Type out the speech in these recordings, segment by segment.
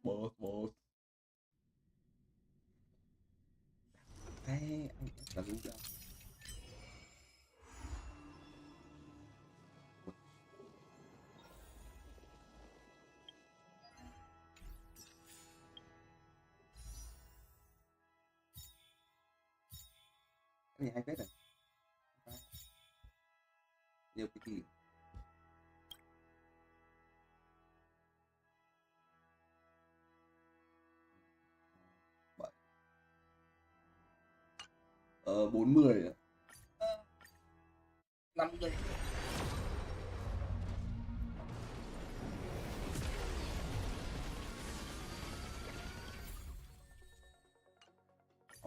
Both. Thế anh là đúng chưa? Cái này hay phết này. Nhiều cái gì? Bảy. 40 à? 50.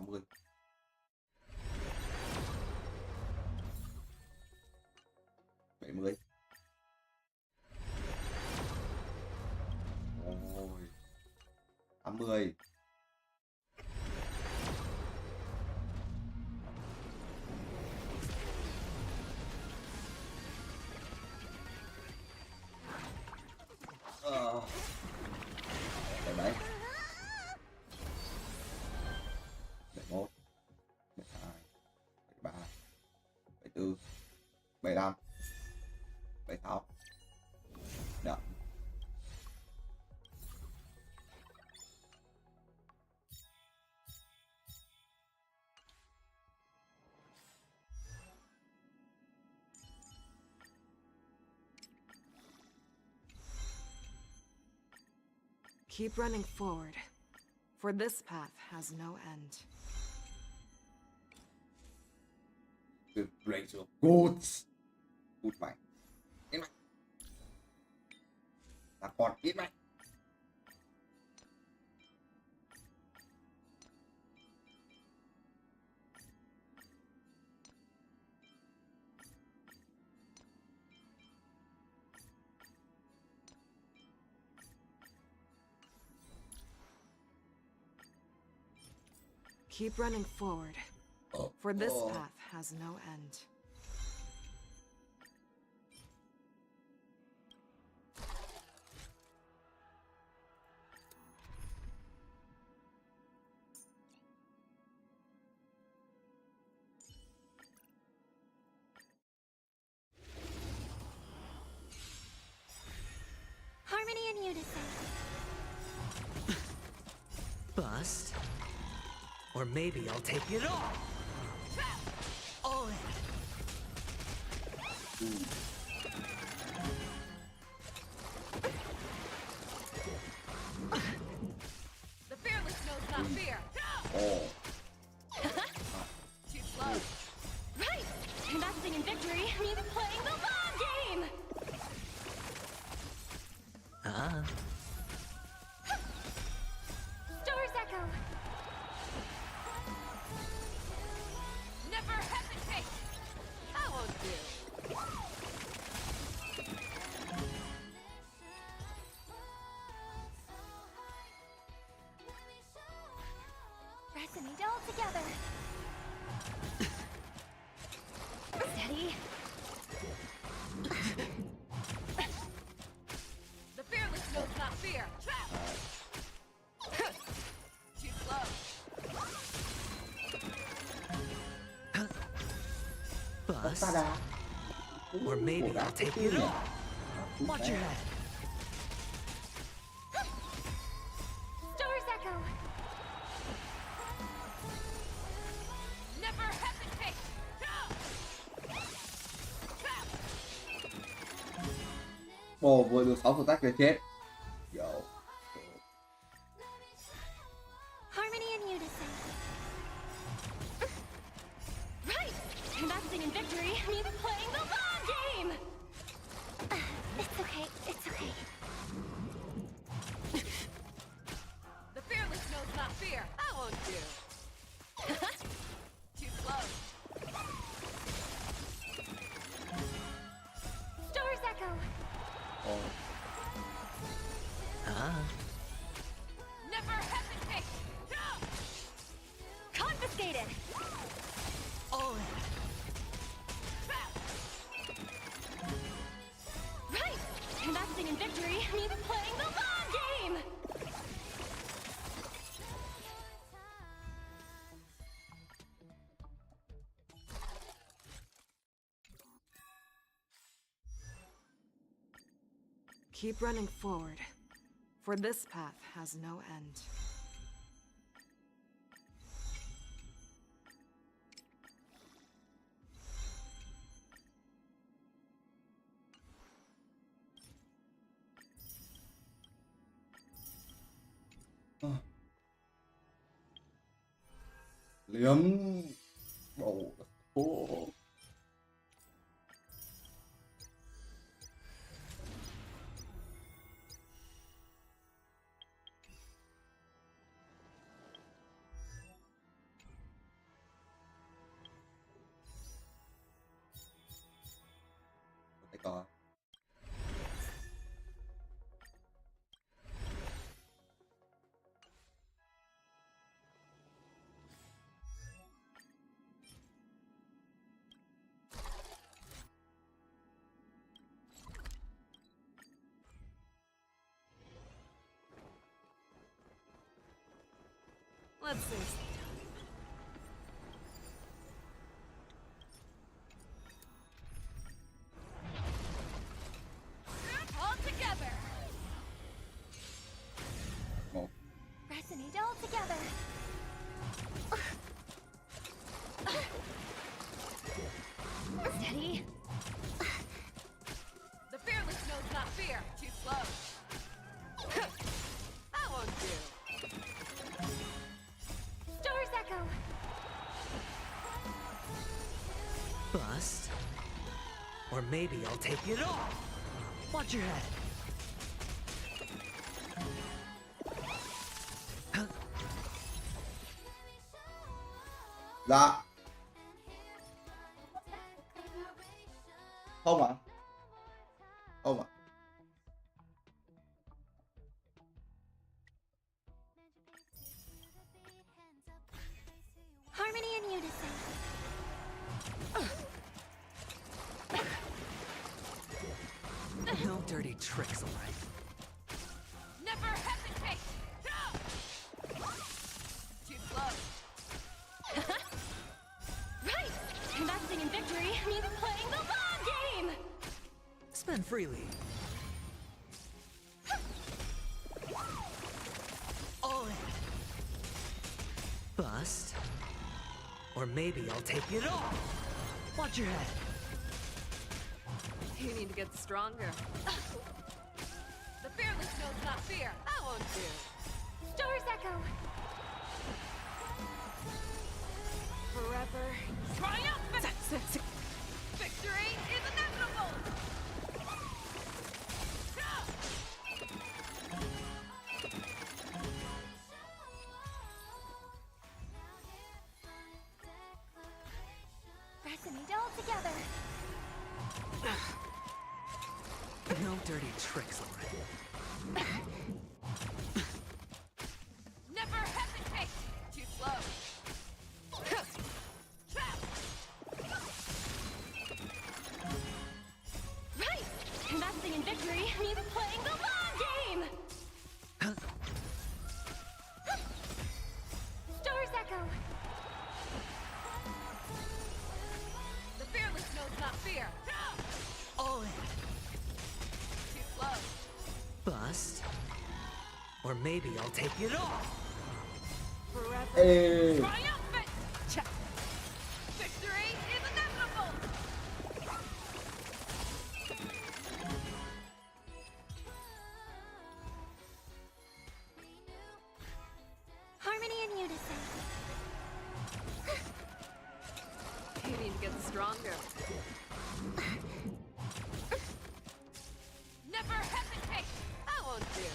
Mươi. Bảy mươi. Ôi. 80. Bảy bảy. 71. 72. 73. 74. 75. 76. Đậm. Keep running forward, for this path has no end. The race of goats. Cút mày. Chết mày. Là con chết mày. Keep running forward, for this path has no end. Harmony and unison. Bust. Or maybe I'll take it all. All in. The fearless knows not fear. Too slow. Right! Investing in victory means playing the long game! Stars echo! Never hesitate! I won't do. Resonate all together. Steady. The fearless knows not fear. Trap! Too slow. Bust. Or maybe I'll take it all. Watch your head. Stars echo. Never hesitate. Ồ, vừa được 6 tách là chết. Yo. Harmony and unison. Right! Investing in victory means playing the long game! It's okay, it's okay. The fearless knows not fear. I won't do. Too slow. Stars echo. Never hesitate. Confiscated. All in. Right! Investing in victory means playing the long game! Keep running forward, for this path has no end. Liếm bầu khô. Tay cò. Let's save some time. All together. Một. Resonate all together. Steady. The fearless knows not fear. Too slow. That won't do. Stars echo. Bust. Or maybe I'll take it off. Watch your head. Dạ. Không ạ. Không ạ. Harmony and unison. No dirty tricks, all right? Never hesitate. Too slow. Right! Investing in victory means playing the long game! Spend freely. All in. Bust. Or maybe I'll take it off. Watch your head. You need to get stronger. The fearless knows not fear. That won't do. Stars echo. Forever. Triumphant! Victory is inevitable! Resonate all together. No dirty tricks, all right? Never hesitate! Too slow. Right! Investing in victory means playing the long game! Stars echo. The fearless knows not fear. All in. Too slow. Bust. Or maybe I'll take it off. Forever. Ê. Triumphant! Victory is inevitable! Harmony and unison. You need to get stronger. Never hesitate! That won't do.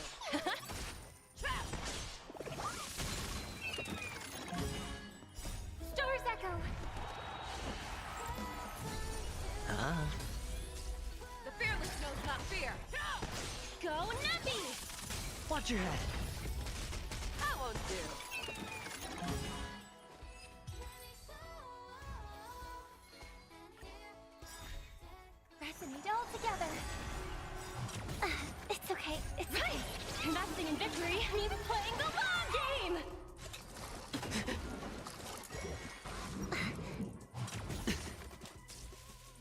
Stars echo. The fearless knows not fear. Go Nuppy! Watch your head. That won't do. Resonate all together. It's okay. It's right. Investing in victory means playing the long game.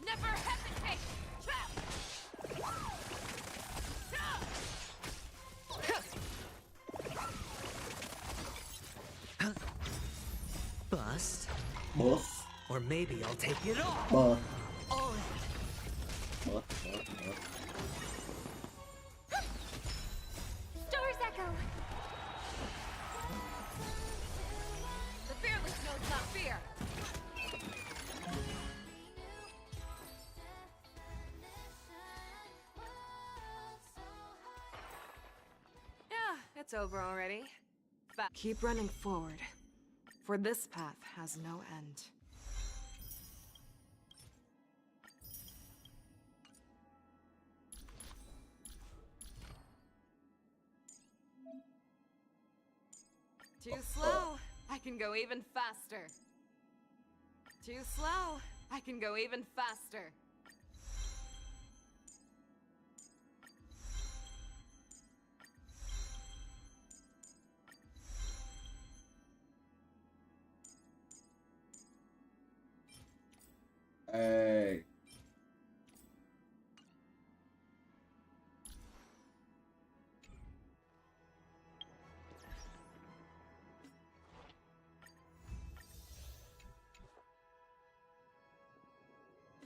Never hesitate! Burst. Or maybe I'll take it all. Burst. All in. Burst. Burst. Burst. Stars echo. The fearless knows not fear. Yeah, it's over already. Keep running forward, for this path has no end. Too slow. I can go even faster. Too slow. I can go even faster. Ê.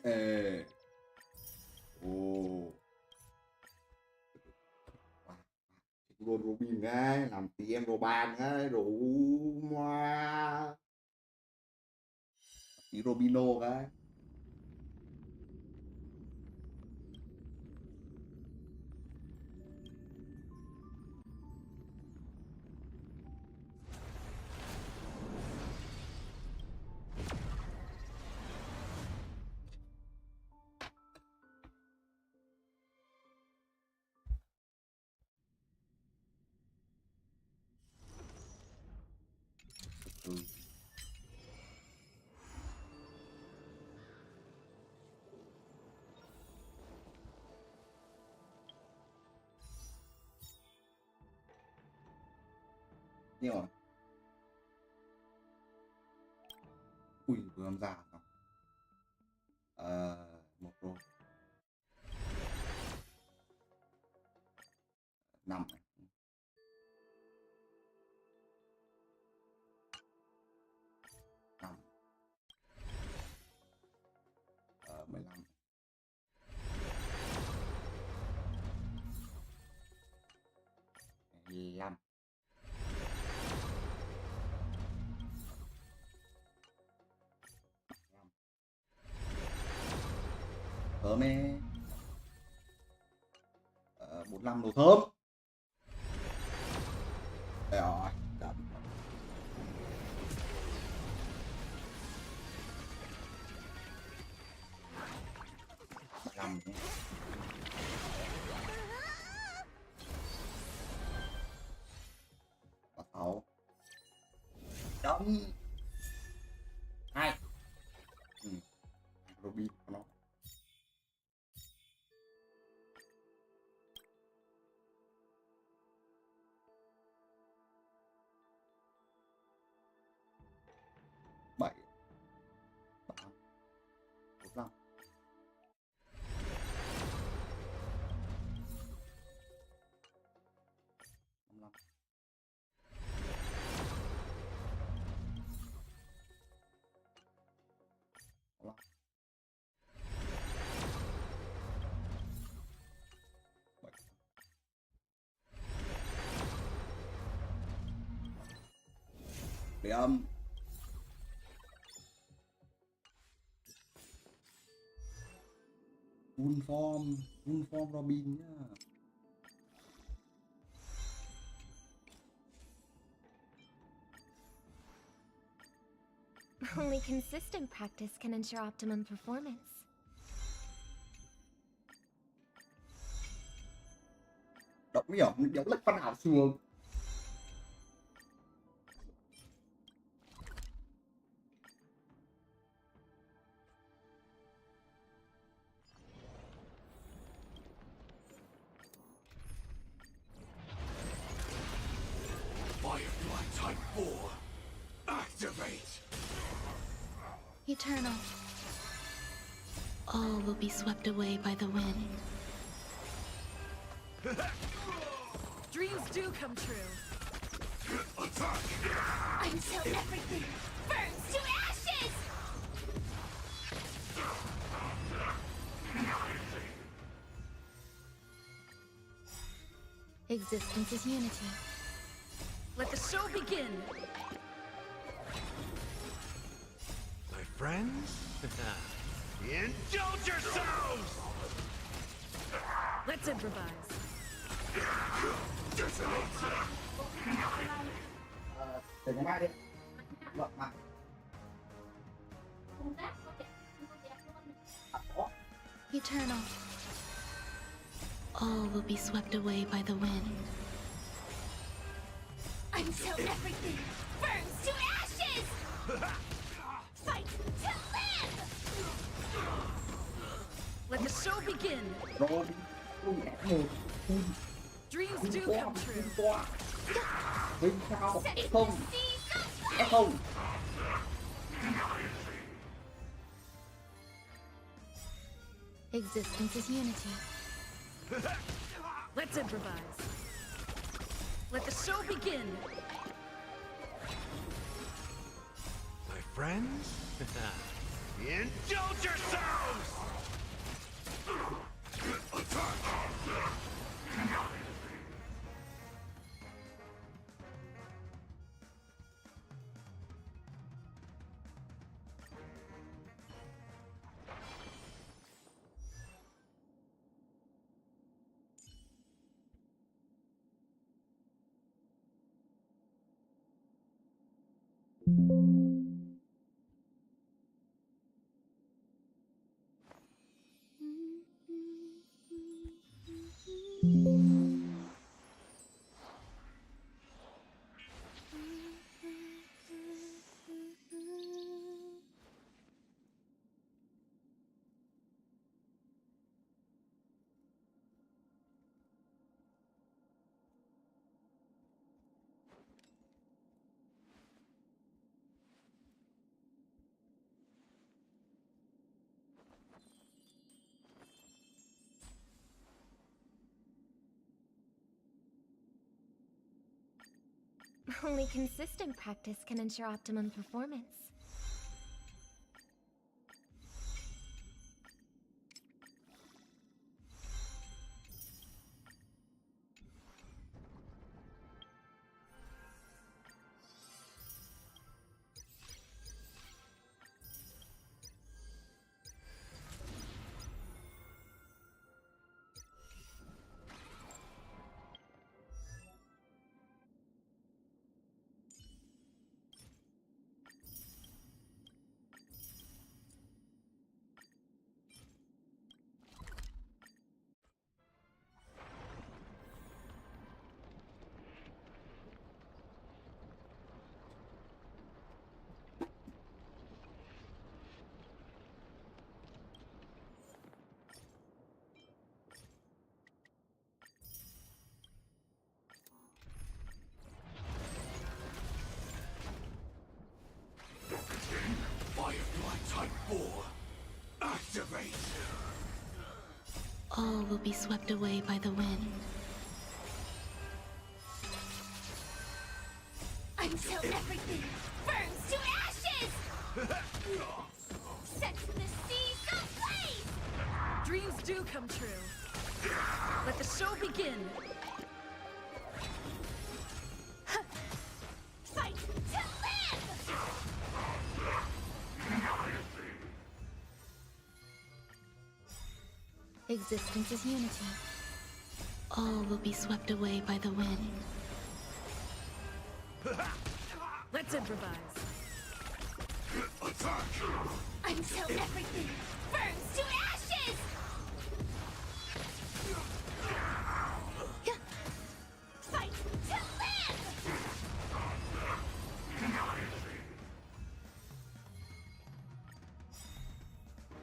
Ê. Ồ. Luôn Robin ngay, làm tí em Roban ngay, đủ mà. Tí Robino cái. Ừ. Nhưng mà ui vừa làm ra không? Một rồi 5 này. 5 15 15 thơm ấy. 45 đồ thơm. Đây rồi, đậm. Làm 6 đấm 2. Robin của nó. Bảy 8 45 55 để âm full form Robin nhá. Only consistent practice can ensure optimum performance. Động hiểu giống lách phát hảo xuồng. Firefly Type 4. Activate! Eternal. All will be swept away by the wind. Dreams do come true. Attack! Until everything burns to ashes! Existence is unity. Let the show begin! My friends? Indulge yourselves! Let's improvise. Từ ngày mai đi. Vợ mà. Eternal. All will be swept away by the wind. Until everything burns to ashes! Fight to live! Let the show begin! Rồi. Tôi ép người. Dreams do come true. Qua. Vì sao? Set Ép không. the seas of Ép không. Existence is unity. Let's improvise. Let the show begin! My friends? Indulge yourselves! Only consistent practice can ensure optimum performance. Firefly Type 4. Activate! All will be swept away by the wind. Until everything burns to ashes! Set the seas ablaze! Dreams do come true. Let the show begin! Fight to live! Existence is unity. All will be swept away by the wind. Let's improvise. Attack! Until everything burns to ashes! Fight to live!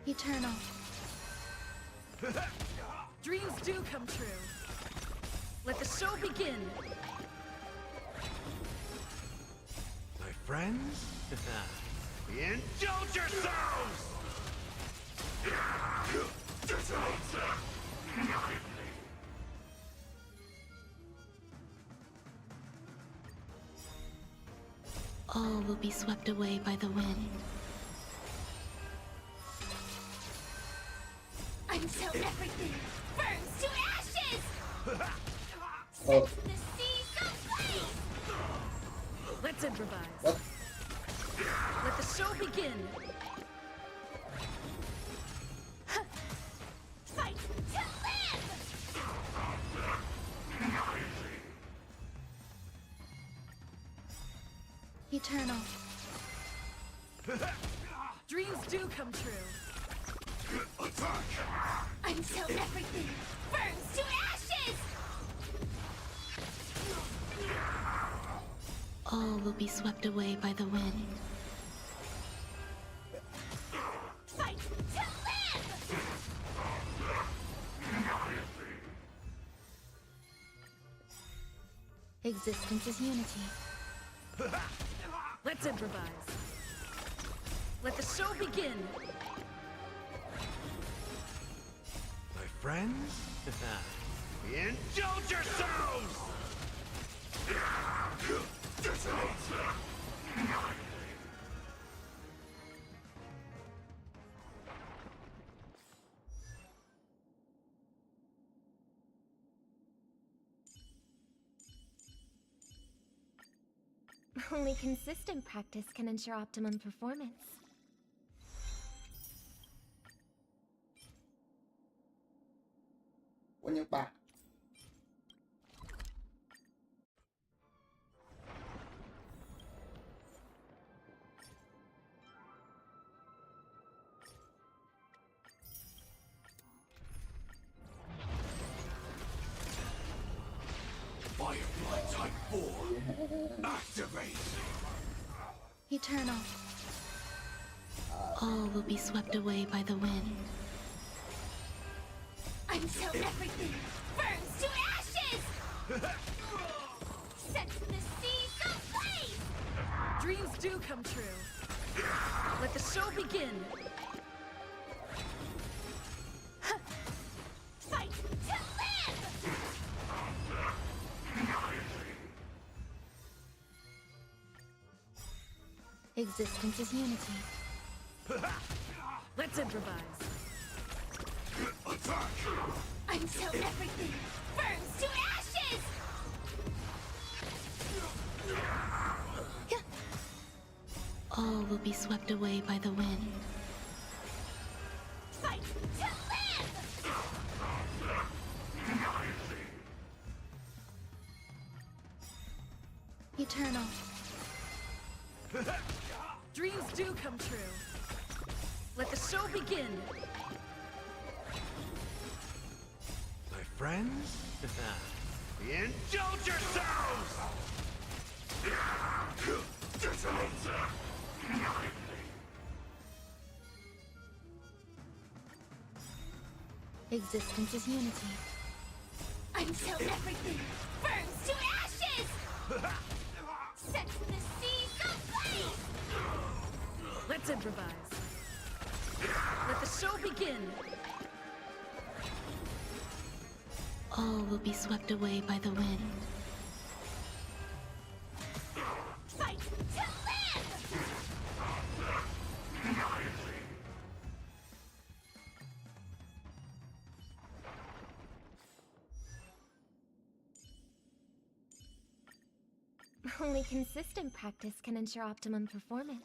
Eternal. Dreams do come true. Let the show begin! My friends? Indulge yourselves! All will be swept away by the wind. Until everything burns to ashes! Oh, The seas ablaze! Let's improvise. what? Let the show begin. Fight to live! Eternal. Dreams do come true. Attack! Until everything burns to ashes! All will be swept away by the wind. Fight to live! Existence is unity. Let's improvise. Let the show begin. My friends? Indulge yourselves! Only consistent practice can ensure optimum performance. Quân Nhật Bản. Firefly Type 4. Activate! Eternal. All will be swept away by the wind. Until everything burns to ashes! Set the seas ablaze! Dreams do come true. Let the show begin. Fight to live! Existence is unity. Let's improvise. Attack! Until everything burns to ashes! All will be swept away by the wind. Fight to live! Eternal. Dreams do come true. Let the show begin. My friends? Indulge yourselves! Existence is unity. Until everything burns to ashes! Set the seas ablaze! Let's improvise. Let the show begin. All will be swept away by the wind. Fight to live! Only consistent practice can ensure optimum performance.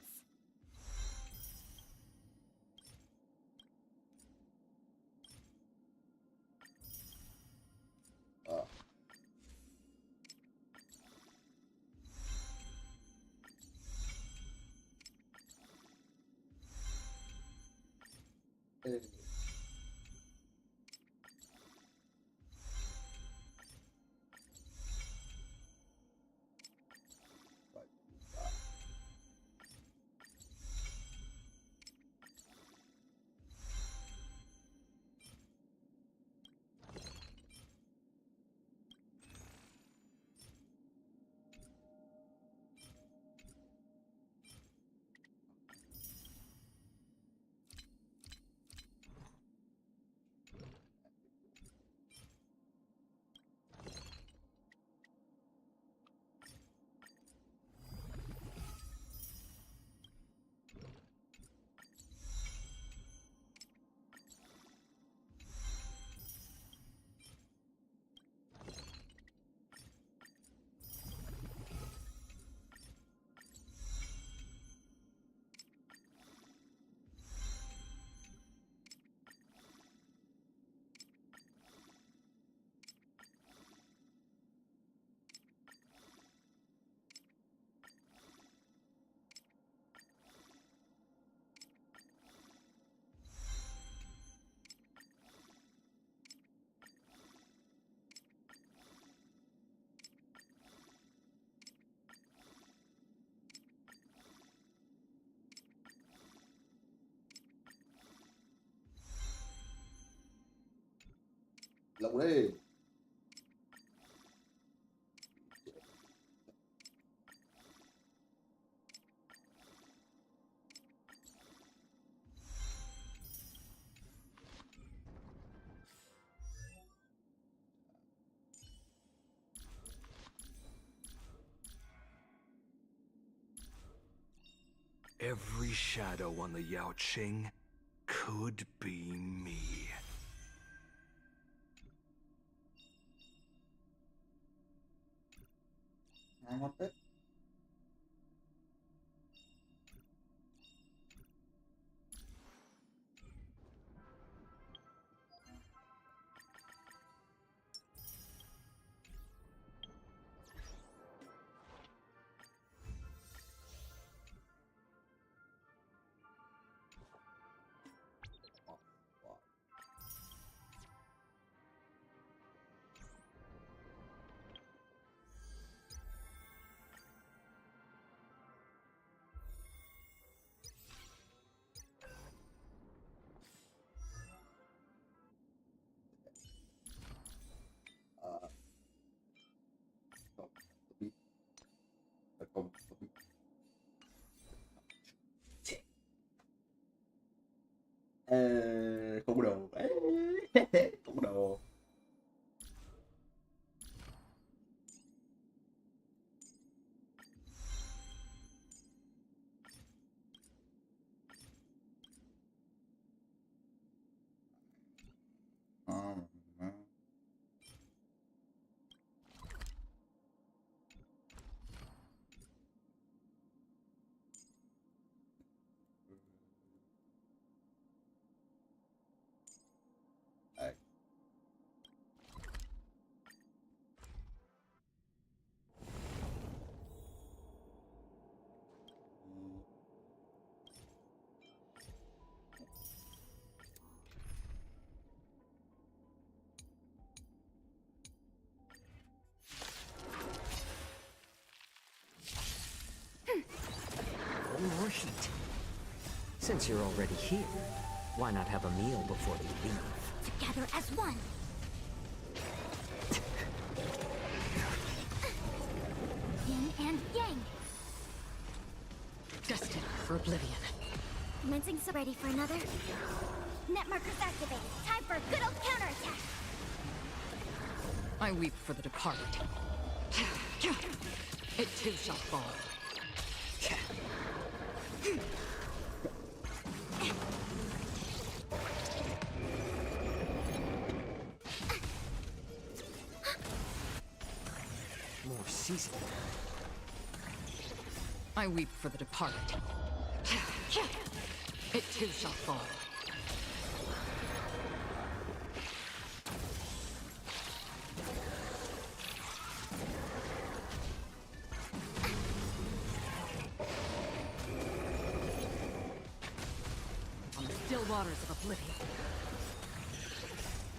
Lậu đi. Every shadow on the Yao Qing could be me. Ngon đấy. Không, không có đồ. Không có đồ. Đấy. One more heat. Since you're already here, why not have a meal before you leave? Together as one. Yin and yang. Destined for oblivion. Commencing so ready for another. Net markers activated. Time for a good old counterattack. I weep for the departed. It too shall fall. More seasoning. I weep for the departed. It too shall fall. On the still waters of oblivion.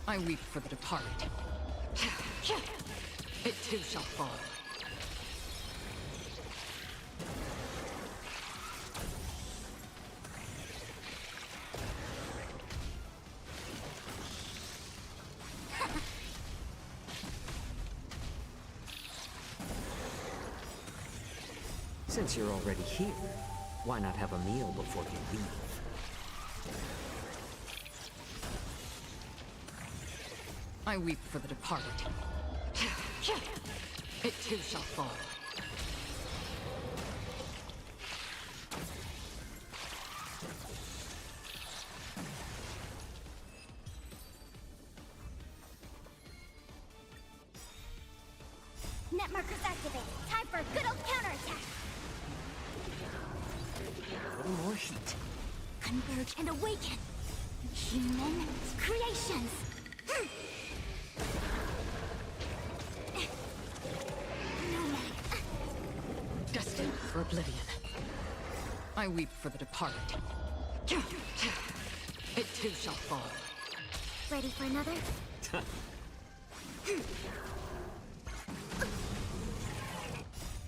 I weep for the departed. It too shall fall. Since you're already here, why not have a meal before you leave? I weep for the departed. It too shall fall. Net markers activated. Time for a good old counterattack. A little more heat. Converge and awaken. Human creations. Destined for oblivion. I weep for the departed. It too shall fall. Ready for another?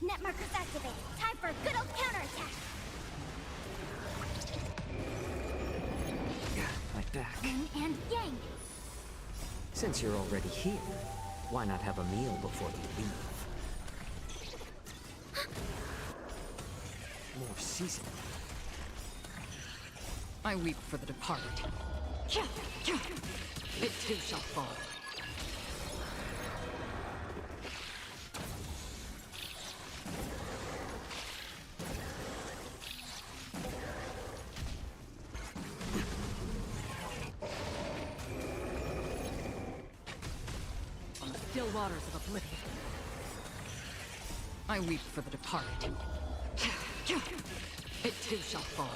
Net markers activated. Time for a good old counterattack. My back. Yin and yang. Since you're already here, why not have a meal before you leave? More seasoning. I weep for the departed. It too shall fall. On the still waters of oblivion, I weep for the departed. It too shall fall.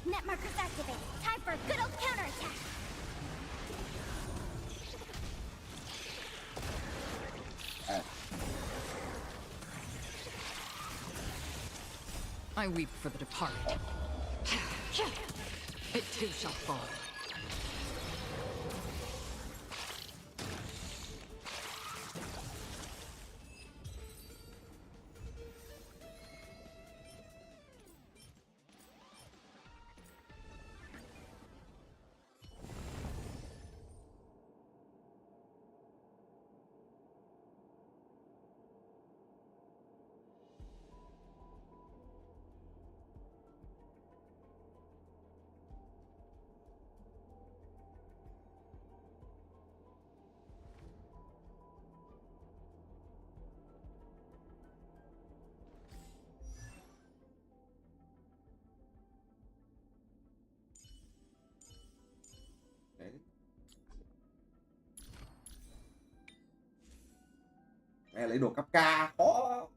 Net markers activated. Time for a good old counterattack. I weep for the departed. It too shall fall. Đấy. Mẹ lấy đồ cấp ca khó lắm.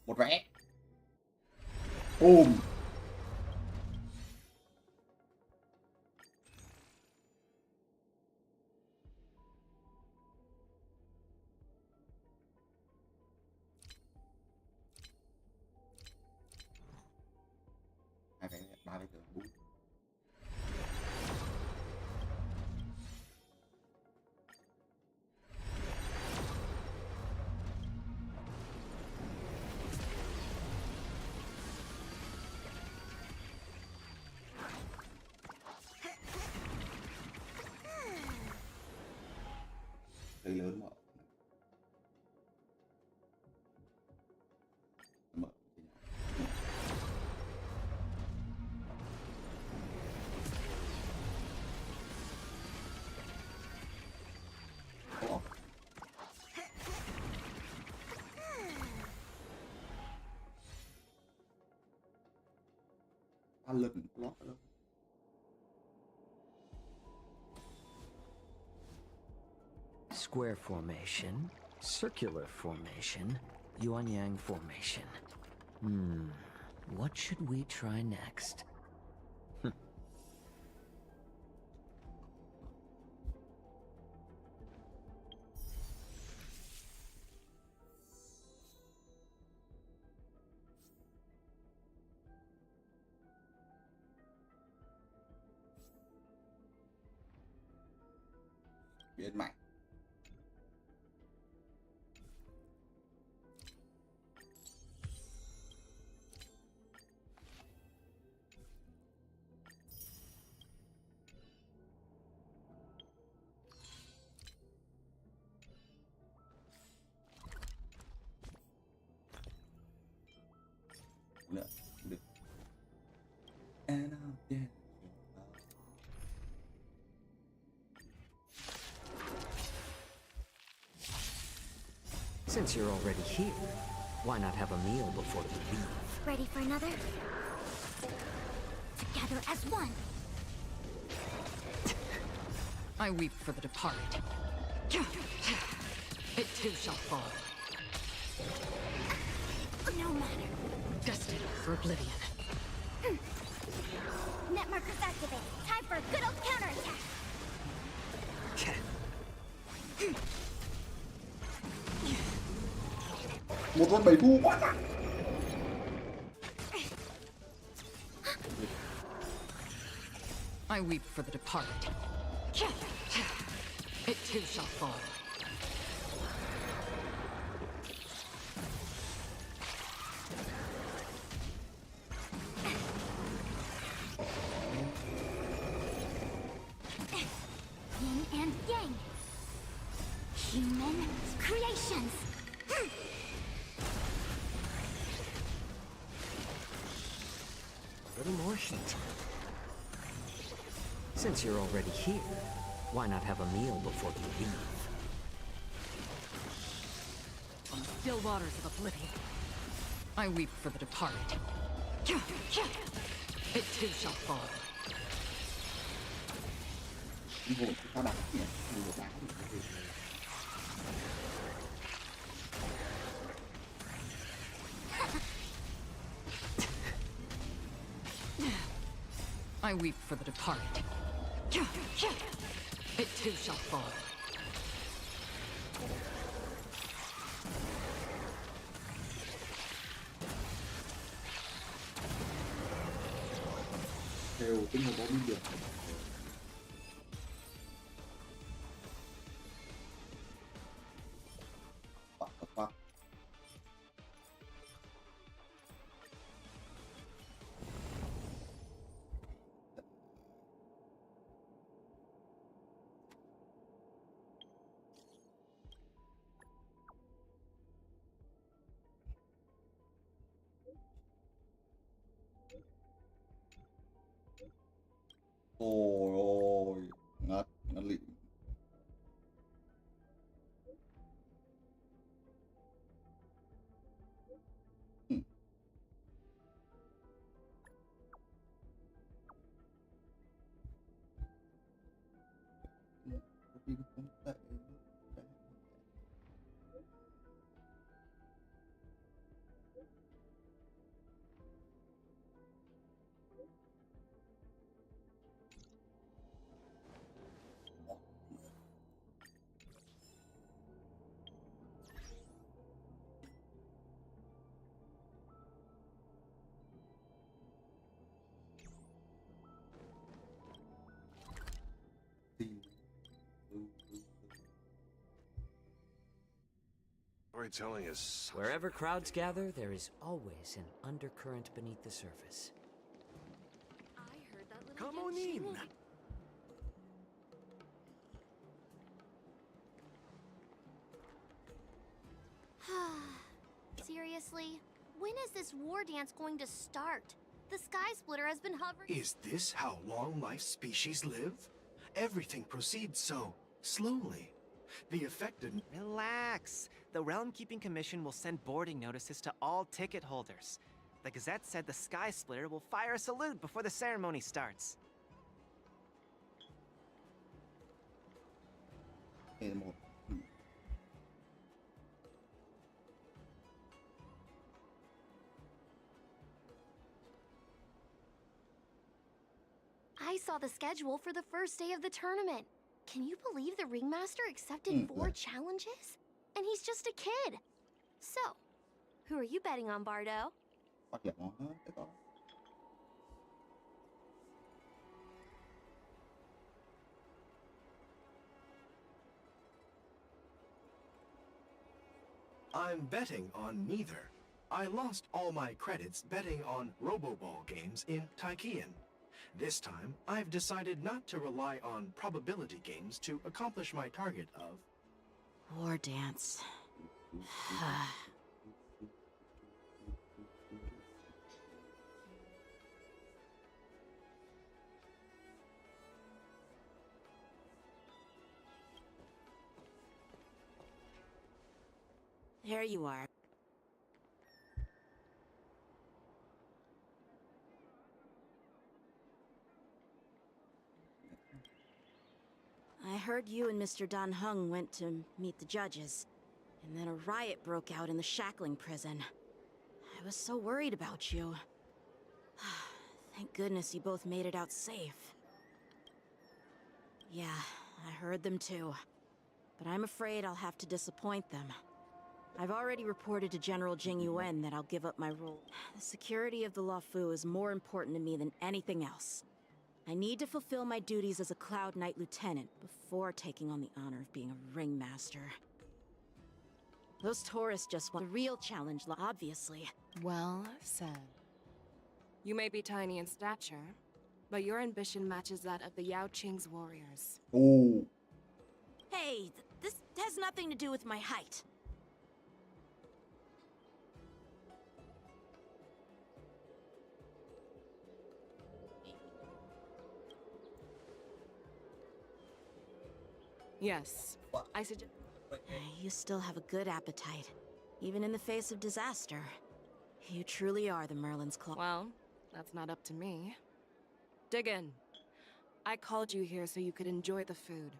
Một vé. Boom. Hai vé, ba vé tưởng bốn. Cây lớn mà mở Ủa? Ba lần lót đâu. Square formation, circular formation, yuan-yang formation. What should we try next? Biến mạnh. Được, được. And I'll get Since you're already here, why not have a meal before you leave? Ready for another? Together as one. I weep for the departed. It too shall fall. No matter. Destined for oblivion. Net markers activated. Time for a good old counterattack. Một con 7 thu quá nặng. I weep for the departed. It too shall fall. Yin and yang. Human creations. A little more heat. Since you're already here, why not have a meal before you leave? On the still waters of oblivion, I weep for the departed. It too shall fall. Linh hồn của tao đắng nhỉ, linh hồn đắng. I weep for the departed. It too shall fall. Đều tinh hồn đó đi được. What the fuck? Ôi ôi, ngất lịm. Ừ. Storytelling is Wherever crowds gather, there is always an undercurrent beneath the surface. I heard that little Come yao on ching in. will be- Seriously? When is this war dance going to start? The Sky Splitter has been hovering. Is this how long life species live? Everything proceeds so slowly. The affected. Relax. The Realm Keeping Commission will send boarding notices to all ticket holders. The Gazette said the Sky Splitter will fire a salute before the ceremony starts. Một. I saw the schedule for the first day of the tournament. Can you believe the Ringmaster accepted 4 challenges? And he's just a kid. So, who are you betting on, Bardo? Phát hiện nó hết đó. I'm betting on neither. I lost all my credits betting on Roboball games in Taikian. This time, I've decided not to rely on probability games to accomplish my target of... War dance. There you are. I heard you and Mr. Dan Heng went to meet the judges, and then a riot broke out in the shackling prison. I was so worried about you. Thank goodness you both made it out safe. Yeah, I heard them too. But I'm afraid I'll have to disappoint them. I've already reported to General Jing Yuan that I'll give up my role. The security of the Luofu is more important to me than anything else. I need to fulfill my duties as a Cloud Knight Lieutenant before taking on the honor of being a ringmaster. Those tourists just want the real challenge, obviously. Well said. You may be tiny in stature, but your ambition matches that of the Yao Qing's warriors. Oh. Hey, this has nothing to do with my height. Yes, I suggest. You still have a good appetite, even in the face of disaster. You truly are the Merlin's Claw. Well, that's not up to me. Dig in. I called you here so you could enjoy the food.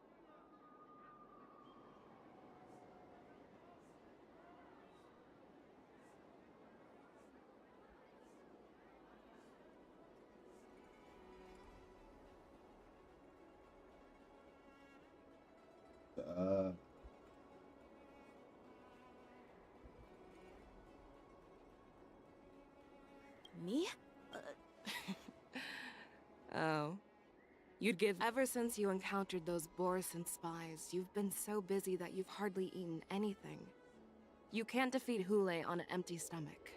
Me? Oh. You'd give. Ever since you encountered those Borison spies, you've been so busy that you've hardly eaten anything. You can't defeat Hule on an empty stomach.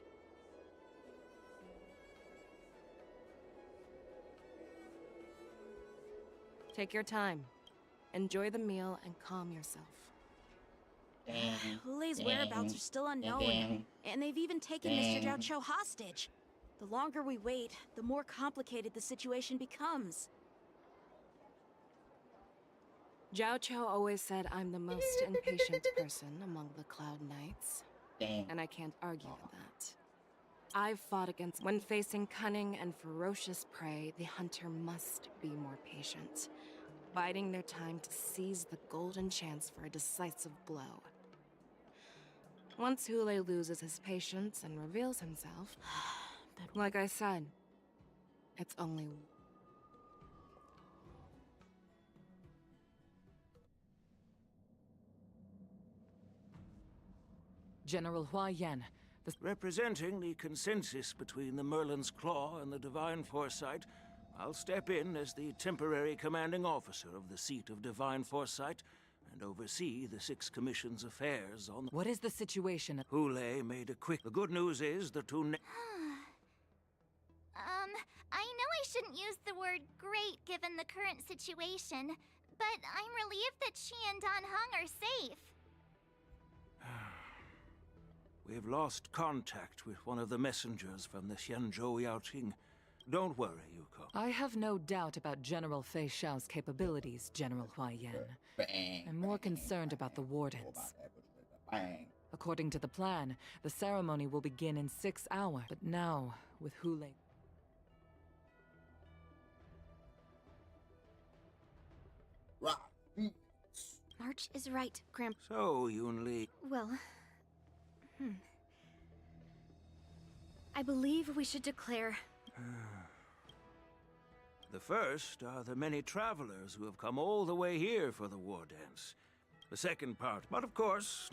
Take your time. Enjoy the meal and calm yourself. Hule's whereabouts are still unknown, and they've even taken Mr. Zhao Cho hostage. The longer we wait, the more complicated the situation becomes. Zhao Cho always said I'm the most impatient person among the Cloud Knights. And I can't argue with that. I've fought against. When facing cunning and ferocious prey, the hunter must be more patient, biding their time to seize the golden chance for a decisive blow. Once Hule loses his patience and reveals himself, like I said, it's only... General Hua Yan, representing the consensus between the Merlin's Claw and the Divine Foresight, I'll step in as the temporary commanding officer of the seat of Divine Foresight and oversee the 6 Commission's affairs on the... What is the situation? Hule made a quick... The good news is the two... I know I shouldn't use the word great given the current situation, but I'm relieved that she and Dan Heng are safe. We've lost contact with one of the messengers from the Xianzhou Yaoqing. Don't worry, Yuko. I have no doubt about General Fei Xiao's capabilities, General Hua Yan. I'm more concerned about the wardens. According to the plan, the ceremony will begin in 6 hours. But now, with Hule... March is right, Grandpa. So, Yunli... Well... I believe we should declare... The first are the many travelers who have come all the way here for the war dance. The second part, but of course,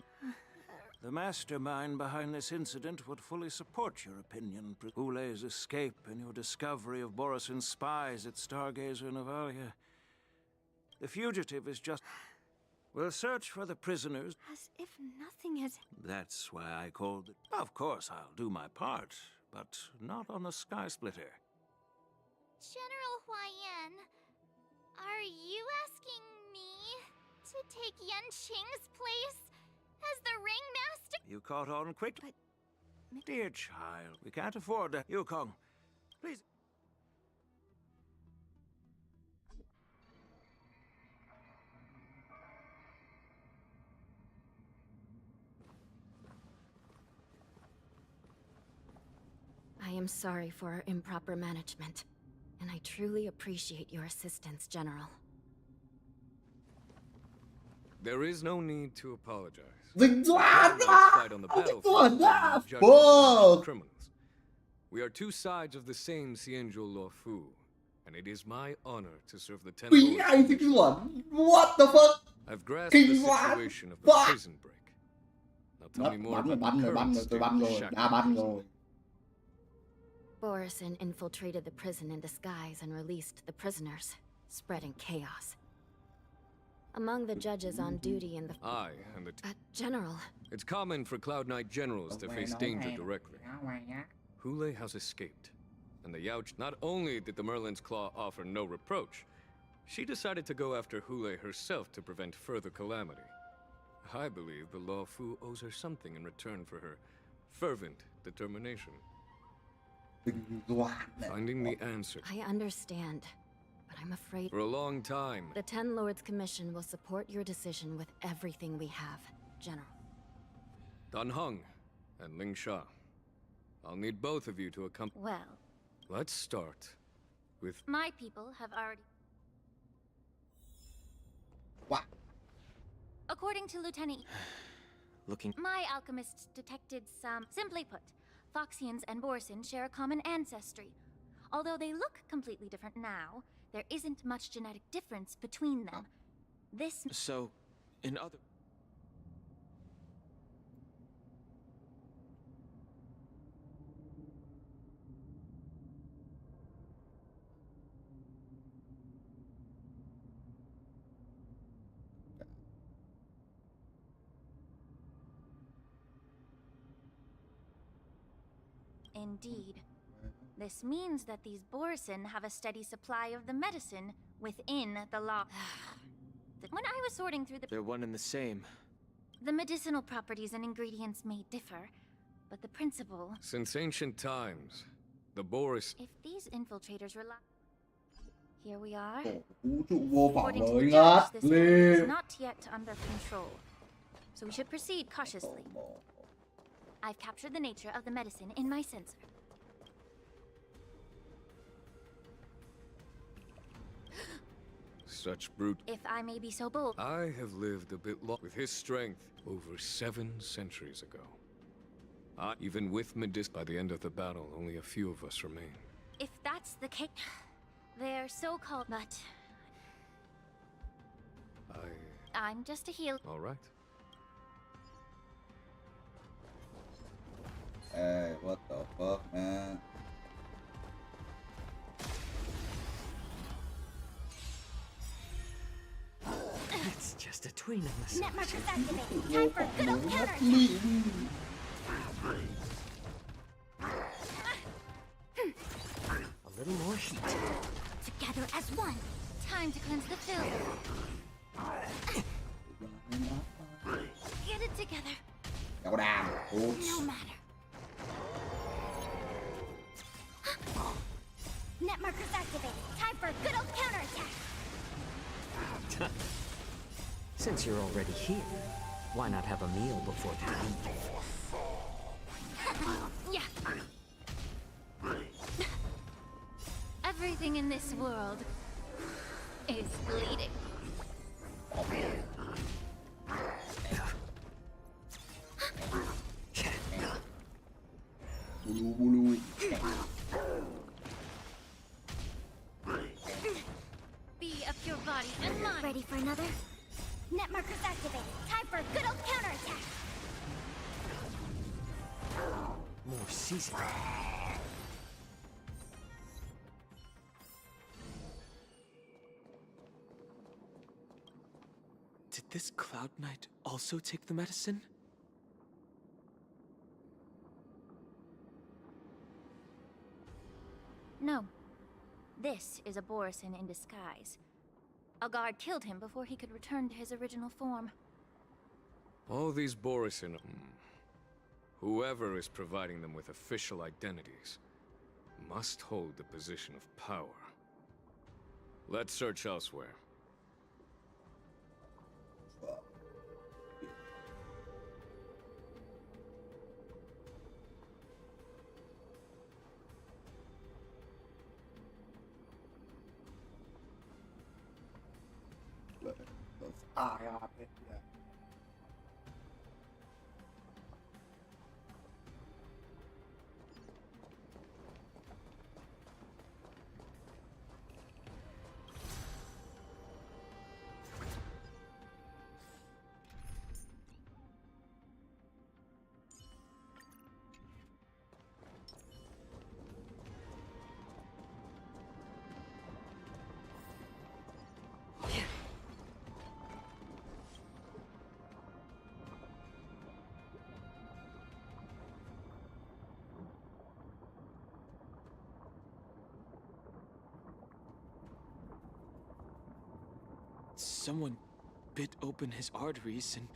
the mastermind behind this incident would fully support your opinion. Hule's escape and your discovery of Borison's spies at Stargazer Navalia. The fugitive is just... We'll search for the prisoners. As if nothing has... That's why I called it. Of course, I'll do my part, but not on the Sky Splitter. General Hua Yan, are you asking me to take Yan Qing's place as the ringmaster? You caught on quick. But... Dear child, we can't afford that. Yukong, please. I am sorry for our improper management, and I truly appreciate your assistance, General. There is no need to apologize. Dịch doan Fight on the battlefield doan and judge Fuck. criminals. We are two sides of the same Xianzhou Luofu, and it is my honor to serve the 10 ปี lords. ไอ้ที่หลอน what the fuck I've grasped King the what? situation of the Fuck. prison break. Now tell me more บัน about เลย the บัน current เลย state บัน of เล the ย shackles. ด่าบันเลย Borison infiltrated the prison in disguise and released the prisoners, spreading chaos. Among the judges on duty in the... I and the... General. It's common for Cloud Knight generals to face danger directly. Hule has escaped, and the Yaoch... Not only did the Merlin's Claw offer no reproach, she decided to go after Hule herself to prevent further calamity. I believe the Luo Fu owes her something in return for her fervent determination. Finding the answer. I understand, but I'm afraid... For a long time. The 10 Lords Commission will support your decision with everything we have, General. Dan Heng and Ling Sha. I'll need both of you to accompany... Well... Let's start with... My people have already... What? According to Lieutenant... Looking... My alchemists detected some... Simply put, Foxians and Borson share a common ancestry. Although they look completely different now, there isn't much genetic difference between them. This... So, in other... Indeed. This means that these Borson have a steady supply of the medicine within the law. When I was sorting through the... They're one and the same. The medicinal properties and ingredients may differ, but the principle... Since ancient times, the Boris... If these infiltrators rely... Here we are. กูจุวัวเปล่า According เล to ย the งัด judge, this เล area ย is not yet under control. So we should proceed cautiously. I've captured the nature of the medicine in my sensor. Such brute... If I may be so bold... I have lived a bit long with his strength over 7 centuries ago. Even with Medis, by the end of the battle, only a few of us remain. If that's the case... They're so-called... But... I'm just a healer. All right. Hey, what the fuck, man? It's just a tween on the Net markers activated. Time for a good old counterattack. A little more heat. Together as one. Time to cleanse the filth. Get it together. Go down. Oops. No matter. Net markers activated. Time for a good old counterattack. Since you're already here, why not have a meal before you leave? Yeah. Everything in this world is bleeding. Bulu bulu. Be of your body and mind. Ready for another? Net markers activated. Time for a good old counterattack. More seasoning. Did this Cloud Knight also take the medicine? No. This is a Borison in disguise. A guard killed him before he could return to his original form. All these Borison... Whoever is providing them with official identities must hold the position of power. Let's search elsewhere. Someone bit open his arteries and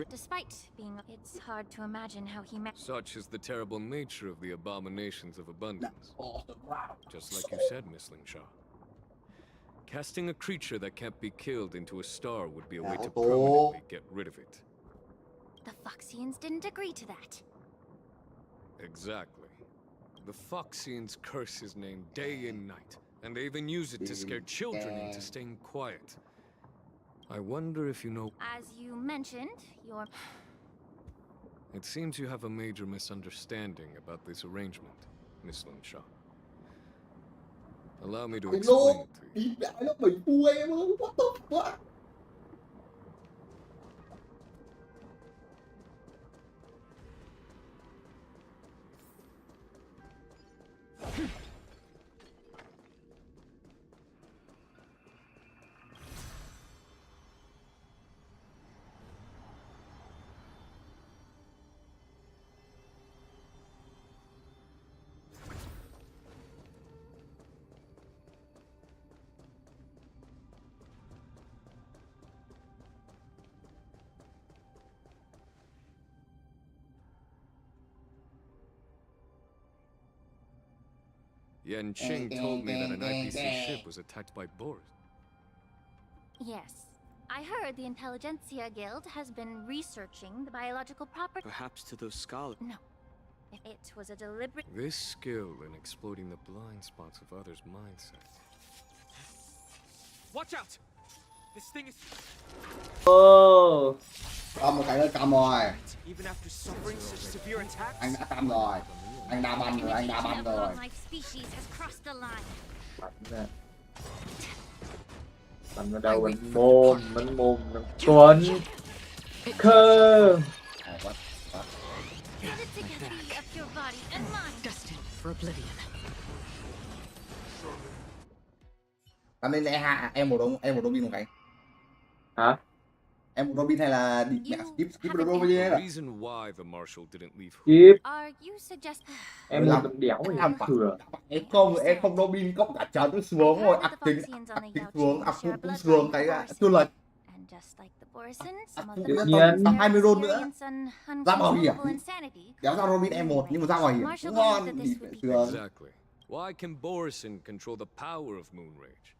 Despite being, it's hard to imagine how he met. Such is the terrible nature of the abominations of abundance. Just like you said, Miss Lingshaw. Casting a creature that can't be killed into a star would be a way to permanently get rid of it. The Foxians didn't agree to that. Exactly. The Foxians curse his name day and night, and they even use it to scare children into staying quiet. I wonder if you know... As you mentioned, your... It seems you have a major misunderstanding about this arrangement, Miss Lingshaw. Allow me to explain it to you. What the fuck? Yan Qing told me that an IPC ship was attacked by Boars. Yes. I heard the Intelligentsia Guild has been researching the biological properties. Perhaps to those scholars. No. It was a deliberate... This skill in exploiting the blind spots of others' mindsets. Watch out! This thing is... Cầm một cái ơi, cầm rồi. Even after suffering such severe attacks. Anh đã cầm rồi. Anh đã bắn rồi, anh đã bắn rồi. Bắn vào đầu bắn mồm Tuấn Khơ. Làm nên lẽ hạ em một Robin một cái. Hả? Em một Robin hay là đi mẹ skip Robin bao nhiêu? Skip. Em một tầm đéo thì không thừa. Em không Robin có cả chờ tôi xuống rồi ạc tính xuống ạc cũng xuống cái tôi lệch. Tự nhiên 20 roll nữa ra bảo hiểm kéo ra Robin E1 nhưng mà ra bảo hiểm cũng ngon thì phải thừa. Why can Borison control the power of Moonrage?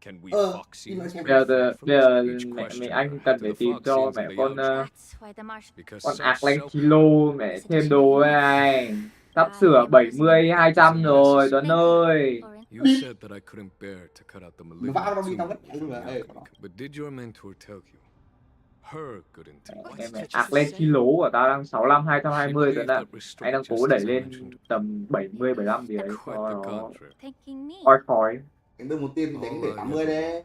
Can we Foxians? Mẹ anh cần phải tìm cho mẹ con ạc lanh kilo mẹ thêm đồ này. Sắp sửa 70 200 rồi Tuấn ơi. You said that I couldn't bear to cut out the malignant. But did your mentor tell you? Her good intent. Ạc lên kilo của tao đang 65 220 Tuấn ạ. Anh đang cố đẩy lên tầm 70 75 gì đấy cho nó khỏi. Cái đường một tiên thì đánh để 80 đấy.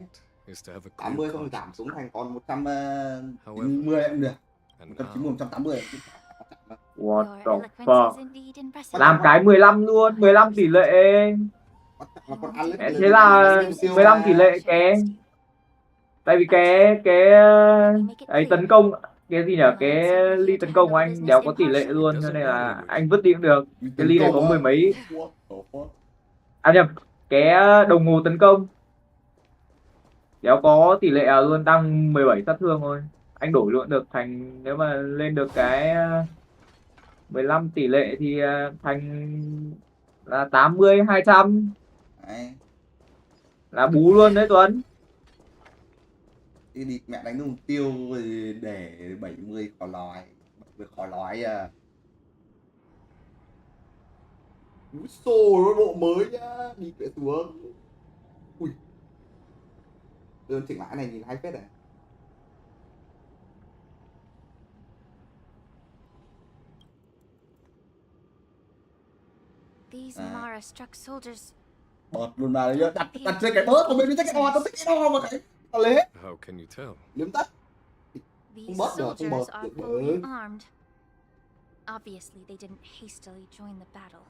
80 không giảm xuống thành còn 190 em được. 190 180. What the fuck? Làm cái 15 luôn, 15 tỷ lệ. Thế là 15 tỷ lệ cái. Tại vì cái ấy tấn công cái gì nhỉ? Cái ly tấn công của anh đều có tỷ lệ luôn cho nên là anh vứt đi cũng được. Cái ly này có mười mấy. À nhầm, cái đồng hồ tấn công đéo có tỷ lệ luôn, tăng 17 sát thương thôi. Anh đổi luôn được thành, nếu mà lên được cái 15 tỷ lệ thì thành là 80 200 đấy. Là bú luôn đấy Tuấn. Đi mẹ đánh mục tiêu để 70 khỏi lòi. 70 khỏi lòi à. Úi xồi bộ mới nhá, đi lại xuống. Ui. Đơn chỉnh lại này nhìn hay phết này. Bớt luôn mà đấy, đặt trên cái bớt, không biết cái o, tao thích cái o mà cái. Tao lấy. How can you tell? Liếm tắt. Không bớt được, không bớt được. Obviously, they didn't hastily join the battle.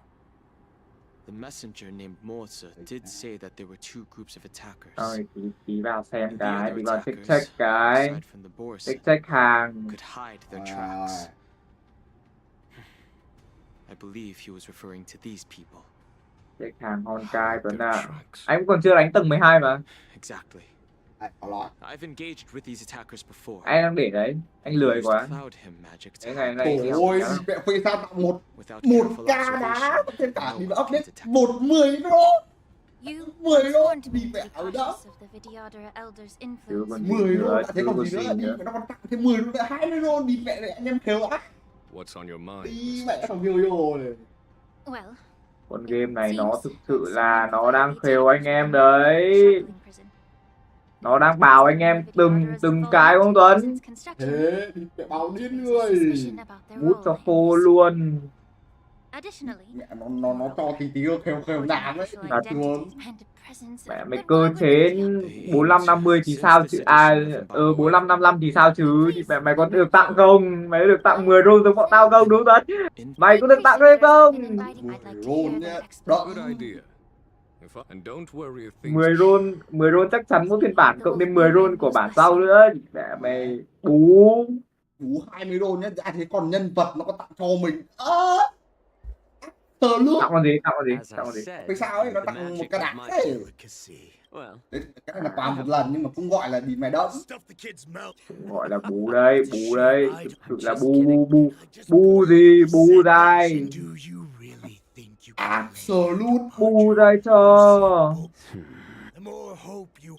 The messenger named Morsa did say that there were two groups of attackers. Rồi tí vào xem cái, tí vào check cái, check hàng. Could hide their tracks. I believe he was referring to these people. Check hàng Honkai Tuấn ạ. Anh còn chưa đánh tầng 12 mà. Exactly. Có lói. I've engaged with these attackers before. Anh đang để đấy, anh lười Used quá. cloud him magic to Cái ngày help nay me. đi học Ôi, chán lắm. mẹ Phi sao tặng một Without ca careful đá observation, thêm cả no đi one vào can update detect. 10 đô. You 10 once đô warned me đi to mẹ be ở đó. cautious of the Vidyadhara Elder's Chứ influence. còn gì 10 đô nữa, đã thế chứ còn còn gì nữa, gì đi nữa. mẹ nó còn tặng thêm 10 đô nữa, 20 đô đi mẹ này anh em khéo á. What's on your mind? Đi Mr. mẹ thằng yo này. Well, Con game này nó seems thực that sự someone là nó provided đang the khều anh attackers em with a map of the đấy. shuttling prison. Nó đang bảo anh em từng cái không Tuấn. Thế đi mẹ báo điên Raise người. suspicion about their Bút cho role in khô this. luôn. Additionally, Mẹ nó cho tí tí khều nàm ấy. actual Thật identities and presence mẹ of mày good cơ Margaret chế Vidyadhara. 45-50 thì sao chứ 45-55 thì sao chứ thì mày có được tặng không? Mày có được tặng 10 roll giống bọn tao không đúng Tuấn? Mày có được tặng hay không? 10 roll nhé. Đó. Good idea. And don't worry if things 10 roll chắc chắn mỗi phiên bản cộng thêm 10 roll của bản sau nữa. Mẹ mày bú. Đủ 20 đô nhé. À thế còn nhân vật nó có tặng cho mình. Tờ luôn. Tặng con gì? Tặng con gì? As I Tặng con gì? said, Vì sao ấy nó the tặng một magic cái of đạn my ấy. Delicacy. Well, Đấy, cái này là quà một lần nhưng mà cũng gọi là đi mày đỡ. Stuff the kid's mouth. Gọi là bú đây, bú đây. Thực sự là bú gì? Bú dài. Do you really think you can Absolute Bù ra cho. The more hope you...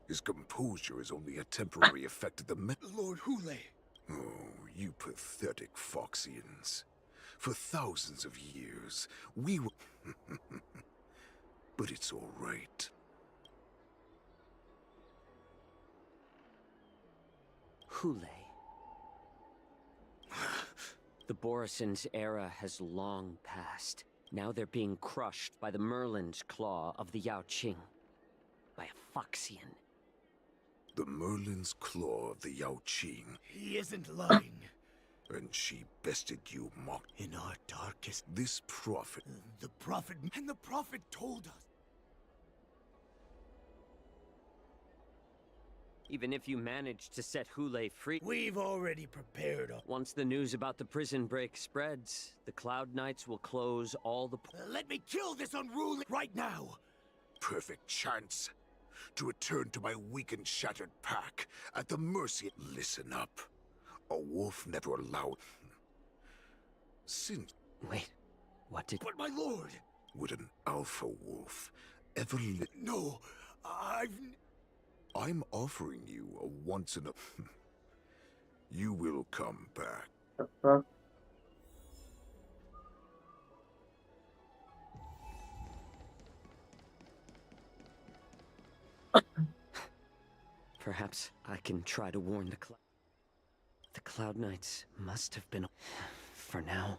His composure is only a temporary effect of the Lord Hule. Oh, you pathetic Foxians. For thousands of years, we were... But it's all right. Hule. The Borison's era has long passed. Now they're being crushed by the Merlin's claw of the Yao Qing. By a Foxian. The Merlin's claw of the Yao Qing. He isn't lying. And she bested you, mock. In our darkest... This prophet... The prophet... And the prophet told us... Even if you manage to set Hule free... We've already prepared all... Once the news about the prison break spreads, the Cloud Knights will close all the... Let me kill this unruly... Right now! Perfect chance to return to my weak and shattered pack at the mercy... Listen up. A wolf never allowed... Since... Wait, what did... But my lord! Would an alpha wolf ever No, I'm offering you a once in a... You will come back. Perhaps I can try to warn the Cloud... The Cloud Knights must have been... For now.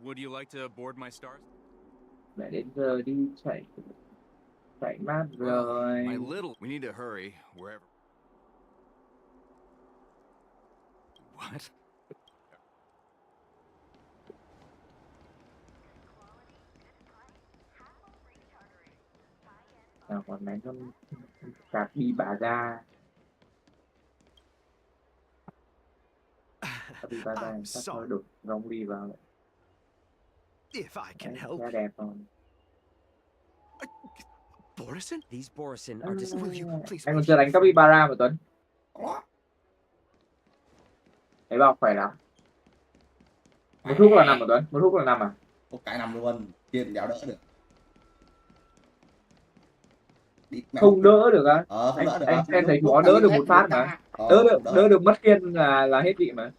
Would you like to board my stars? Mẹ đến giờ đi chạy mát rồi. My little... We need to hurry, wherever... What? Nào còn này không cạp đi bà ra. Đi bà ra chắc thôi được rong đi vào. If I can help. Khá đẹp không? Borison? These Borison are just... Anh còn chưa đánh Capybara mà Tuấn. Thấy bao khỏe lắm. Một thuốc là 5 mà Tuấn, một thuốc là 5 à? Một cái 5 luôn, tiền đéo đỡ được. Không đỡ được á? Không đỡ được. Anh thấy chúa đỡ được một phát mà. Đỡ được mất kiên là hết vị mà.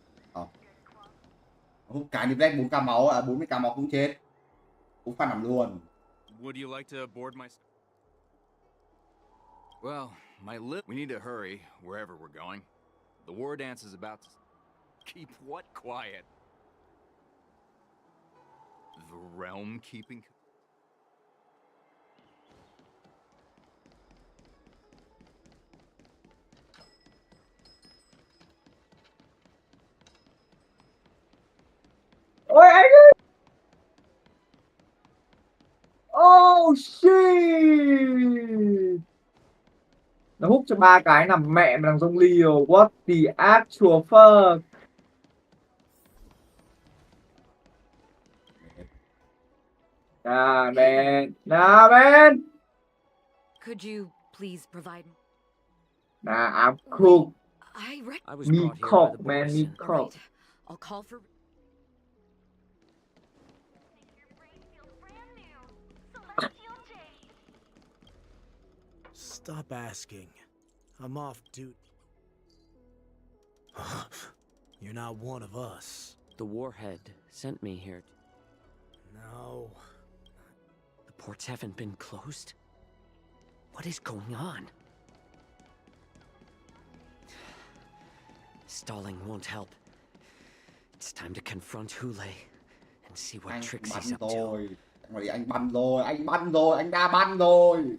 Hút cái đi black 4k máu, 40k máu cũng chết. Cũng phát nằm luôn. Would you like to board my... Well, we need to hurry, wherever we're going. The war dance is about to... Keep what quiet? The realm keeping... Ôi anh ơi! Oh shit! Nó hút cho 3 cái nằm mẹ mà thằng rông liều. What the actual fuck? Nah, man. Nah, man. Could you please provide? Nah, I'm cool. I was Me brought here by the cook, man. Me Borisons. cook. I'll call for. Stop asking. I'm off duty. You're not one of us. The warhead sent me here. No. The ports haven't been closed? What is going on? Stalling won't help. It's time to confront Hule and see what tricks he's up to. Rồi anh bắn rồi, anh bắn rồi, anh đã bắn rồi.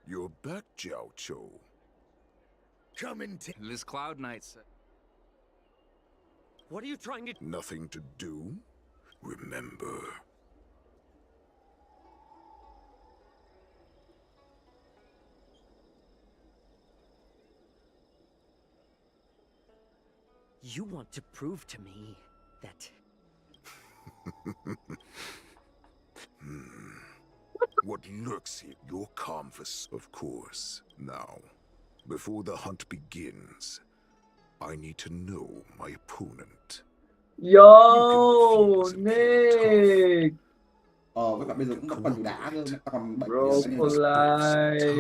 You're back, Jiao Cho. Come and this Cloud Knight said. What are you trying to... Nothing to do? Remember. You want to prove to me that... What lurks here? Your canvas, of course. Now, before the hunt begins, I need to know my opponent. Yo, Nick. Với cả bây giờ cũng vẫn còn đủ đá cơ, ta còn 7 Broccoli.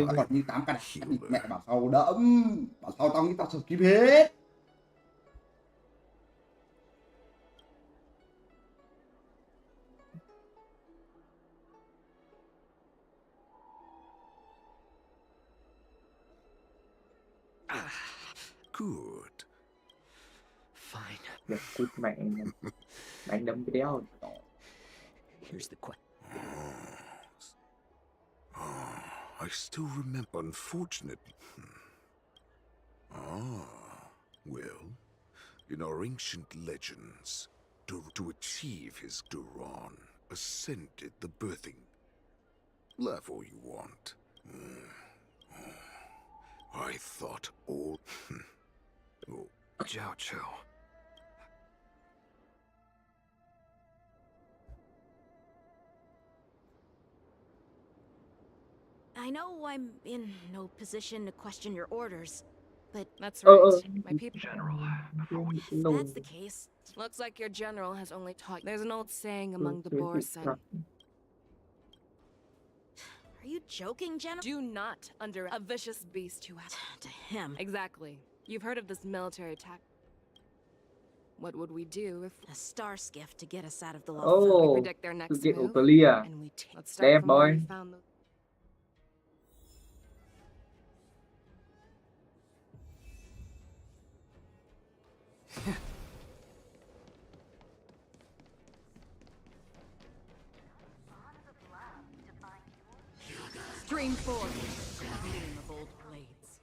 ta còn như 8 ca đá, mẹ bảo sau đẫm, bảo sau tao nghĩ tao sờ kíp hết. Good. Fine. Được cút mẹ đánh đấm cái đéo. Here's the question. I still remember. Unfortunate. Well, in our ancient legends, to achieve his Duran, ascended the birthing. Laugh all you want. I thought all... Jiao Cho. I know I'm in no position to question your orders, but... That's right. My people... General, if that's the case... Looks like your general has only taught... There's an old saying among the Borisin. Are you joking, General? Do not under a vicious beast who has... To him. Exactly. You've heard of this military attack. What would we do if... A star skiff to get us out of the law. Oh, we predict their next get move, Otalia. and we let's start Đẹp from where boy. we found the... Stream forth. Gleam of old blades.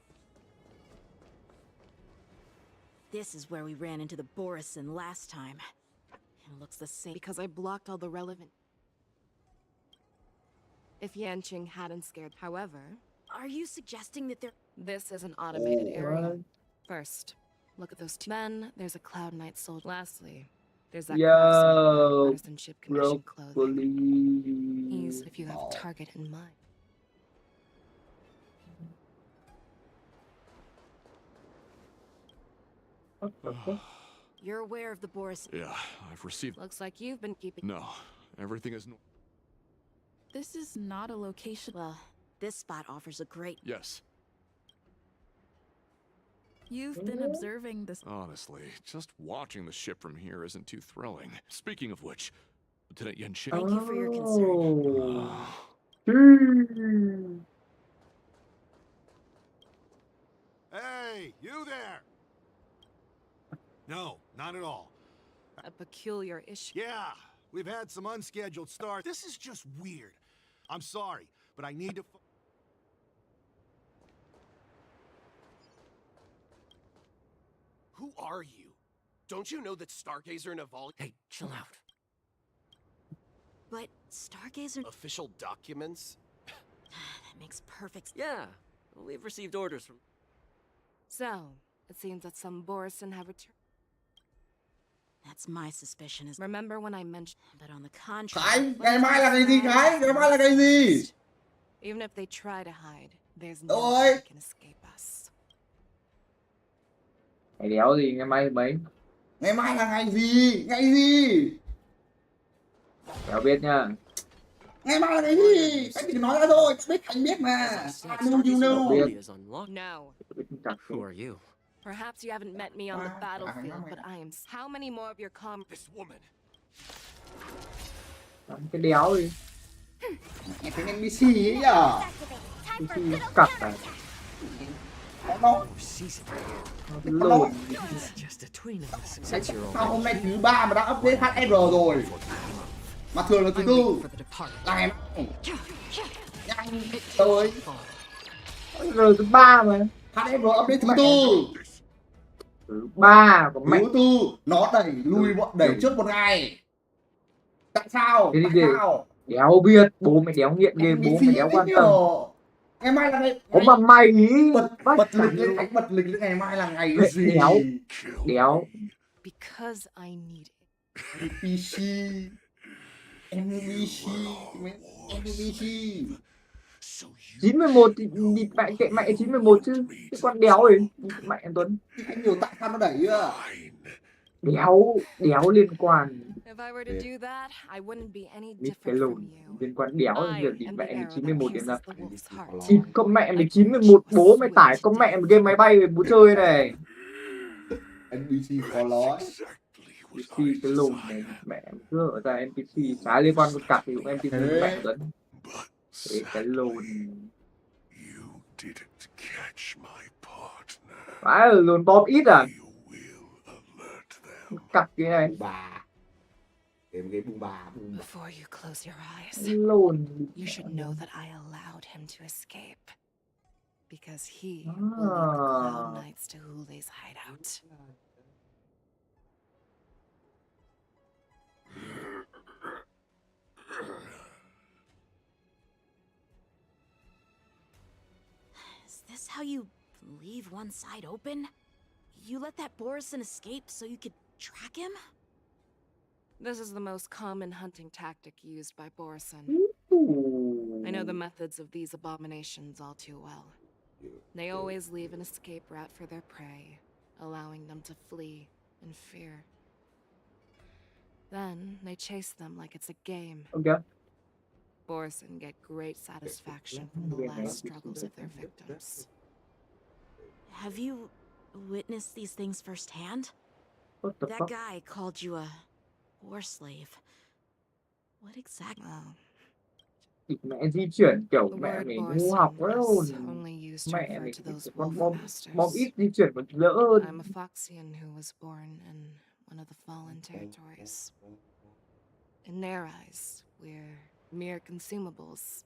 This is where we ran into the Borisin last time. It looks the same. Because I blocked all the relevant... If Yanqing hadn't scared... However... Are you suggesting that they're... This is an automated area. First, look at those two. Then, there's a Cloud Knight soldier. Lastly, there's that craftsman artisanship commission clothing. Ease if you have a target in mind. You're aware of the Borisin... Yeah, I've received... Looks like you've been keeping... No, everything is... This is not a location... Well, this spot offers a great... Yes. You've been observing this... Honestly, just watching the ship from here isn't too thrilling. Speaking of which, Lieutenant Yanqing... Thank you for your concern. Hey, you there! No, not at all. A peculiar issue. Yeah, we've had some unscheduled starts. This is just weird. I'm sorry, but I need to... Who are you? Don't you know that Stargazer and Evolve... Hey, chill out. But Stargazer... Official documents? That makes perfect... Yeah, we've received orders from... So, it seems that some Borison have returned. That's my suspicion is... Remember when I mentioned... But on the contrary... Khải, ngày mai là ngày gì Khải? Ngày mai là ngày gì? Even if they try to hide, there's Đâu no rồi? way they can escape us. Ngày đéo gì, ngày mai thứ mấy? Ngày mai là ngày gì? Ngày gì? Đéo biết nha. Ngày mai là ngày gì? Anh chỉ nói ra thôi, biết Khánh biết mà. Không biết. No. Who are you? Perhaps you haven't met me on the battlefield, but I am... How many more of your This woman. Cái đéo gì? Nghe tiếng NPC ấy nhở? NPC cặc à? Nó lồn. Sao hôm nay thứ 3 mà đã update HR rồi? Mà thường là thứ 4. Là ngày mai. Nhanh tới. Rồi thứ 3 mà. HR update thứ 4. Thứ 3 của mẹ. Thứ 4 nó đẩy trước một ngày. Tại sao? Thế Tại thì sao? đéo biết, bố mày đéo nghiện game, bố mày đéo quan tâm. Ngày mai là ngày... Có mà mày ý. Bật lịch lên, Khánh bật lịch lên, ngày mai là ngày gì? Đéo. Because I need it. NPC. NPC. NPC. 911 thì mẹ kệ mẹ 911 chứ. Cái con đéo gì? Mẹ Tuấn. Anh hiểu tại sao nó đẩy chưa? Đéo liên quan. If I were to do that, I wouldn't be any Biết cái different lồn from you. liên quan đéo việc gì mẹ mày 911 đến là Heart. con mẹ mày 911 bố mày tải con mẹ mày game máy bay về bố chơi này. NPC khó nói. NPC cái lồn này mẹ cứ ở ra NPC trái liên quan con cặp thì cũng NPC mẹ Tuấn. Cái lồn. Phải lồn bom ít à? Cặp cái này. Bà. Cái bùng bà. Before you close your eyes, lồn. You should know that I allowed him to escape. Because he will lead the Cloud Knights to Hule's hideout. Is this how you leave one side open? You let that Borison escape so you could track him? This is the most common hunting tactic used by Borison. I know the methods of these abominations all too well. They always leave an escape route for their prey, allowing them to flee in fear. Then they chase them like it's a game. Okay. Borison get great satisfaction from the last struggles of their victims. Have you witnessed these things firsthand? What the that fuck? guy called you a war slave. What exactly? Mẹ di chuyển kiểu mẹ mình ngu học quá đâu. Mẹ mình con bom ít di chuyển còn đỡ hơn. I'm a Foxian who was born in one of the fallen territories. In their eyes, we're mere consumables.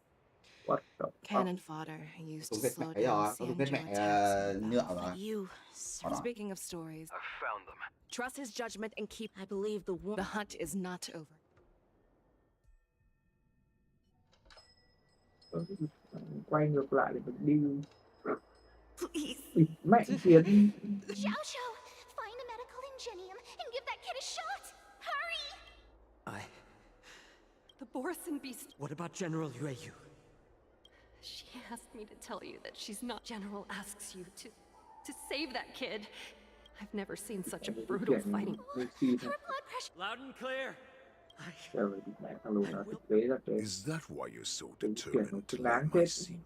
What the fuck? Cannon fodder used to slow down attacks. You. Speaking of stories, I found them. Trust his judgment and keep. I believe the hunt is not over. Quay ngược lại để mình đi. Please. Mẹ Tiến. Xiao Xiao, find a medical ingenium and give that kid a shot. Hurry! The Borison beast. What about General Yueyu? She asked me to tell you that she's not. General asks you to save that kid. I've never seen such a brutal fighting. Loud and clear. Is that why you're so determined to learn my secret?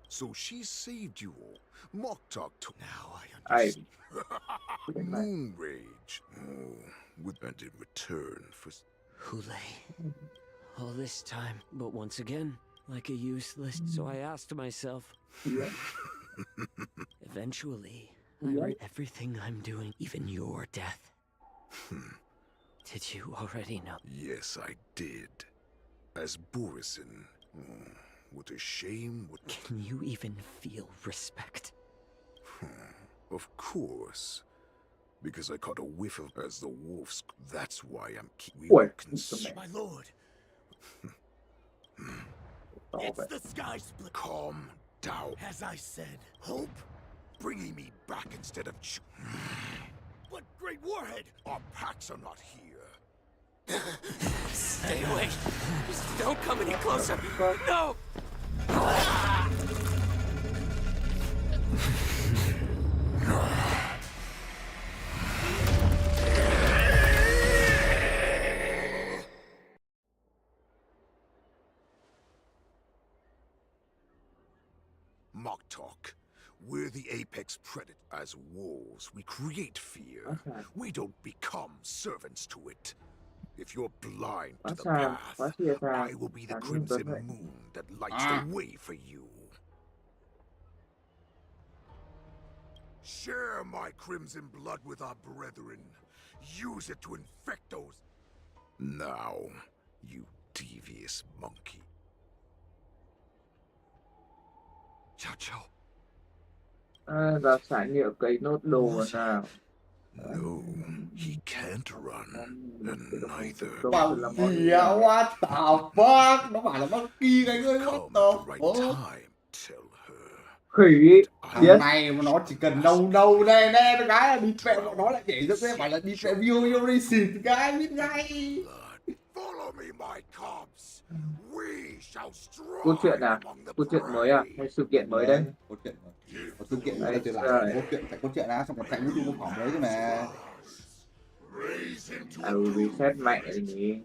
So she saved you all. Mock talk to now I understand. Moon rage. And in return for Hule. All this time, but once again, like a useless. So I asked myself. Eventually, I learned everything I'm doing, even your death. Did you already know? Yes, I did. As Borison. What a shame. Can you even feel respect? Of course. Because I caught a whiff of as the wolves. That's why I'm My lord. It's the sky split. Calm down. As I said, Hope? Bringing me back instead of but Great Warhead! Our packs are not here. Stay away. Just don't come any closer. No! Moktok, we're the apex predator. As wolves, we create fear. We don't become servants to it. If you're blind to the path, I will be the crimson moon that lights the way for you. Share my crimson blood with our brethren. Use it to infect those. Now, you devious monkey. Chao Chao. Vào trải nghiệm cấy nốt đồ nào. No, he can't run, and neither. Bằng gì á, what the fuck? Nó bảo là monkey này ngươi, what the fuck? Khỉ. Thằng này mà nó chỉ cần nâu nâu nè nè, cái là đi trẹ bọn nó lại nhảy ra cái bảo là đi trẹ view racing, cái biết ngay. Follow me, my cubs. We shall Câu chuyện à? Câu chuyện mới à? Hay sự kiện mới đây? Câu chuyện mới. Một sự kiện mới từ lại câu chuyện phải câu chuyện đã, xong còn chạy vũ trụ mô phỏng mới chứ mà. Reset mẹ nhỉ.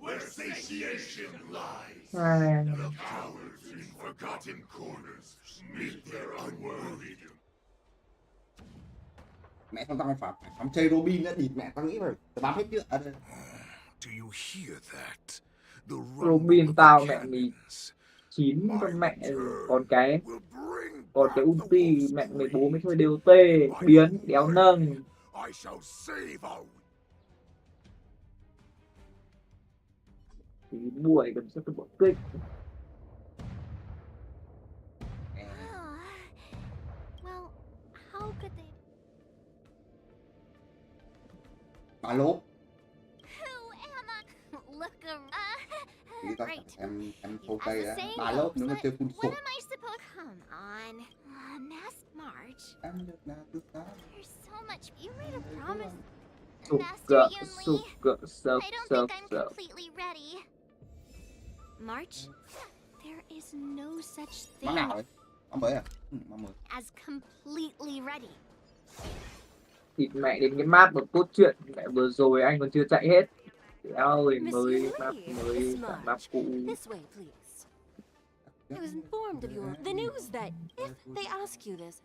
Mẹ tao tao phải chơi Robin á, địt mẹ tao nghĩ rồi, tao bám hết chưa? Do you hear that? The Robin tao mẹ mì 9 con mẹ, còn cái ulti mẹ 14 mới thôi đều tê biến đéo nâng. I shall save our... Thì buổi cần sẽ bộ kích. Well, how could they? Bà lốp. Who am I? Look around. Nghĩ tao Right. em thâu cây á. Bà lốp nếu mà chơi full What sụp. am I supposed? Come on, Master March. Em được nào từ sáng. There's so much. You made a promise. Sụp Master gợ, Yunli. sụp gợ, sợp, I don't sợp, think I'm sợp. completely ready. March, there is no such Món thing nào vậy? Món mới à? Món mới. as completely ready. Thịt mẹ đến cái map một cốt truyện mẹ vừa rồi anh còn chưa chạy hết. Ôi mới map cũ. This way, please. I was informed of your the news that if they ask you this.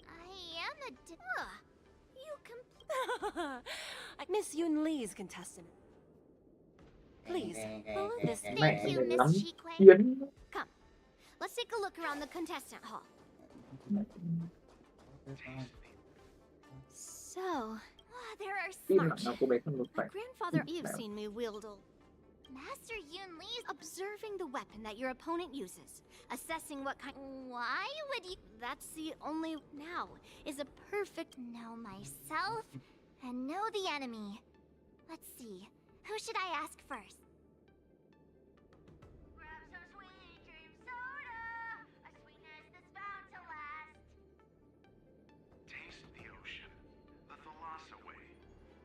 I am a you Miss Yun Lee's contestant. Please, follow this. Thank you, Miss lắm Chiquin. Chiến. Come, let's take a look around the contestant hall. So, there are smart. My grandfather, you've seen me wield a... Master Yun Lee's observing the weapon that your opponent uses, assessing what kind... Why would you... That's the only... Now is a perfect know myself and know the enemy. Let's see, who should I ask first? Grab some sweet dream soda, as sweet as this bound to last. Taste the ocean, the Thalassa way,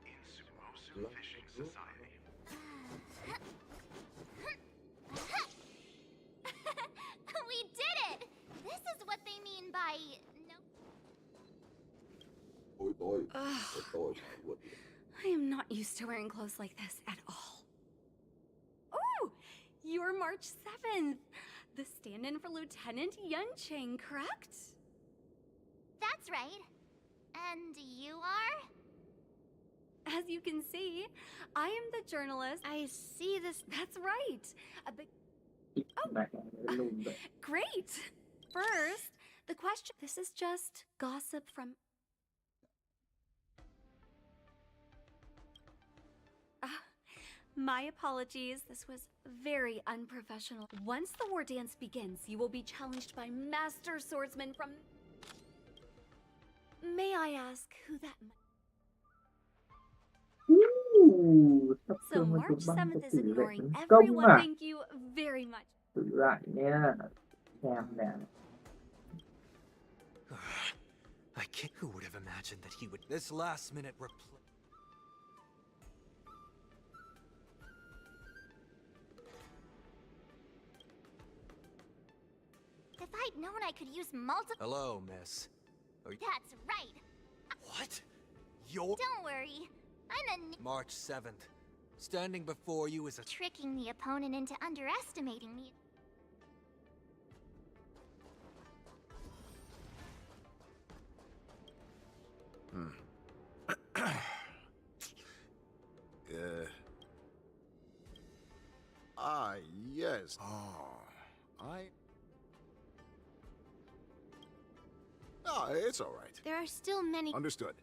in Sumosu Fishing Society. We did it! This is what they mean by... No. I am not used to wearing clothes like this at all. Oh, you're March 7th. The stand-in for Lieutenant Yuncheng, correct? That's right. And you are? As you can see, I am the journalist. I see this. That's right. A big... Great. First, the question... This is just gossip from... My apologies. This was very unprofessional. Once the war dance begins, you will be challenged by Master Swordsman from... May I ask who that... Sắp So thương hơn tụi March băng có 7th is tỷ lệ ignoring tấn công everyone. à? Thank you very much. Tự lại nha. Xem nè. I can't. Who would have imagined that he would. This last minute If I'd known I could use multiple. Hello, miss. That's right. What? You're. Don't worry. I'm a. March 7th. Standing before you is a. Tricking the opponent into underestimating me. Yes. It's all right. There are still many. Understood.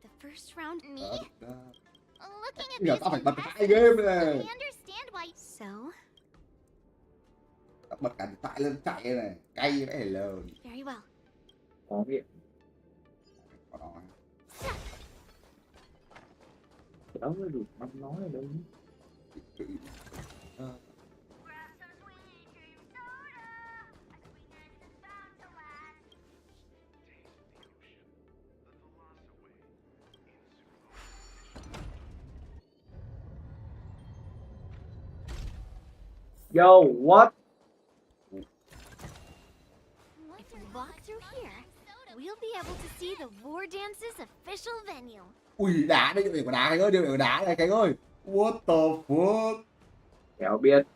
The first round. Me? Looking at Giờ these tao phải bật contestants, hai game I này. understand why. So? Tao bật cả điện thoại lên chạy này, cay đấy hello. Very well. Có miệng. Có đó. Đó mới được năm nói ở đây. Yo, what? If we walk through here, we'll be able to see the War Dance's official venue. Ui, đá đây, để có đá Khánh ơi, đưa để có đá này Khánh ơi. What the fuck? Kéo biết.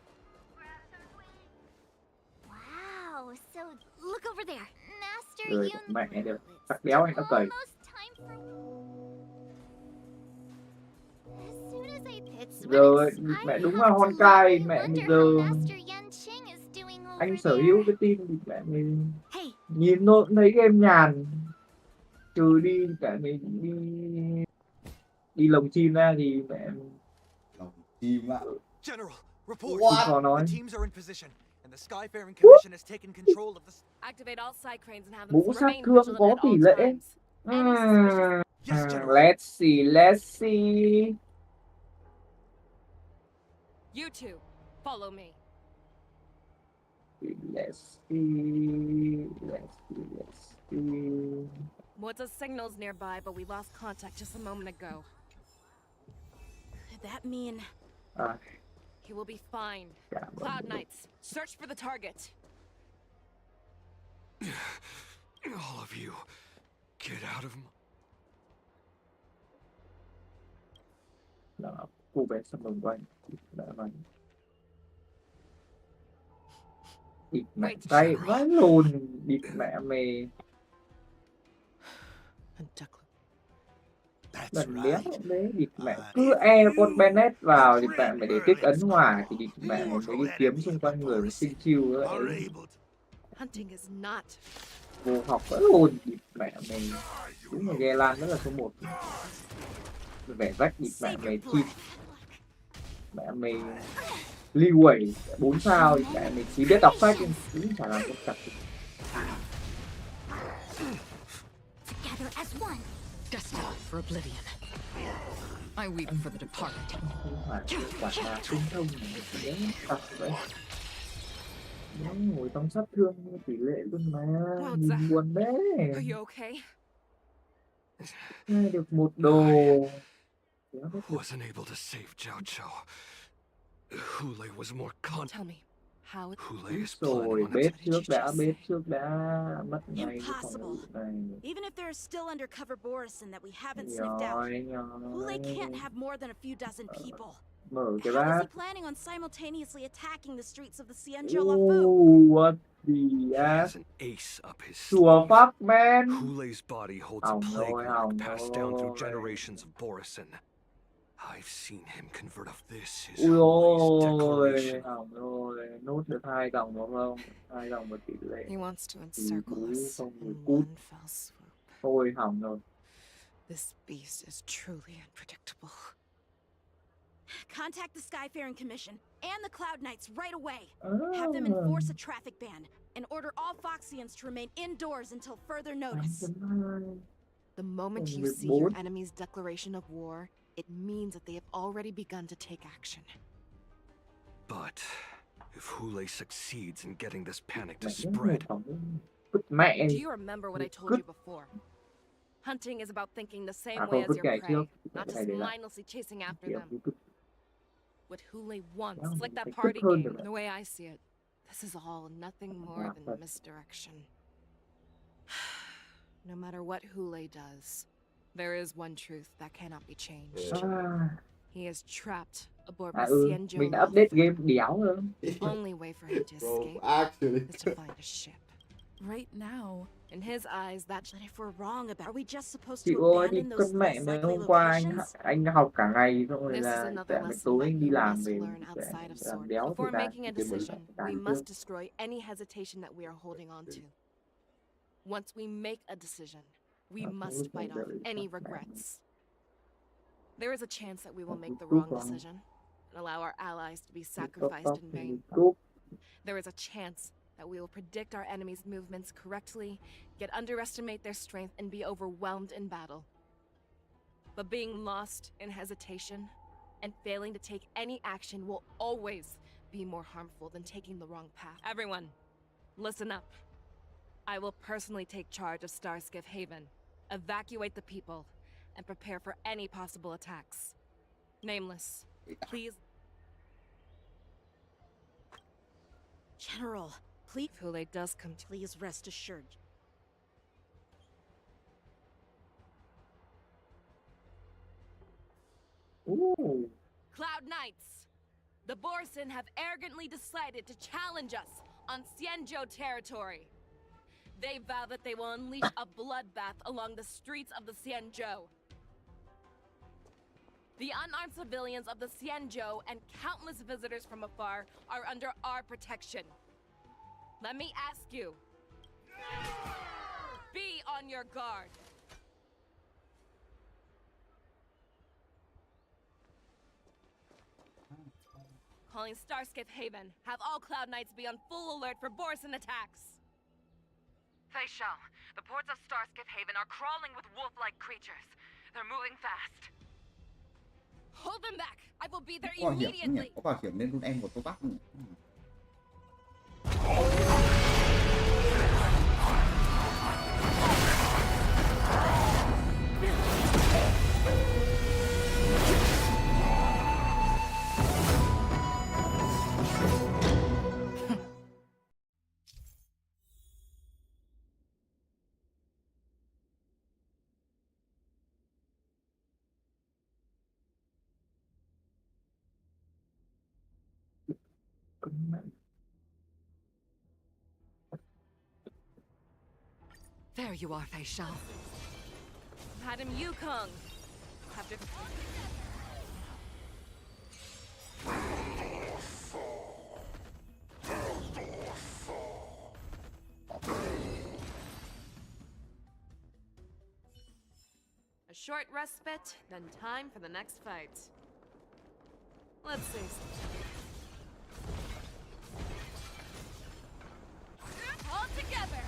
Wow, so look over there. Master Rồi Yun. mẹ được. Sắc đéo này nó cầy. As soon as I hit Rồi Switch, mẹ I đúng have là to hon cai look. mẹ I mình wonder giờ how Master Yun Ching is doing over anh sở there. hữu cái team thì mẹ mình Hey. nhìn nó cũng thấy game nhàn, trừ đi cả mình đi lồng chim ra thì mẹ lồng chim á. General, report. What? The teams are in position, and the Skyfaring Commission has taken control of the. Activate all side cranes and have them mũ sát remain thương vigilant có at tỷ all lệ. times. Let's see. You two, follow me. Let's see. What's signals nearby, but we lost contact just a moment ago. Could that mean? He will be fine. Cloud Knights, search for the target. All of you, get out of Đó, cô bé sắp đồng quanh. Đã vậy. Địt mẹ tay vãi lùn, địt mẹ mày. Lần đéo đấy, địt mẹ cứ con Bennett vào thì mẹ mày để tích ấn hỏa thì địt mẹ mày mấy cái kiếm xung quanh người xinh chiêu ấy. Hunting is not. Vô học vãi lùn, địt mẹ mày. Đúng là ghe lan rất là số 1. Vẻ rách địt mẹ mày chim. Mẹ mày ly quẩy 4 sao thì mẹ mày chỉ biết đọc sách cũng chả làm con chặt. Together as one. Destined for oblivion. I weep for the departed. Quả là tinh thông để tập đấy. Nó ngồi trong sát thương tỷ lệ luôn mà. Nhìn buồn đấy. Are you okay? Nghe được một đồ. wasn't able to save Jiao Chou. Hule was more con. Tell me, how? Hule is Rồi bếp trước đã mất ngay cái Impossible. phòng này. Even if there's still undercover Borison that we haven't sniffed out, Hule can't have more than a few dozen people. Mở cái How is bát. he planning on simultaneously attacking the streets of the Xianzhou Lafu? What the ass? An ace up his Sure fuck man. Hule's body holds a plague mark passed down through generations of Borison. I've seen him convert of this his Ui holiest ôi, declaration. hỏng rồi, nốt được 2 dòng đúng không? 2 dòng một tỷ lệ. He wants to encircle us Không in được cút. one fell swoop. Ôi hỏng rồi. This beast is truly unpredictable. Contact the Skyfaring Commission and the Cloud Knights right away. Have them enforce a traffic ban and order all Foxians to remain indoors until further notice. The moment you see your enemy's declaration of war, it means that they have already begun to take action. But if Hule succeeds in getting this panic to spread... Do you remember what I told you before? Hunting is about thinking the same way as your prey, not just mindlessly chasing after them. What Hule wants, it's like that party game. The way I see it, this is all nothing more than misdirection. No matter what Hule does, there is one truth that cannot be changed. He is trapped aboard the Xianzhou. Mình đã update game đéo rồi. The only way for him to escape is to find a ship. Right now, in his eyes, that if we're wrong about, are we just supposed Chị to ơi đi abandon con those mẹ less nếu likely hôm qua locations? anh học cả ngày xong rồi This is là another buổi lesson tối that anh đi you làm must về learn để outside of làm Sword. đéo Before thời gian making a thì buổi decision, sáng we trước. must destroy any hesitation that we are holding on to. Once we make a decision, we must fight off any regrets. There is a chance that we will make the wrong decision and allow our allies to be sacrificed in vain. There is a chance that we will predict our enemies' movements correctly, yet underestimate their strength and be overwhelmed in battle. But being lost in hesitation and failing to take any action will always be more harmful than taking the wrong path. Everyone, listen up. I will personally take charge of Starskiff Haven, evacuate the people, and prepare for any possible attacks. Nameless, please. General, please. If Hule does come to, please rest assured. Ooh. Cloud Knights, the Borson have arrogantly decided to challenge us on Xianzhou territory. They vow that they will unleash a bloodbath along the streets of the Xianzhou. The unarmed civilians of the Xianzhou and countless visitors from afar are under our protection. Let me ask you, be on your guard. Calling Starskiff Haven. Have all Cloud Knights be on full alert for Borson attacks. Fei Shao, the ports of Starskiff Haven are crawling with wolf-like creatures. They're moving fast. Hold them back! I will be there immediately! Có bảo hiểm nên run em của tôi bắt. There you are, Fei Shao. Madam Yukong. Have to... A short respite, then time for the next fight. Let's see. All together!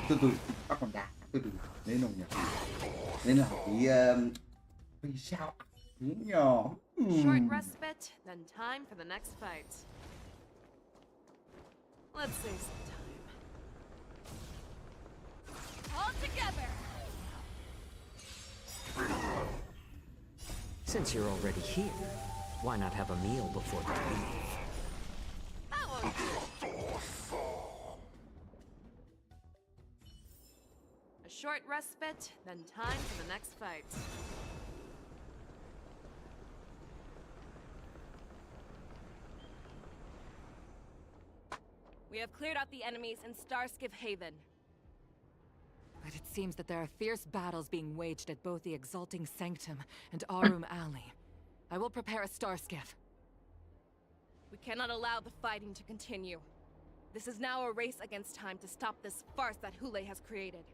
Từ từ, các con đá, từ từ, nên không nhỉ? Nên là cái vì sao đúng nhỏ. Short respite, then time for the next fight. Let's save some time. All together! Since you're already here, why not have a meal before you leave? That won't do. A short respite, then time for the next fight. We have cleared out the enemies in Starskiff Haven. But it seems that there are fierce battles being waged at both the Exalting Sanctum and Arum Alley. I will prepare a Starskiff. We cannot allow the fighting to continue. This is now a race against time to stop this farce that Hule has created.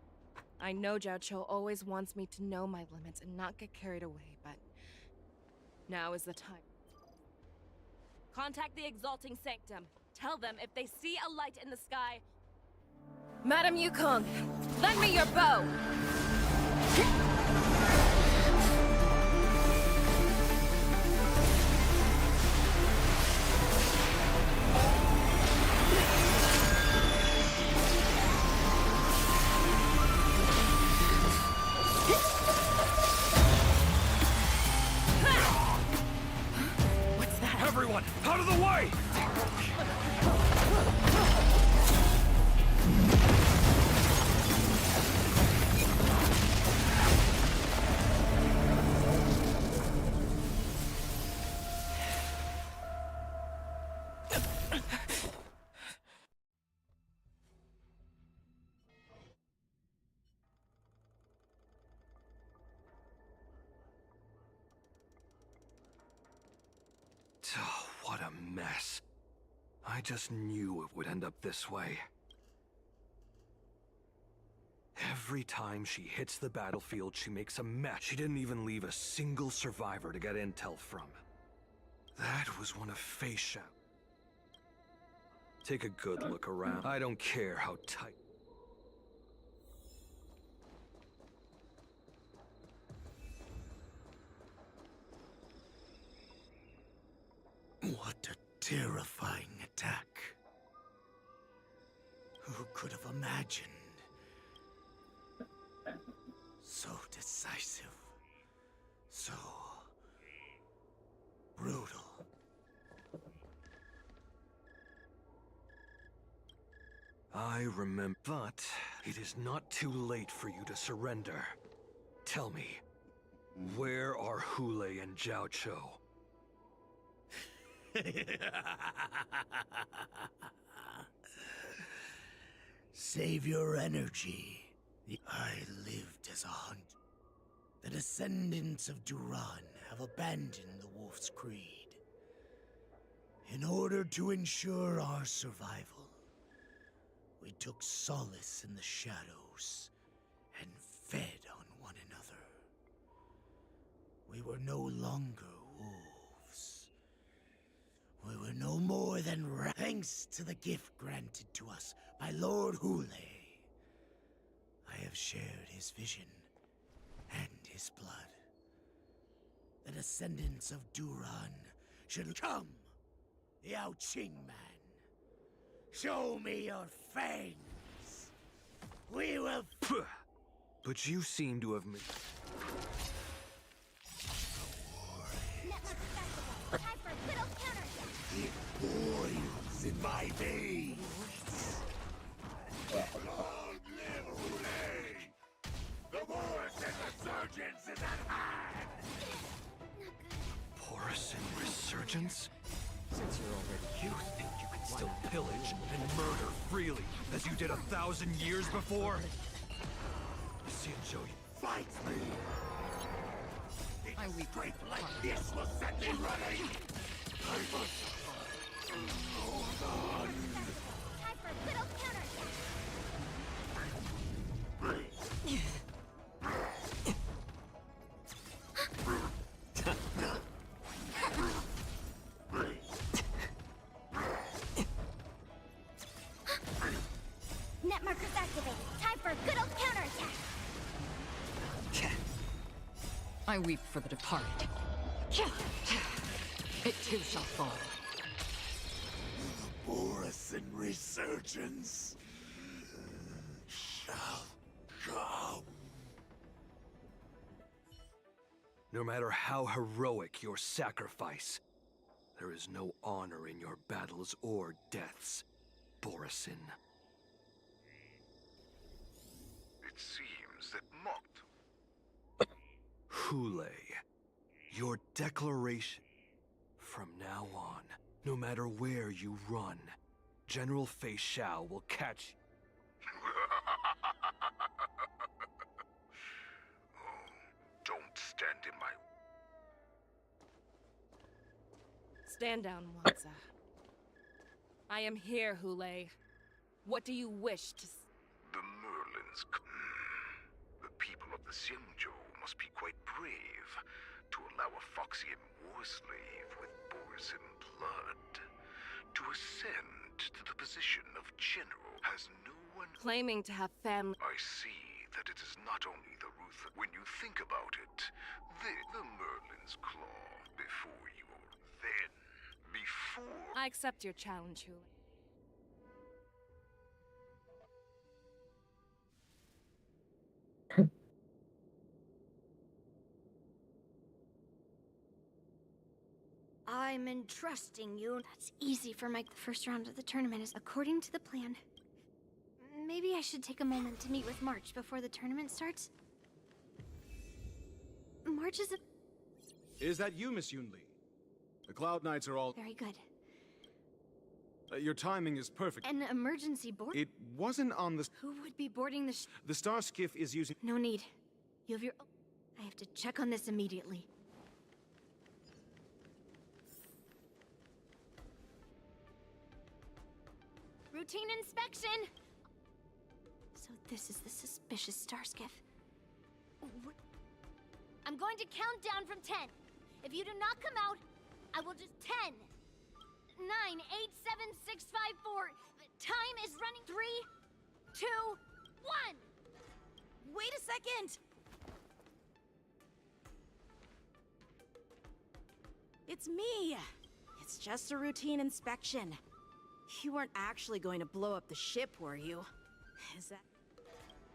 I know Jiao always wants me to know my limits and not get carried away, but now is the time. Contact the Exalting Sanctum. Tell them if they see a light in the sky, Madam Yukong, lend me your bow! What's that? Everyone, out of the way! Oh, what a mess. I just knew it would end up this way. Every time she hits the battlefield, she makes a mess. She didn't even leave a single survivor to get intel from. That was one of Fei Xiao. Take a good look around. I don't care how tight. What a terrifying attack. Who could have imagined? So decisive. So brutal. I remember, but it is not too late for you to surrender. Tell me, where are Hule and Zhao Chou? Save your energy. I lived as a hunt. The descendants of Duran have abandoned the Wolf's Creed. In order to ensure our survival, we took solace in the shadows and fed on one another. We were no longer wolves. We were no more than thanks to the gift granted to us by Lord Hule. I have shared his vision and his blood. The descendants of Duran should come, Yao Qing man. Show me your fangs. We will. But you seem to have made. It boils in my veins. Long live Hule! The Boris and Resurgence is at hand! Boris and Resurgence? Since you're already you think you can still pillage and murder freely, as you did 1,000 years before? Xianzhou, fight me! I weep Straight like this will set me running! I must... Hold on! Time for a little counterattack! Net markers activated. Time for a good old counterattack! I weep for the departed. It too shall fall. Boris and Resurgence shall come. no matter how heroic your sacrifice, there is no honor in your battles or deaths, Borisin. It seems that mocked. Hule, your declaration. From now on, no matter where you run, General Fei Xiao will catch you. Oh, don't stand in my... Stand down, Wanza. I am here, Hule. What do you wish to... The Merlins... The people of the Xianzhou must be quite brave to allow a Foxian war slave with Borisin blood to ascend to the position of general. Has no claiming to have family. I see that it is not only the Ruth. When you think about it, the Merlin's Claw before you. Then, before. I accept your challenge, Hule. I'm entrusting you. That's easy for my first round of the tournament is according to the plan. Maybe I should take a moment to meet with March before the tournament starts. March is a... Is that you, Miss Yunli? The Cloud Knights are all... Very good. Your timing is perfect. An emergency board? It wasn't on the... Who would be boarding the The Star Skiff is using... No need. You have your... I have to check on this immediately. Routine inspection! So this is the suspicious Star Skiff. I'm going to count down from 10. If you do not come out, I will just 10, 9, 8, 7, 6, 5, 4. The time is running. 3, 2, 1. Wait a second! It's me! It's just a routine inspection. You weren't actually going to blow up the ship, were you? Is that...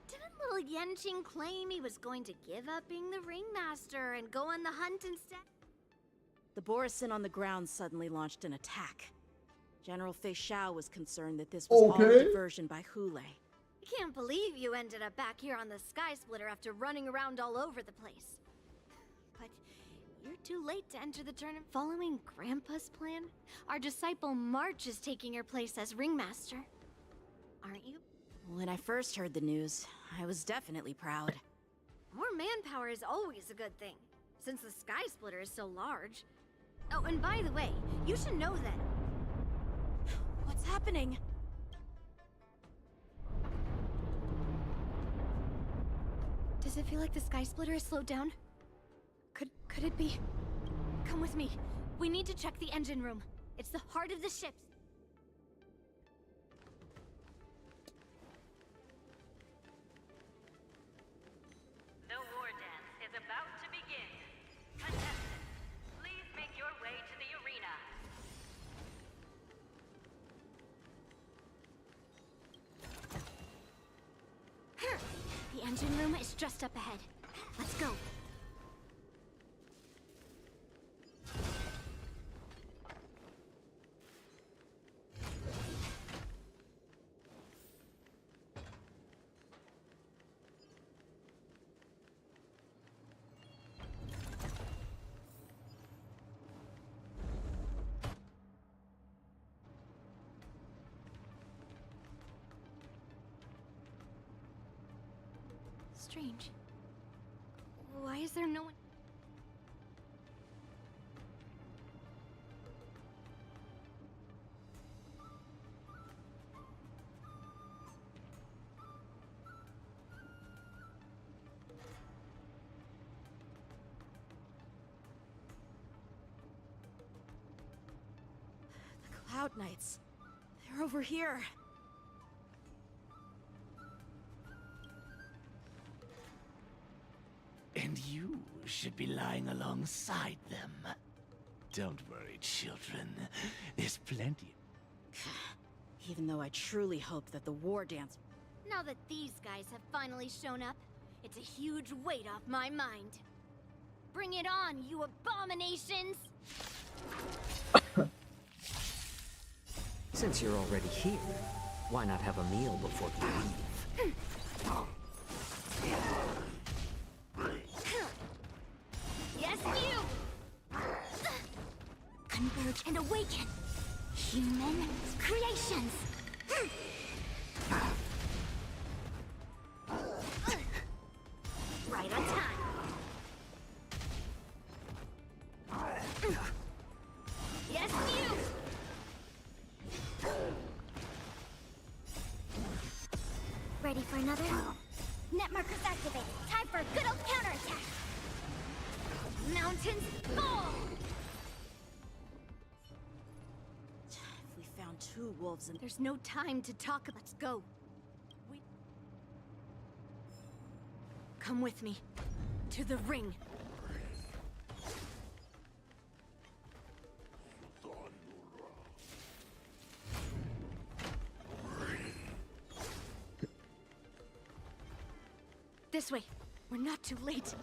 Didn't little Yanqing claim he was going to give up being the ringmaster and go on the hunt instead? The Borisin on the ground suddenly launched an attack. General Fei Xiao was concerned that this was all a diversion by Hule. I can't believe you ended up back here on the Sky Splitter after running around all over the place. But you're too late to enter the tournament. Following Grandpa's plan, our disciple March is taking your place as ringmaster. Aren't you? When I first heard the news, I was definitely proud. More manpower is always a good thing, since the Sky Splitter is so large. Oh, and by the way, you should know that... What's happening? Does it feel like the Sky Splitter has slowed down? Could it be? Come with me. We need to check the engine room. It's the heart of the ship. The war dance is about to begin. Contestants, please make your way to the arena. The engine room is just up ahead. Let's go. Strange. Why is there no one? The Cloud Knights. They're over here. And you should be lying alongside them. Don't worry, children. There's plenty. Even though I truly hope that the war dance... Now that these guys have finally shown up, it's a huge weight off my mind. Bring it on, you abominations! Since you're already here, why not have a meal before you leave? Yes, you! Converge and awaken! Human creations! Right on time! Yes, you! Ready for another? Net markers activated. Time for a good old counterattack! Mountains fall! If we found 2 wolves and... There's no time to talk. Let's go. Come with me. To the ring. This way. We're not too late.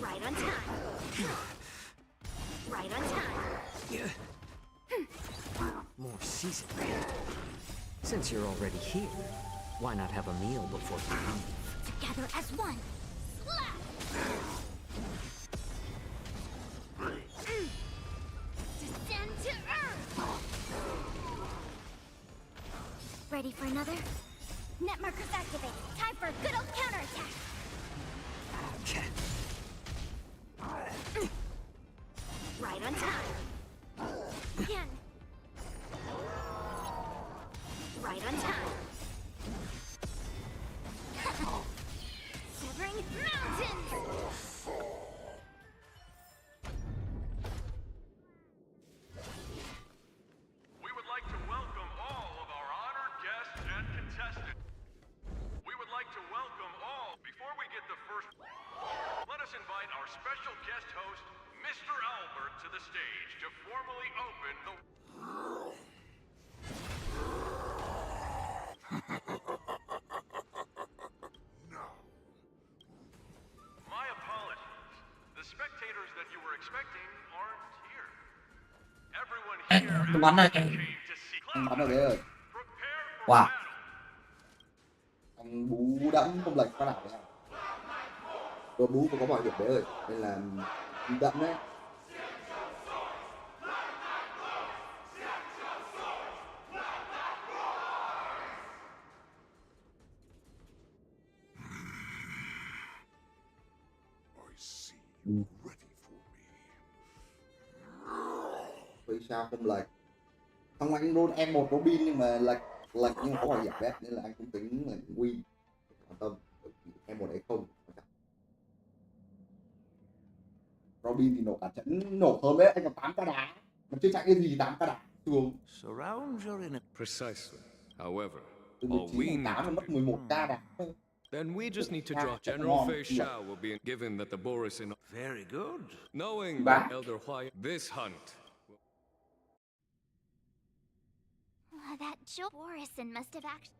Right on time. Right on time. More seasoned. Since you're already here, why not have a meal before you leave? Together as one. Descend to Earth! Ready for another? Net markers activate. Time for a good old counterattack. Right on time. Again. Right on time. Severing mountains! We would like to welcome all of our honored guests and contestants. We would like to welcome all. Before we get the first, let us invite our special guest host, Mr. Albert, to the stage to formally open the... My apologies. The spectators that you were expecting aren't here. Everyone here came to see Anh bắn Cloud. rồi bé ơi. Wow. Anh bú đẫm không lệch phát nào đấy. Vừa bú vừa có bảo hiểm bé ơi. Nên là đẫm đấy. Vì sao không lệch? Không, anh roll em1 Robin nhưng mà lệch nhưng mà có bảo hiểm bé nên là anh cũng tính là win. Quan tâm em1 đấy không. Robin thì nổ cả trận, nổ hơn đấy, anh còn 8 ca đá mà chưa chạy cái gì 8 ca đá xuống. Surround your in Precisely. However, Từ all 19 we đến 8 là need mất 11 ca đá. then we just need to draw. General Fei Xiao will be given that the Boris in. Very good. Knowing that Elder Huai, this hunt. That Joe Borison must have actually...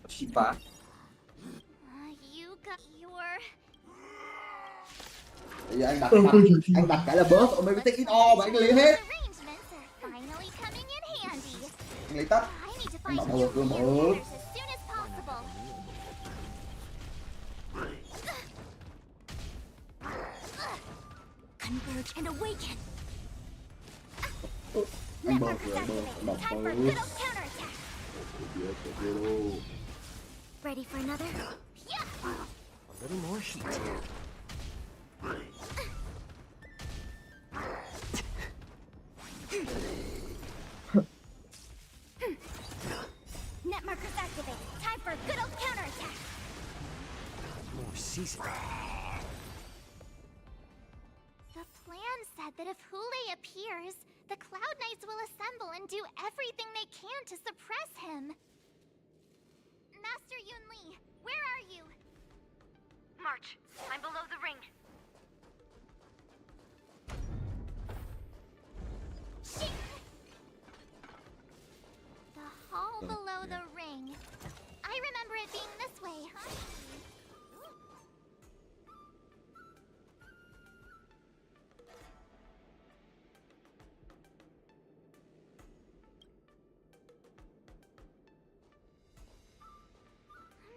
Chị phá. You got your... Bây giờ anh đặt cái là bớt, ông mới tích ít o và anh lấy hết. Anh lấy tất. Anh bảo bớt rồi bớt. Converge and awaken. Anh bớt rồi, bớt. Ready for another? A little more heat here. Net markers activate. Time for a good old counterattack. More seasoned. The plan said that if Hule appears, the Cloud Knights will assemble and do everything they can to suppress him. Master Yunli, where are you? March. I'm below the ring. The hall below the ring. I remember it being this way, huh?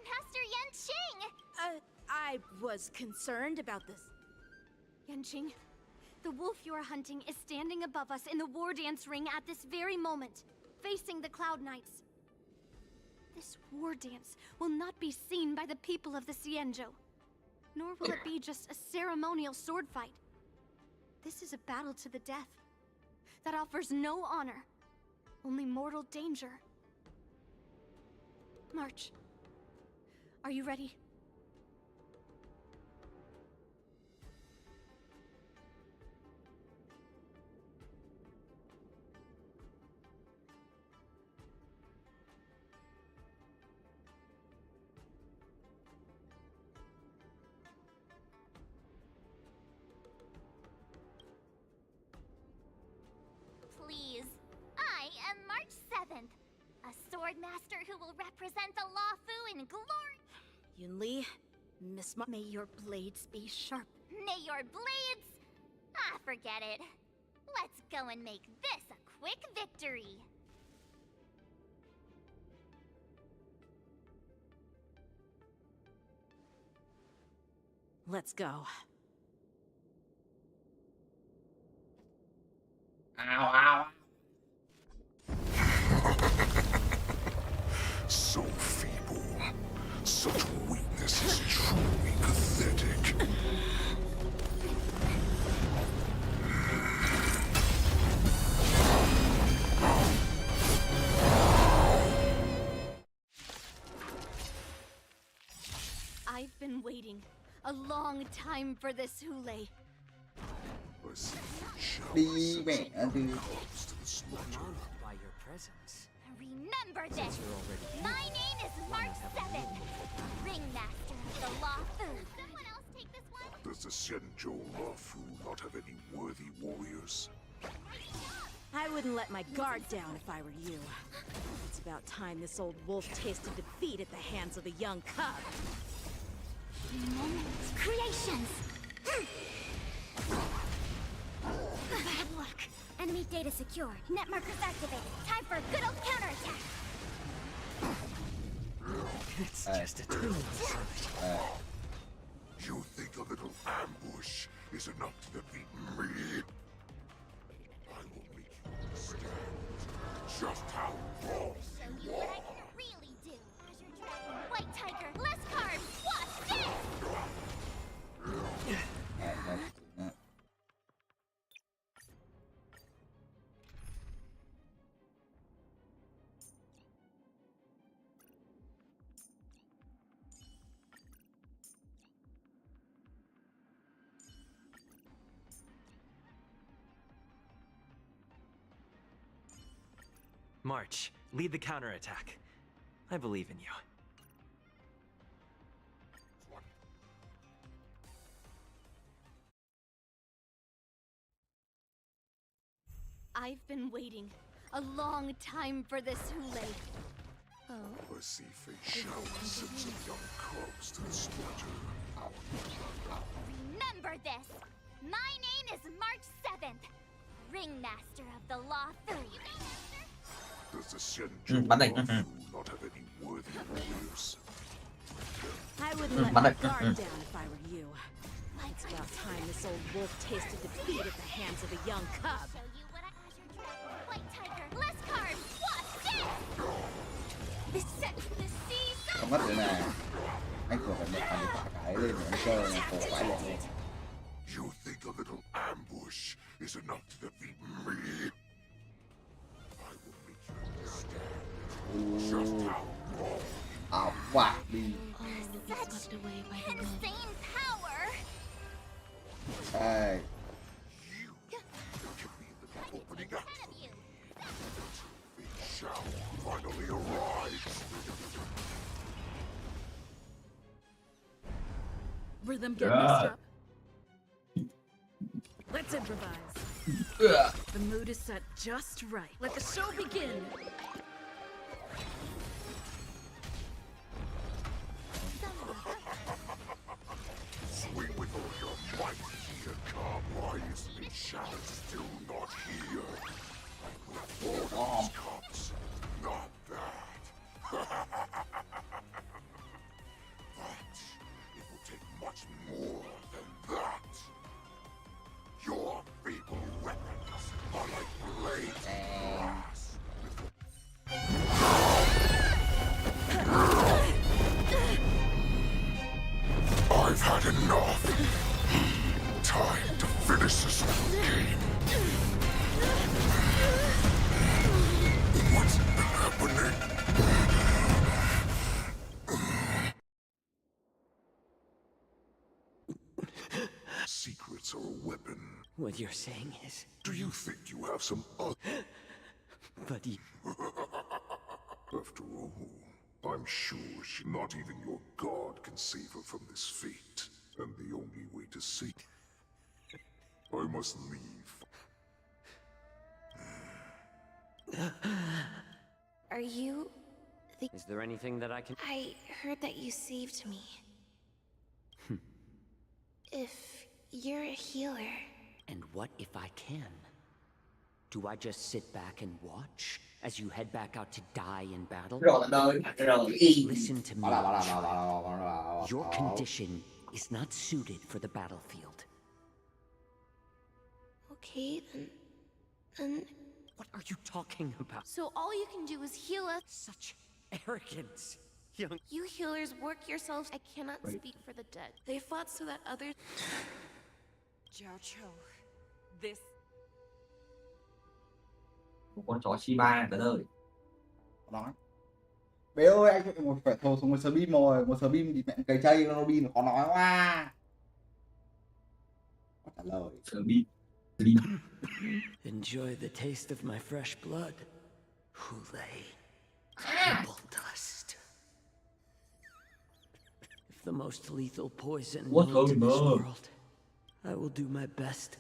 Master Yanqing! I was concerned about this. Yanqing, the wolf you are hunting is standing above us in the war dance ring at this very moment, facing the Cloud Knights. This war dance will not be seen by the people of the Xianzhou, nor will it be just a ceremonial sword fight. This is a battle to the death that offers no honor, only mortal danger. March, are you ready? Please. I am March 7th, a sword master who will represent the Luofu in glory. Yunli, Miss May your blades be sharp. May your blades... Ah, forget it. Let's go and make this a quick victory. Let's go. Ow, ow. So feeble. Such weakness is truly pathetic. I've been waiting a long time for this Hule. Đi mẹ đi. By your presence. Remember this! My name is March 7th, Ringmaster of the Luofu. Someone else take this one? Does the Xianzhou Luofu not have any worthy warriors? I wouldn't let my guard down if I were you. It's about time this old wolf tasted defeat at the hands of the young cub. Creations! Bad luck. Enemy data secure. Net markers activated. Time for a good old counterattack. It's just a tool. You think a little ambush is enough to defeat me? I will make you understand just how wrong Show you you what I are. can really do. Azure Dragon, White Tiger, less cards. Watch this! March, lead the counterattack. I believe in you. I've been waiting a long time for this Hule. Oh? I see Fei Shao sends some young cubs to the slaughter. Remember this! My name is March 7th, Ringmaster of the Luofu. Does the Xianzhou bắn này. Luofu not have any worthy warriors? I wouldn't let my guard down if I were you. It's about time this old wolf tasted defeat at the hands of a young cub. Show you what Azure Dragon, White Tiger, less cards. Watch this! The set, the sea. Không mất rồi nè. Anh vừa phải bật thằng phải cái lên để anh chơi này khổ vãi lên. You think a little ambush is enough to defeat me? I will make you understand just how wrong. Ảo quả đi. Such insane power! Ê. Opening up. Fei Shao finally arrives. Rhythm get messed up. Let's improvise. The mood is set just right. Let the show begin. Swing with all your might here, calm. Why is Fei Shao still not here? I will order these cups, not that. But it will take much more than that. Your feeble weapons are like blades of grass. I've had enough. Time to finish this game. What's happening? Secrets are a weapon. What you're saying is... Do you think you have some other... But you... After all, I'm sure not even your god can save her from this fate. And the only way to save... I must leave. Are you... Is there anything that I can... I heard that you saved me. If you're a healer... And what if I can? Do I just sit back and watch as you head back out to die in battle? Listen to me, child. Your condition is not suited for the battlefield. Okay, then... What are you talking about? So all you can do is heal us. Such arrogance, young... You healers work yourselves. I cannot speak for the dead. They fought so that others... Jiao Chou, this... Một con chó Shiba tới đời. Nói. Bé ơi, anh phải thầu xuống một sờ bim rồi, một sờ bim thì mẹ cày chay nó bim khó nói quá. Có trả lời. Sờ bim. Enjoy the taste of my fresh blood, Hule. Tremble dust. If the most lethal poison known to this world, I will do my best.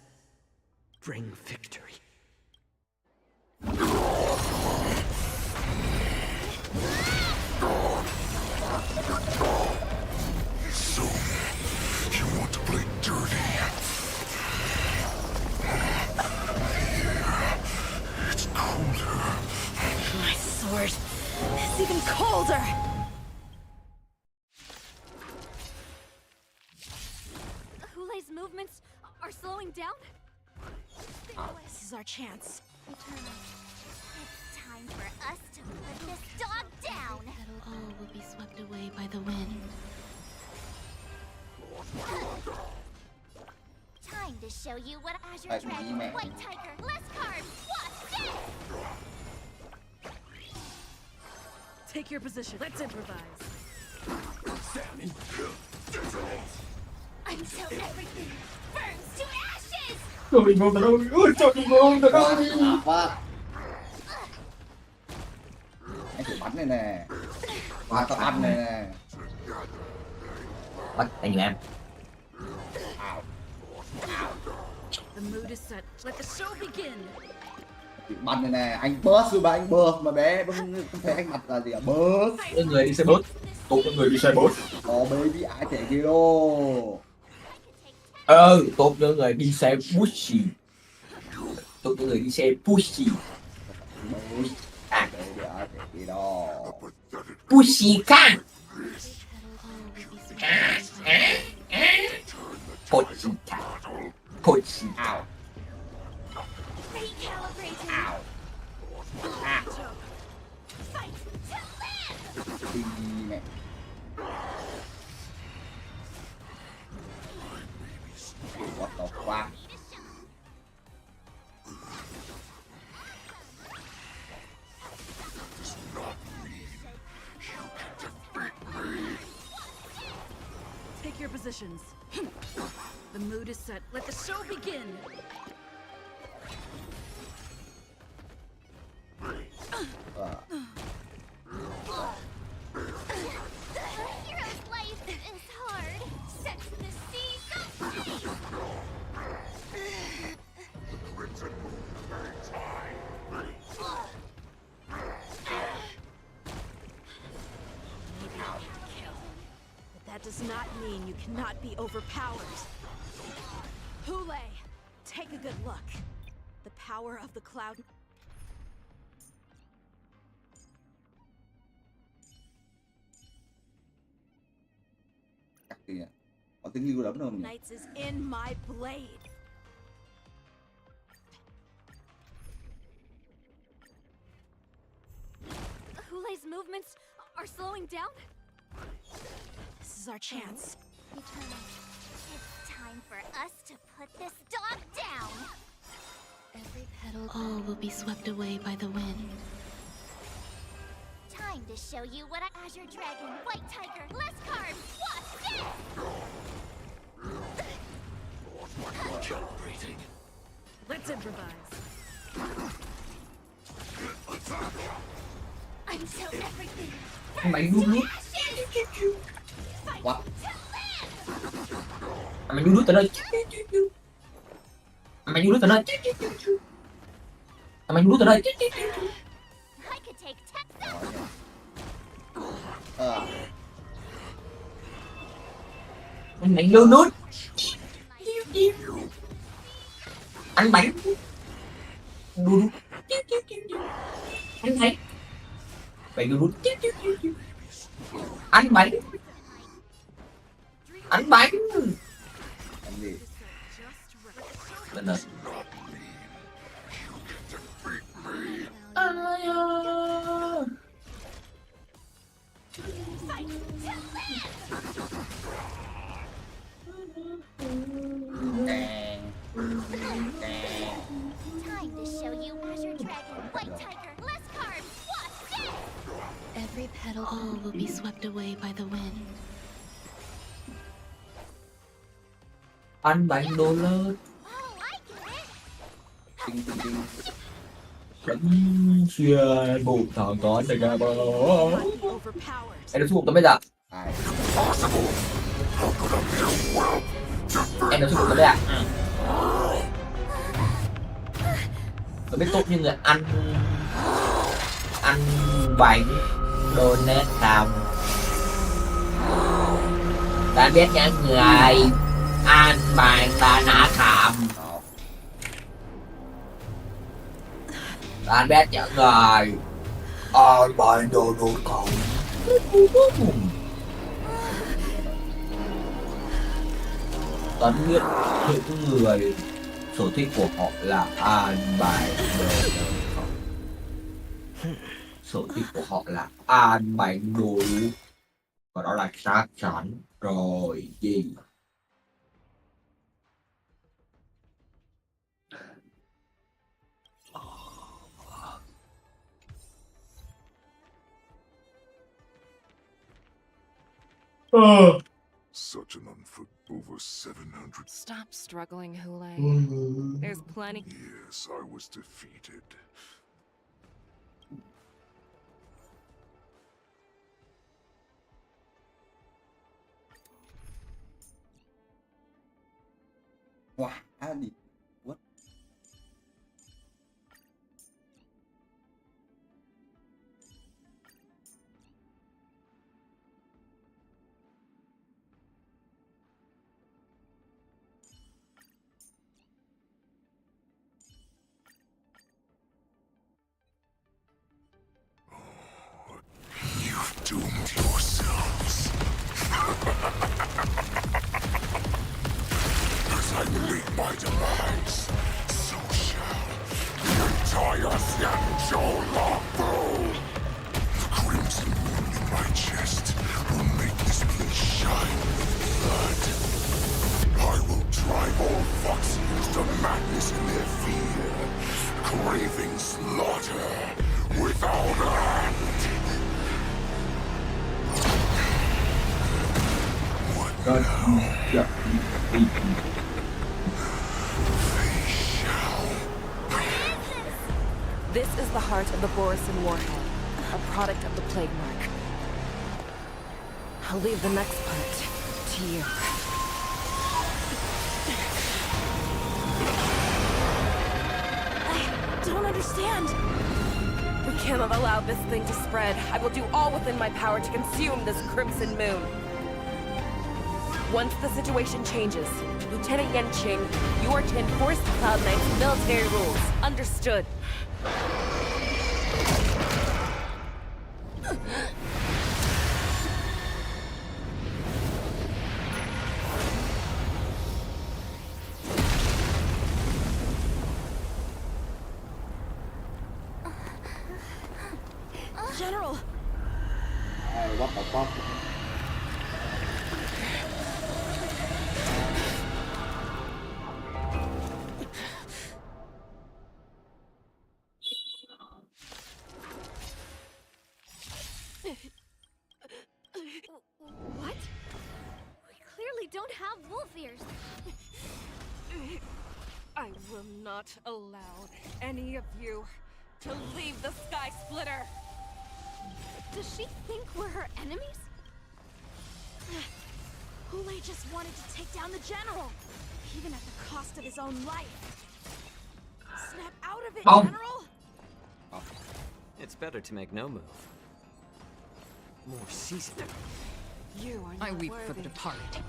Bring victory. So, you want to play dirty? It's colder. My sword is even colder! Hule's movements are slowing down? This is our chance. It's time for us to put this dog down! All will be swept away by the wind. Time to show you what Azure Dragon, White Tiger, less carbs, what's this? Take your position. Let's improvise. Until everything burns to ashes! Cho mình ngon tới đâu? Ôi cho mình ngon tới đâu? Anh thử bắn này nè. Và tao ăn này nè. Bắt anh em. The mood is set. Let the show begin. Bắn này nè, anh burst rồi mà anh burst mà bé không thấy anh mặt là gì à? Burst. Những người đi xe bus. Tụt những người đi xe bus. Baby ai thể kia đâu. Tốt những người đi xe bushy. Tốt những người đi xe bushy. Bushy can. Pochita. Pochita. Ow. Ow. Fight to live! Đi mẹ. What the fuck? Take your positions. The mood is set. Let the show begin. Hero's life is hard. Set to the sea so free! But that does not mean you cannot be overpowered. Hule, take a good look. The power of the cloud... Cắt đi à. Có tiếng yêu đấm đâu nhỉ? Knights is in my blade. Hule's movements are slowing down? This is our chance. It's time for us to put this dog down! Every petal... All will be swept away by the wind. Time to show you what Azure Dragon, White Tiger, less carbs, what's this? calibrating. Let's improvise. Until everything Mày đu đút. What? Mày đu đút tới đây. Mày đu đút tới đây. Mày đu đút tới đây. I could take Texas. Mày đu đút. Ăn bánh. Đu đút. Anh thấy. Mày đu đút. Ăn bánh. Ăn bánh. Bên này. Time to show you Azure Dragon, White Tiger, less carbs, what's this? Every petal all will be swept away by the wind. Ăn bánh đô lớn. Bánh xuyên bụng thằng con này ra bờ. Em đã xuống tấm bây giờ. Em đã xuống tấm bây giờ. Tôi biết tốt như người ăn bánh donut không? Ta biết những người ăn bánh donut không? Ta biết những người ăn bánh donut không? Ta biết những người sở thích của họ là ăn bánh donut không? Sở thích của họ là ăn bánh donut. Và đó là chắc chắn rồi gì. Such an unforgivable over 700. Stop struggling, Hule. There's plenty. Yes, I was defeated. Wow, Andy. What? You've doomed yourselves. As I meet my demise, so shall the entire Xianzhou Longbow. The crimson moon in my chest will make this place shine with blood. I will drive all Foxians to madness in their fear, craving slaughter without end. What now? This is the heart of the Borisin warhead, a product of the plague mark. I'll leave the next part to you. I don't understand. We cannot allow this thing to spread. I will do all within my power to consume this crimson moon. Once the situation changes, Lieutenant Yanqing, you are to enforce the Cloud Knight's military rules. Understood. General! What the fuck? What? We clearly don't have wolf ears. not allow any of you to leave the Sky Splitter. Does she think we're her enemies? Hule just wanted to take down the general, even at the cost of his own life. Snap out of it, General! It's better to make no move. More seasoned. You are not I weep worthy. for the departed.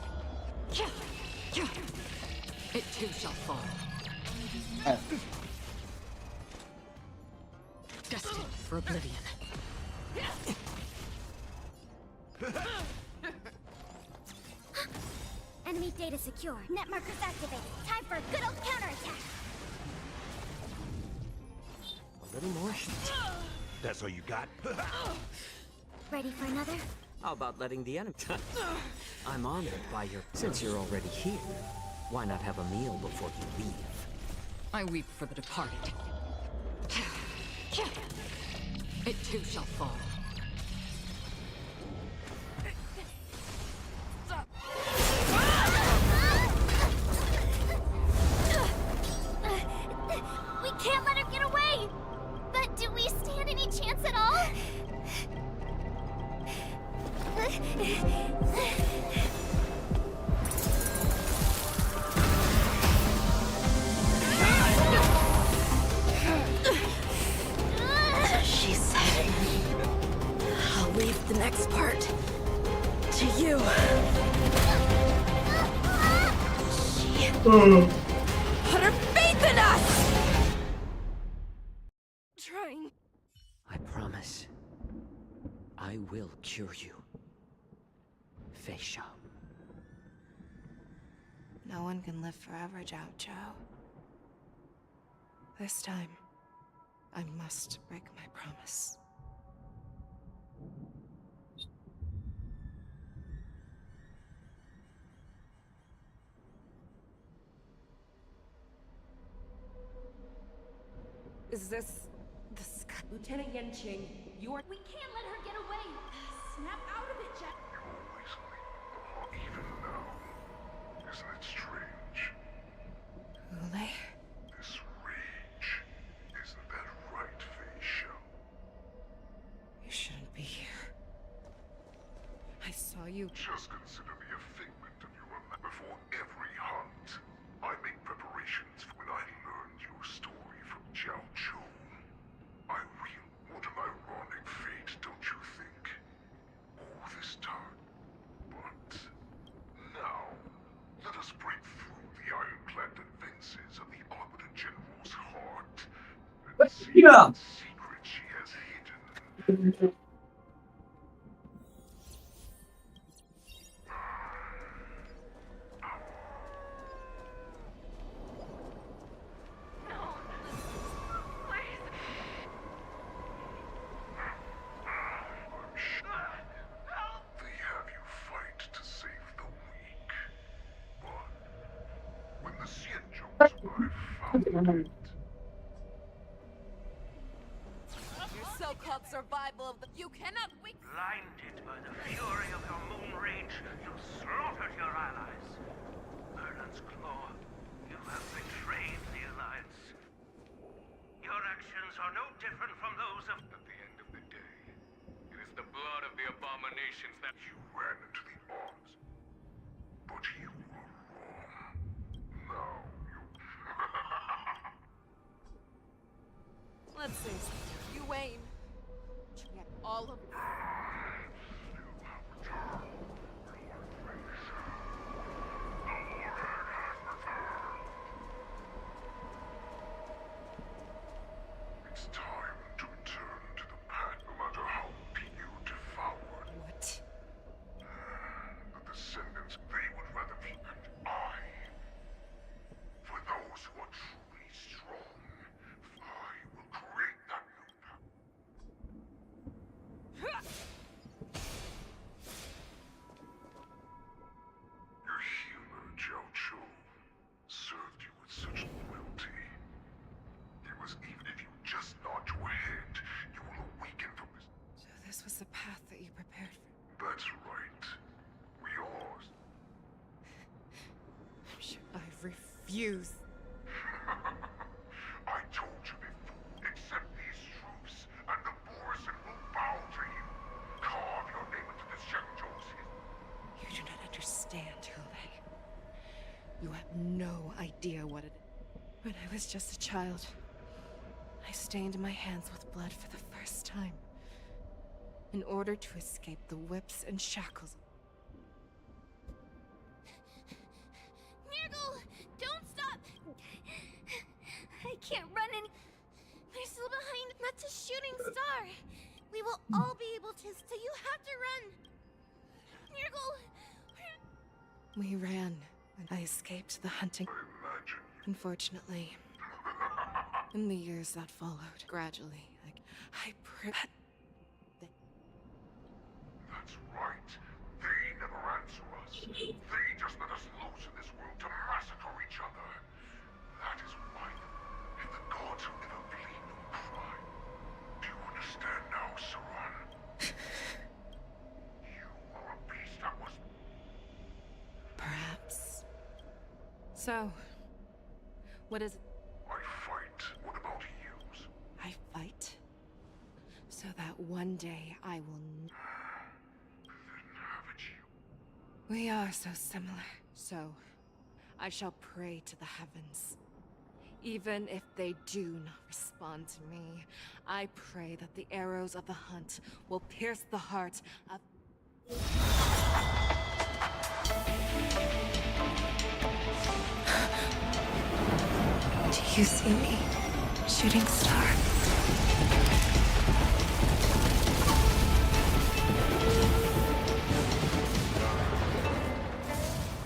It too shall fall. Destined for oblivion. Enemy data secure. Net markers activated. Time for a good old counterattack. A little more heat. That's all you got? Ready for another? How about letting the enemy... I'm honored by your... Since you're already here, why not have a meal before you leave? I weep for the departed. It too shall fall. We can't let her get away! But do we stand any chance at all? She said, I'll leave the next part to you. She put her faith in us! Trying. I promise. I will cure you. Fei Xiao. No one can live forever, Zhao Zhao. This time, I must break my promise. Is this the sky? Lieutenant Yanqing, you are... We can't let her get away! Snap out of it, Jack! Even now. Isn't it strange? Hule? This rage. Isn't that right, Fei Xiao? You shouldn't be here. I saw you. Just consider me a figment of your imagination. Before every hunt, I make preparations for when I learned your story from Zhao Zhou. What an ironic fate, don't you think? All this time. But now, let us break through the ironclad defenses of the Arbiter General's heart and see what secret she has hidden. They have you fight to save the weak. But when the Xianzhous arrive, found it. Your so-called survival of the... You cannot wait... Blinded by the fury of your moon rage, you slaughtered your allies. Merlin's Claw, you have betrayed the Alliance. Your actions are no different from those of... At the end of the day, it is the blood of the abominations that you ran into the arms. But you were wrong. Now you... Let's see. You, Wayne. Get all of... It's time to return to the path, no matter how deep you devoured. What? The descendants, they would rather be, and I. For those who are truly strong, I will create that new path. Your healer, Zhao Zhou, served you with such loyalty. It was even if you just nod your head, you will awaken from this. So this was the path that you prepared for. That's right. We are. I refuse. You have no idea what it is. When I was just a child, I stained my hands with blood for the first time in order to escape the whips and shackles. Nurgle, don't stop! I can't run any. We're still behind. That's a shooting star. We will all be able to, so you have to run. Nurgle! We ran, and I escaped the hunting. Unfortunately, in the years that followed, gradually, I That's right. They never answer us. They just let us loose in this world to massacre each other. That is why the gods who never bleed nor cry. Do you understand now, Saran? You are a beast that was... Perhaps. So, what is it? I fight. What about you? I fight? So that one day I will... We are so similar. So, I shall pray to the heavens. Even if they do not respond to me, I pray that the arrows of the hunt will pierce the heart of... Do you see me, shooting star?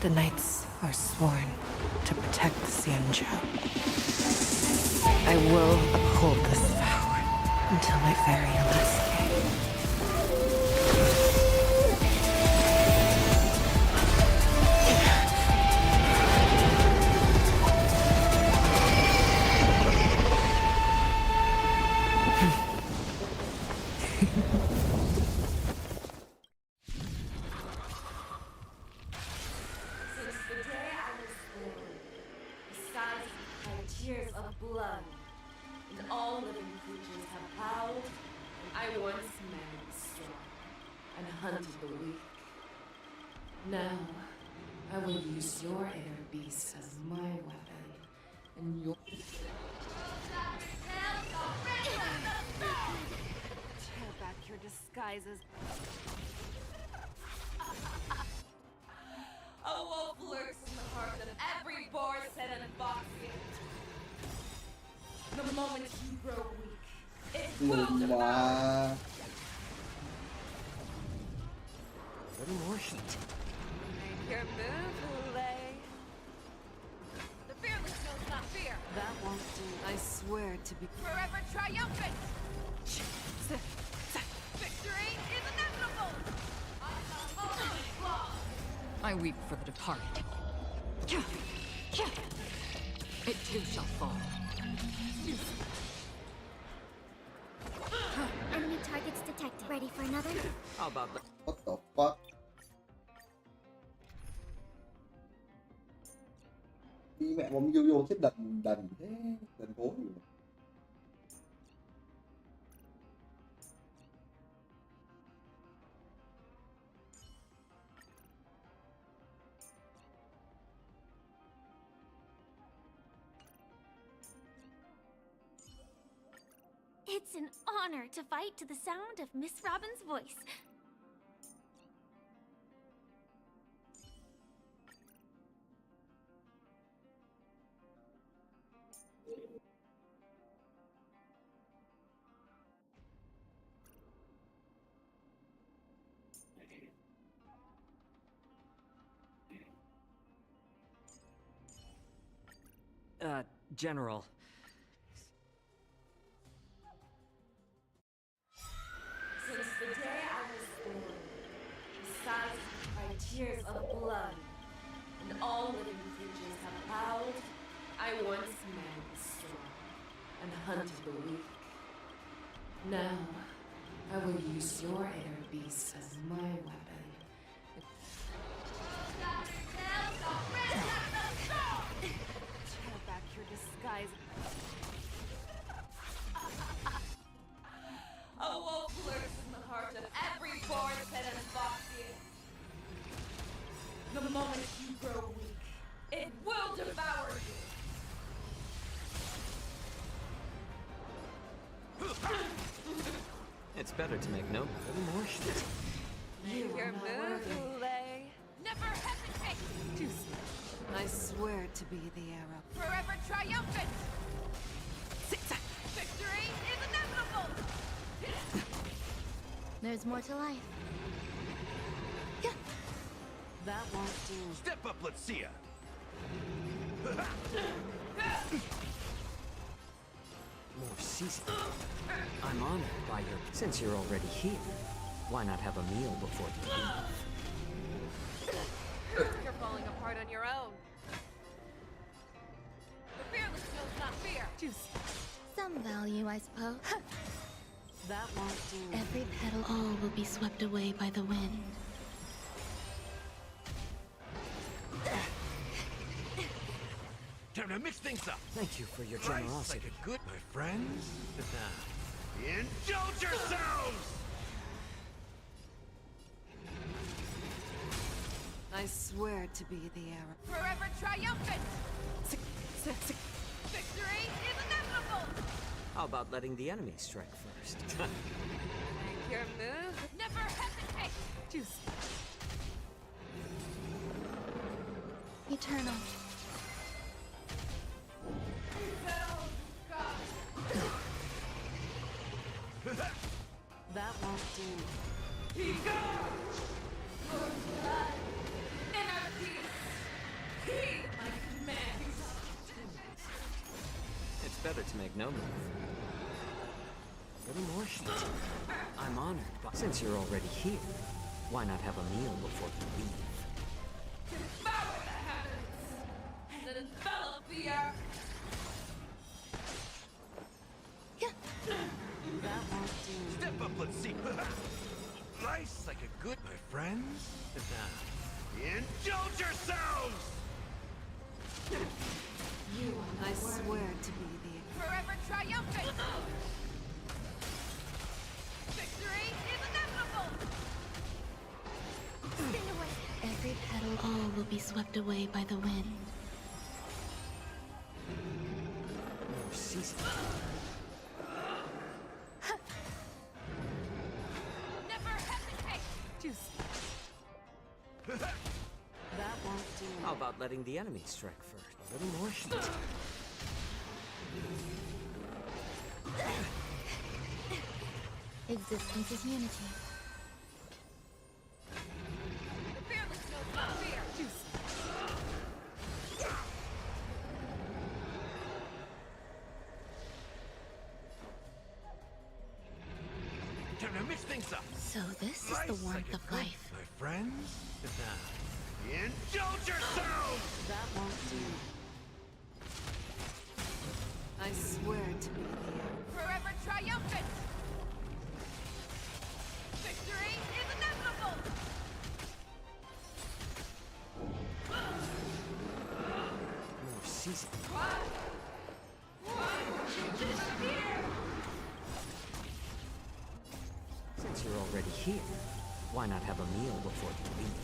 The knights are sworn to protect the Xianzhou. I will uphold this vow until my very last day. Tears of blood, and all living creatures have howled. I once man the strong and hunted the weak. Now, I will use your inner beast as my weapon, and your... Tear back your disguises. A wolf lurks in the heart of every Borset and Foxian. The moment you grow weak, it will devour. A little more heat. Make your move, Hule. The fearless knows not fear. That won't do. I swear to be Forever triumphant. Victory is inevitable. I weep for the departed. It too shall fall. Enemy targets detected. Ready for another? How about that? What the fuck? Đi mẹ bóng vô chết đần đần thế, đần cố gì mà. It's an honor to fight to the sound of Miss Robin's voice. General. Since the day I was born, besides by tears of blood, and all living creatures have howled, I once man the strong and hunted the weak. Now, I will use your inner beast as my weapon. Tear back your disguise. A wolf lurks in the heart of every Borset and Foxian. The moment you grow weak, it will It's better to make no more shit. You are move, Never hesitate! Too slow. I swear to be the arrow. Forever triumphant! Victory is inevitable! There's more to life. That won't do. Step up, let's see ya. More season. I'm honored by your... Since you're already here, why not have a meal before you leave? You're falling apart on your own. The fearless knows not fear. Some value, I suppose. That won't do. Every petal, all will be swept away by the wind. Time to mix things up. Thank you for your Nice, generosity. like a good, my friends. Indulge yourselves! I swear to be the arrow. Forever triumphant! Victory is inevitable! How about letting the enemy strike first? Make your move. Never hesitate! Eternal. That won't do. He goes! Inner peace! He, my command! It's better to make no move. A little more shit. I'm honored, but since you're already here, why not have a meal before you leave? Devour the heavens! And envelop the earth! That won't do. Step up, let's see. Nice, like a good, my friends. Indulge yourselves! I swear to be the... Forever triumphant! Victory is inevitable! Spin away. Every petal, all will be swept away by the wind. More season. Never hesitate! That won't do. How about letting the enemy strike first? A little more shit. Existence is unity. The fearless knows not fear! Time to mix things up. So this is Nice, the like warmth a of good, life. my friends. Indulge yourselves! That won't do. I swear to be the arrow. Forever triumphant! Victory is inevitable! More season. Since you're already here, why not have a meal before you leave?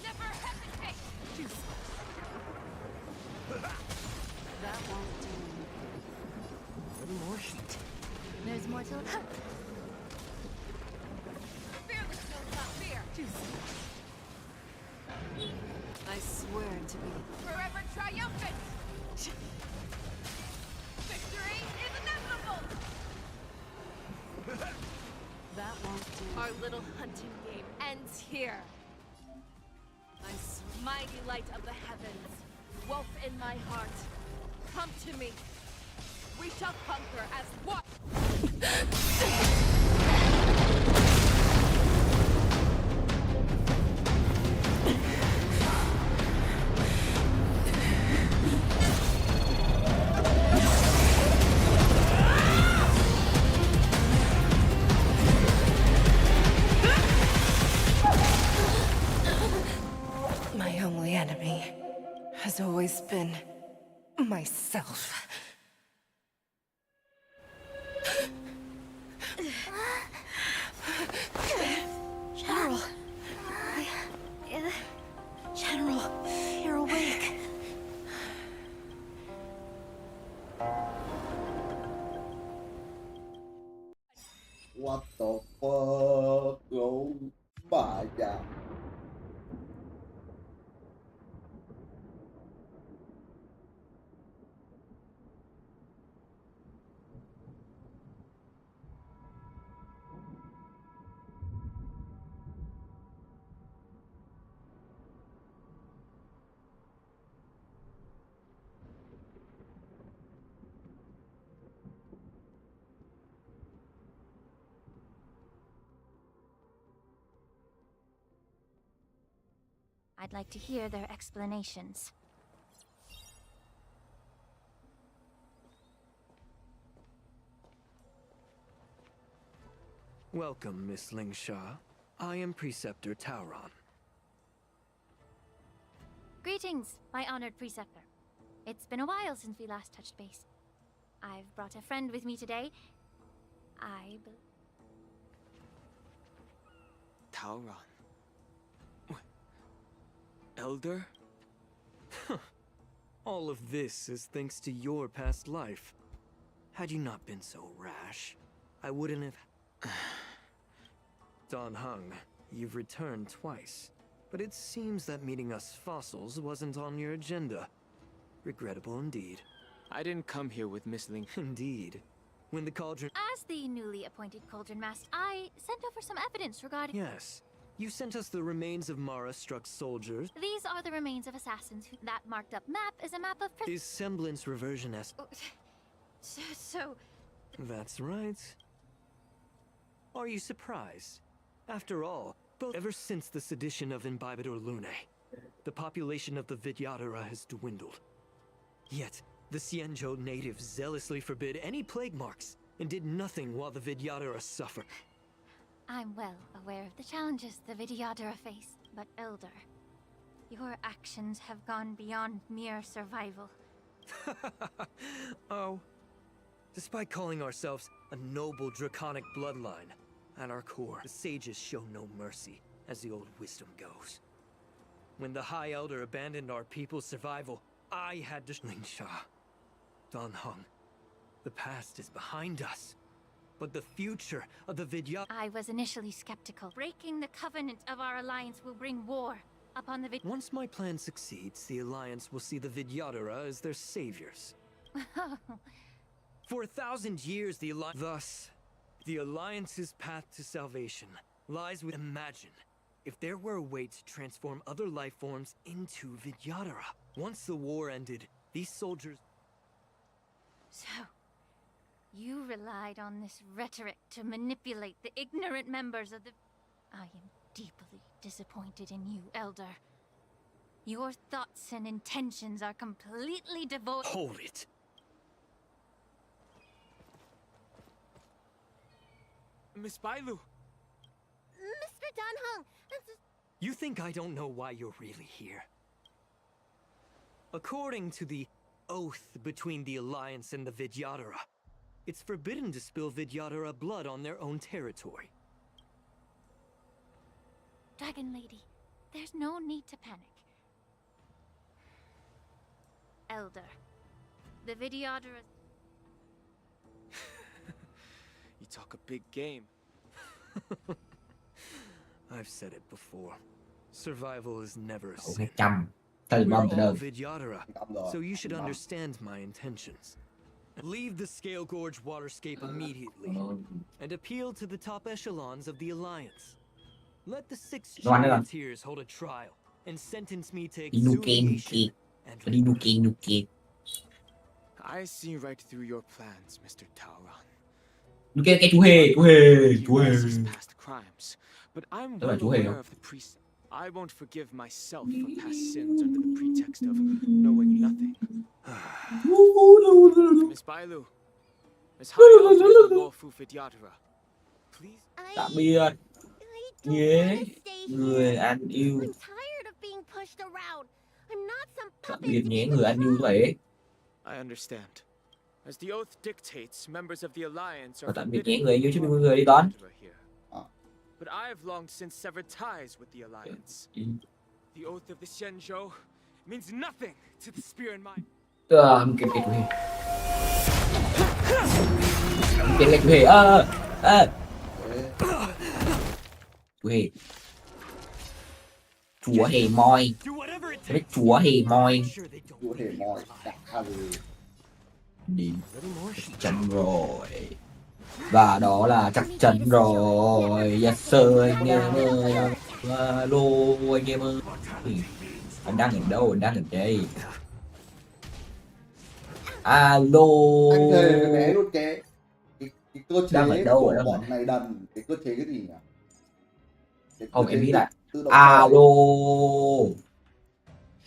Never hesitate! That won't do. A little more shit. There's more to life. The fearless knows not fear! I swear to be... Forever triumphant! Victory is inevitable! That won't do. Our little hunting game ends here. Mighty light of the heavens, wolf in my heart, come to me. We shall conquer as one. My only enemy has always been myself. General. What the fuck? Oh my god. I'd like to hear their explanations. Welcome, Miss Lingsha. I am Preceptor Tauron. Greetings, my honored preceptor. It's been a while since we last touched base. I've brought a friend with me today. Tauron. Elder? All of this is thanks to your past life. Had you not been so rash, I wouldn't have... Dan Heng, you've returned twice. But it seems that meeting us fossils wasn't on your agenda. Regrettable indeed. I didn't come here with Miss Ling. Indeed. When the Cauldron... As the newly appointed Cauldron Master, I sent over some evidence regarding... Yes. You sent us the remains of Mara-struck soldiers. These are the remains of assassins. That marked up map is a map of... Is semblance reversion-esque? So... That's right. Are you surprised? After all, ever since the sedition of Imbibidor Lunae, the population of the Vidyadhara has dwindled. Yet, the Xianzhou natives zealously forbid any plague marks and did nothing while the Vidyadhara suffered. I'm well aware of the challenges the Vidyadhara face, but Elder, your actions have gone beyond mere survival. Oh. Despite calling ourselves a noble draconic bloodline, at our core, the sages show no mercy, as the old wisdom goes. When the High Elder abandoned our people's survival, I had to... Lingsha, Dan Heng, the past is behind us. But the future of the Vidyadhara... I was initially skeptical. Breaking the covenant of our alliance will bring war upon the Once my plan succeeds, the Alliance will see the Vidyadhara as their saviors. For 1,000 years, the Alliance... Thus, the Alliance's path to salvation lies with... Imagine if there were a way to transform other life forms into Vidyadhara. Once the war ended, these soldiers... So... you relied on this rhetoric to manipulate the ignorant members of the... I am deeply disappointed in you, Elder. Your thoughts and intentions are completely devoid... Hold it! Miss Bailu! Mr. Dan Heng, You think I don't know why you're really here? According to the oath between the Alliance and the Vidyadhara, it's forbidden to spill Vidyadhara blood on their own territory. Dragon Lady, there's no need to panic. Elder, the Vidyadhara... You talk a big game. I've said it before. Survival is never a Cậu sin. phải chăm. Từ We're bom từ all đâu. Vidyadhara, so you should understand my intentions. Leave the Scale Gorge waterscape immediately, and appeal to the top echelons of the Alliance. Let the 6 Đoán đấy charioteers hold a trial, and sentence me to Đi nuke exhumation. Phải đi nuke. I see right through your plans, Mr. Tauron. Nuke cái chú hề. His past crimes, but I'm Đó là well chú hề aware không? of the precept. I won't forgive myself for past sins under the pretext of knowing nothing. Miss Bailu, Miss High Elder of the Lawful Vidyadhara, please. Tạm biệt. Nhé. Người anh yêu. I'm tired of being pushed around. I'm not some Tạm puppet. biệt nhé người anh yêu vậy. I understand. As the oath dictates, members of the Alliance Và are tạm biệt forbidden nhé người anh yêu chứ đừng to người đi đón. here. But I have long since severed ties with the Alliance. The oath of the Xianzhou means nothing to the spear in mind. Nuke cái chú hề. Nuke cái chú hề. hề. Chúa hề moi. Cái chúa hề moi. Chúa hề moi. Đã rồi. Đi. Chắc chắn rồi. Và đó là chắc chắn rồi. Yes sir anh em ơi. Alo anh em ơi. Anh đang ở đâu? Anh đang ở đây. Alo. Anh thề với bé luôn cái cơ Đang ở chế đâu? của Đang ở bọn này đần. Cái cơ chế cái gì nhỉ? Cái cơ Không em chế nghĩ tự lại. tự động còi. Alo.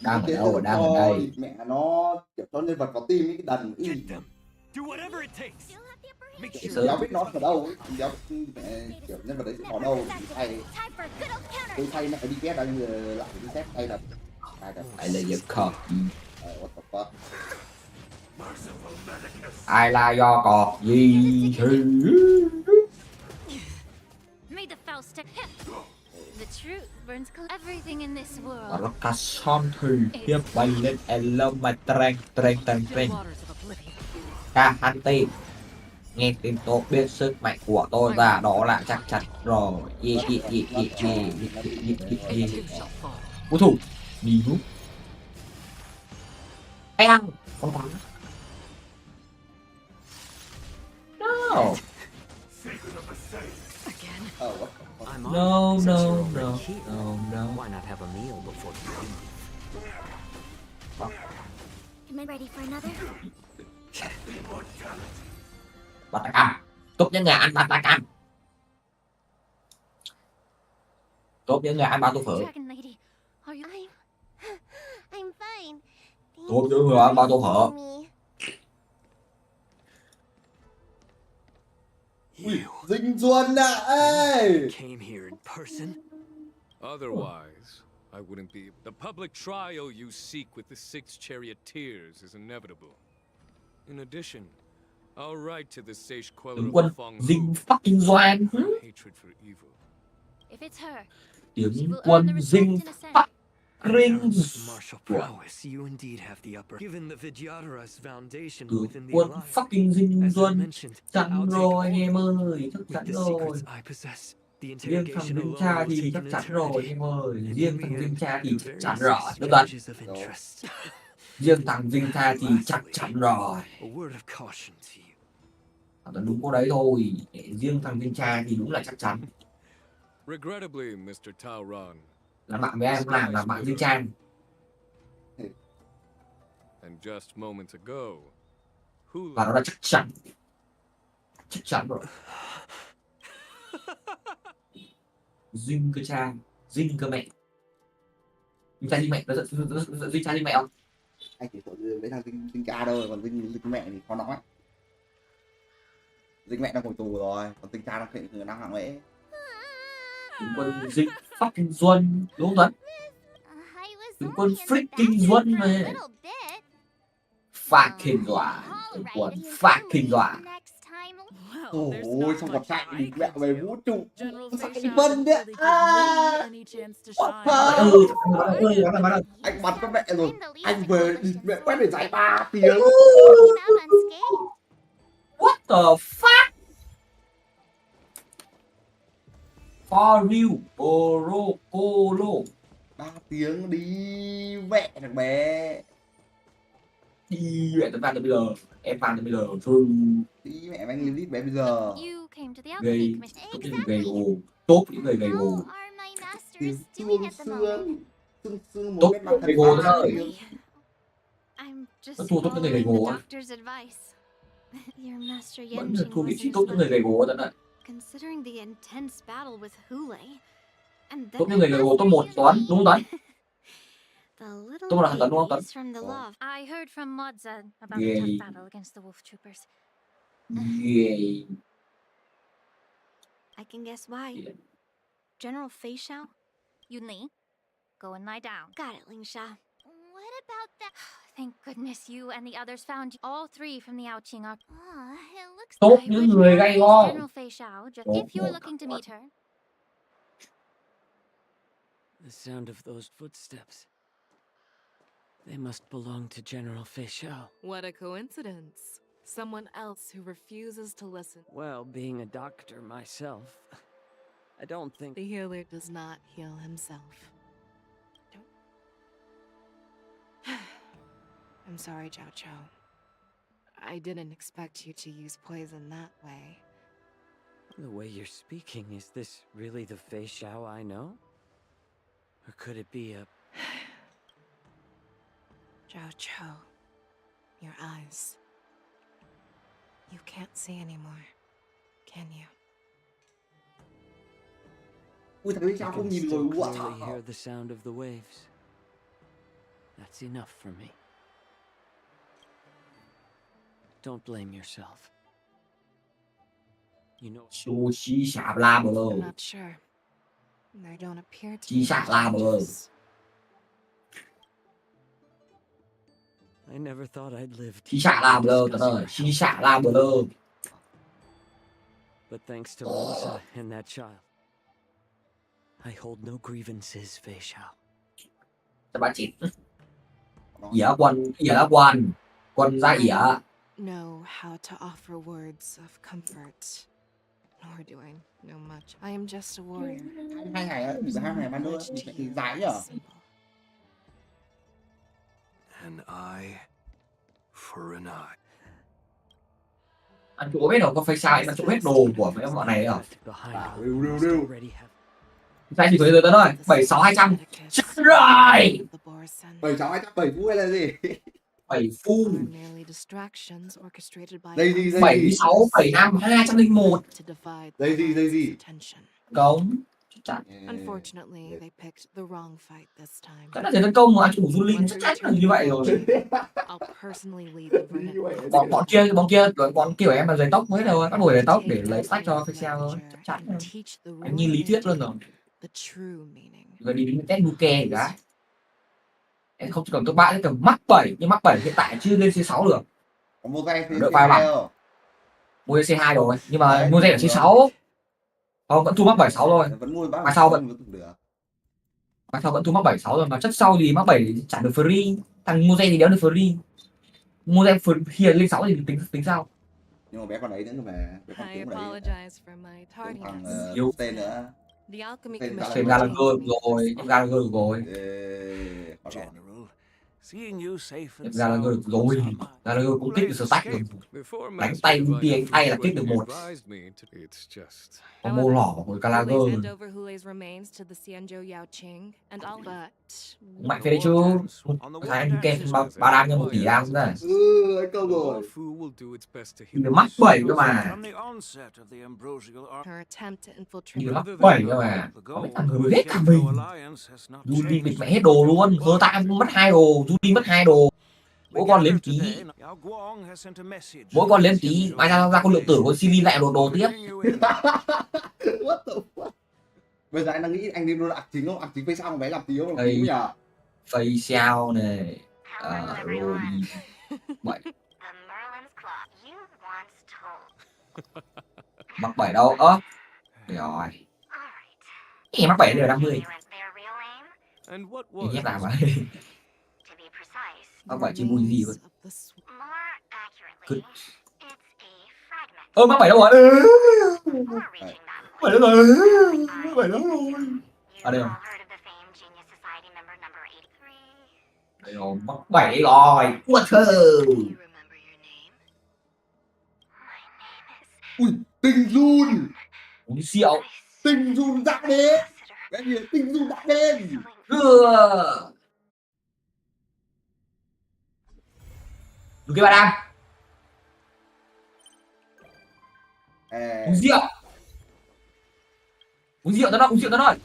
Cơ Đang ở chế tự đâu? động Đang ở còi đây. mẹ nó kiểu cho nhân vật vào tim ấy, cái đần y. Béo biết nó ở đâu ấy. Béo mẹ kiểu nhân vật đấy sẽ ở đâu thay tôi thay mẹ đi ghét anh lại đi xét tay thật. Ai là giật cọp gì? What the fuck? Ai là do cọp gì? May the foul stick. The truth burns everything in this Và world. nó cà son thì tiếp bay lên elo mà treng. Ca hắn tim. Nghe tim tôi biết sức mạnh của tôi và đó là chắc chắn rồi. Đối thủ. Đi hút. Ăn. Con thắng. No. No. Why not have a meal before you leave? Am I ready for another? Bắt tay cầm. Tốt nhất là ăn bắt tay cầm. Tốt nhất là ăn bao tô phở. Dragon Lady, are you? I'm fine. Tốt nhất là ăn bao tô phở. Dinh Duân ạ ơi. Came here in person. Otherwise, I wouldn't be. The public trial you seek with the 6 charioteers is inevitable. In addition, I'll write to the sage queller Tướng of quân Phong Dinh fucking Doan. hatred for evil. If it's her, Tướng quân Dinh fucking Martial prowess, you indeed have the upper. Given the Vidyadhara's foundation Tướng within the quân alliance, fucking Dinh as I Duân. mentioned, Chắc I'll take rồi all anh em of them. ơi. Chắc With chắn the rồi. secrets I possess, the Riêng thằng interrogation Dinh alone Cha will thì take chắc an chắn rồi anh eternity. em ơi. And Riêng in thằng the Dinh end, Cha thì the chắc very chắn rồi. six Đúng rồi. changes of interest. Riêng thằng Dinh Cha thì chắc chắn rồi. A word of caution to you. Đúng có đấy thôi. Riêng thằng Dinh Cha thì đúng là chắc chắn. Regrettably, Mr. Tauron. Là bạn với em làm bạn Dinh Cha. And just moments ago, Và nó là chắc chắn. Chắc chắn rồi. Dinh cơ cha. Dinh cơ mẹ. Dinh cha Dinh mẹ. Dinh cha Dinh mẹ không? Anh chỉ sợ với thằng Dinh Cha thôi, còn Dinh mẹ thì khó nói. Dinh mẹ đang ngồi tù rồi, còn Dinh Cha đang hạng lễ. Tướng quân Dinh fucking Duân. Đúng không Tướng quân freaking Duân mà. Fucking Duân. Tướng quân fucking Duân. Ôi, xong còn chạy đi mẹ về vũ trụ. Chạy vân đấy. Anh bắn con mẹ rồi. Anh về đi mẹ quét để giải 3 tiếng. What the fuck? For real, Bro, Colo. 3 tiếng đi mẹ thằng bé. Đi mẹ tao tới bây giờ. Em fan tới bây giờ. Đi mẹ anh limit bé bây giờ. Gây, tốt những người gầy gò. Tốt những người gầy gò. Tốt những người gầy gò đó ơi. Nó thua tốt những người gầy gò á. Vẫn là thua vị trí tốt những người gầy gò đó đấy. Considering the intense battle with Hule, and Tốt những người gầy gò top 1 Toán, đúng không Toán? Tôi là thằng Tuấn đúng không Tuấn? I heard from Modza about the Ghê. tough battle against the wolf troopers. Ghê. I can guess why. General Fei Shao? Yunli, go and lie down. Got it, Ling Sha. What about that? Thank goodness you and the others found you. All three from the Outing are. It looks Tốt những người gầy gò. General Fei Shao, if you're looking to meet her. The sound of those footsteps. They must belong to General Fei Shao. What a coincidence. Someone else who refuses to listen. Well, being a doctor myself, I don't think The healer does not heal himself. I'm sorry, Zhao Chou. I didn't expect you to use poison that way. the way you're speaking, is this really the Fei Xiao I know? Or could it be a... Zhao Chou, your eyes. You can't see anymore, can you? Ui, thằng ấy I sao can không nhìn still rồi, what? clearly hear the sound of the waves. That's enough for me. Don't blame yourself. You know... Su chi sạp la bờ. I'm not sure. There don't appear to Chi be sạp la bờ. changes. I never thought I'd live to Chi sạp la bờ, discuss your chi sạp la bờ. But thanks to Melissa and that child, I hold no grievances, Fei Xiao. Các bạn chị. Ỉa quân. Quân ra ỉa. Know how to offer words of comfort. Nor do I know much. I am just a warrior. 2 ngày á, 2 ngày mà nữa, dài nhở? An eye for an eye. Anh chủ biết đâu có phải sai mà chủ hết đồ của mấy bọn này à? Điêu. Sai chỉ tới tới thôi, 76200. Chết rồi. 76200 7 là gì? 7 phu. Đây gì? 76 75 201. Đây gì? Cống. Unfortunately, they picked the wrong fight this time. Cái là tấn công mà anh chủ du linh chắc chắn là như vậy rồi. I'll personally lead the verdict. Bọn kiểu em là giấy tóc mới đâu, bắt đuổi giấy tóc để lấy sách cho Excel thôi, chắc chắn. Anh như lý thuyết luôn rồi. Rồi đi đến test nuke gì đó. Em không chỉ cần top 3 đến tầm mắc 7, nhưng mắc 7 hiện tại chưa lên C6 được. Có mua dây đợi vài bằng. Mua C2 rồi, nhưng mà mua dây ở C6. Không, vẫn thu mắc 76 thôi. Vẫn mua mà sau vẫn thu mắc 76 rồi, mà chất sau thì mắc 7 chẳng được free. Thằng mua dây thì đéo được free. Mua dây khi lên 6 thì tính sao? Nhưng mà bé con ấy nữa mà, bé con cứng đấy. Thằng tên nữa. Tên Gallagher rồi, Gallagher rồi. Gallagher rồi. Gallagher cũng kích được stack rồi. Đánh tay kia tay là kích được 1. Có mô lỏ của Gallagher. Mạnh phê đấy chứ. Thấy anh kèm 3 đam nhân 1 tỷ đam đấy. Anh câu rồi. Được mắc 7 cơ mà. Được mắc 7 cơ mà. Có mấy thằng người hết cả mình. Judy bịt mẹ hết đồ luôn. Hơ ta mất 2 đồ. Judy mất 2 đồ. Mỗi con lên tí. Mai ra con lượng tử con CV lại đồ tiếp. What the fuck? Bây giờ anh đang nghĩ anh nên luôn ạc chính không? Ạc chính phải sao mà bé làm tí không? Tí nhỉ? Face sao này. Rồi. 7. Mắc 7 đâu? Rồi. Mắc 7 đều 50. Nhét làm vậy. Mắc 7 chứ vui gì vậy? Mắc 7 đâu rồi? 7 đâu rồi? 7 đâu rồi? À đây rồi. Đây rồi, mắc 7 rồi. What the? Ui, tinh run. Uống rượu. Tinh run đã đến. Cái gì tinh run đã đến. Đúng cái bạn Am. Uống rượu. Uống rượu tao nói.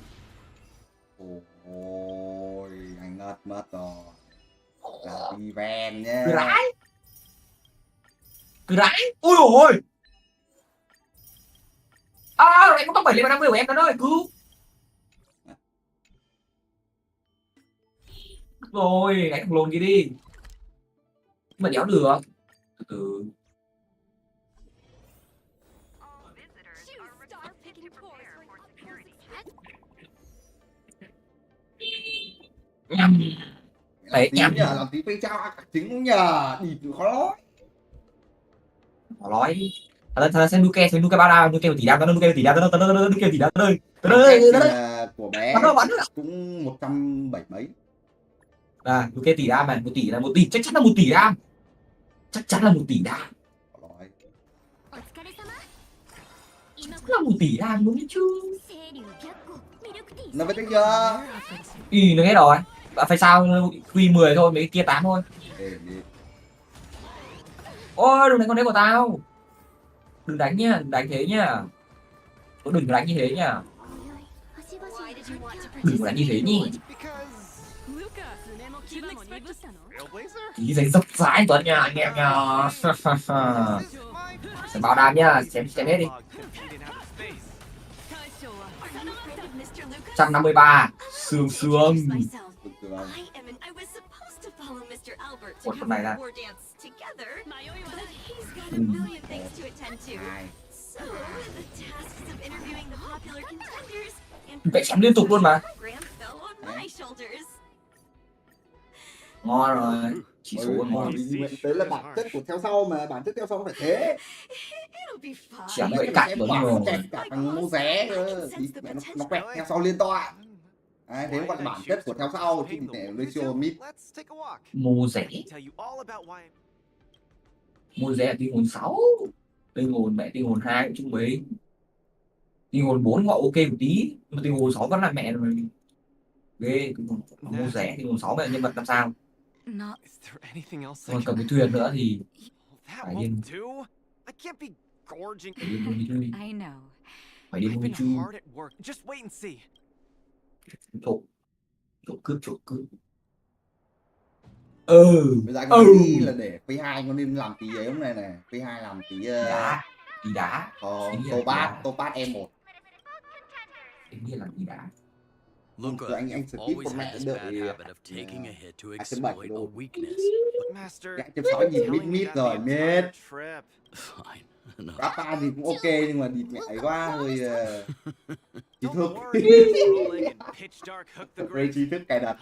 Ôi, anh ngất mất rồi. Là event nhé. Cứ rãi. Ôi ôi. Anh có tóc 7 lên 50 của em tao ơi, cứu. Rồi, đánh thằng lồn kia đi. Mà đéo được. Từ từ. Đấy, nhầm nhờ, làm tí phải trao ạc chính cũng nhờ. Địt khó nói. Khó nói. Thằng xem Luke bao đao, Luke 1 tỷ đam, nó Luke 1 tỷ đam, nó Luke 1 tỷ đam, của bé cũng 170 mấy. À, Luke tỷ đam này, 1 tỷ là 1 tỷ, chắc chắn là 1 tỷ đam. Chắc chắn là 1 tỷ đam. Chắc là 1 tỷ đam đúng chứ. Nó biết chưa? Nó hết rồi. Bạn phải sao Q10 thôi, mấy cái kia 8 thôi. Ôi, đừng đánh con đấy của tao. Đừng đánh nhá, đừng đánh thế nhá. Đừng đánh như thế nhá. Đừng đánh như thế nhỉ. Tí giấy dốc dãi Tuấn nha anh em nha. Xem bao đam nhá, xem hết đi. 153 sương sương. Một con này ra. Vậy xem liên tục luôn mà. Ngon rồi. Chỉ số ngon. Đấy là bản chất của theo sau mà, bản chất theo sau phải thế. Chẳng vậy cạnh rồi nhưng mà cả thằng mua vé cơ. Nó quẹt theo sau liên to. Đấy, thế gọi là bản chất của theo sau chứ để ratio mid. Mua rẻ. Mua rẻ tinh hồn 6. Tinh hồn mẹ tinh hồn 2 cũng trung bình. Tinh hồn 4 gọi ok một tí, nhưng mà tinh hồn 6 vẫn là mẹ rồi. Ghê, mua rẻ tinh hồn 6 là nhân vật làm sao? Còn cầm cái thuyền nữa thì phải điên. Phải điên vui chu. Trộm cướp. Bây giờ anh nghĩ là để P2 có nên làm tí ấy hôm nay này. P2 làm tí đá. Tô bát E1. Em nghĩ là tí đá. Rồi anh speed con mẹ được thì 2.7 đô. Chạy chấm 6 nhìn mid rồi mid. Rappa thì cũng ok nhưng mà địt mẹ ấy quá hơi trí thức. Hơi trí thức cài đặt.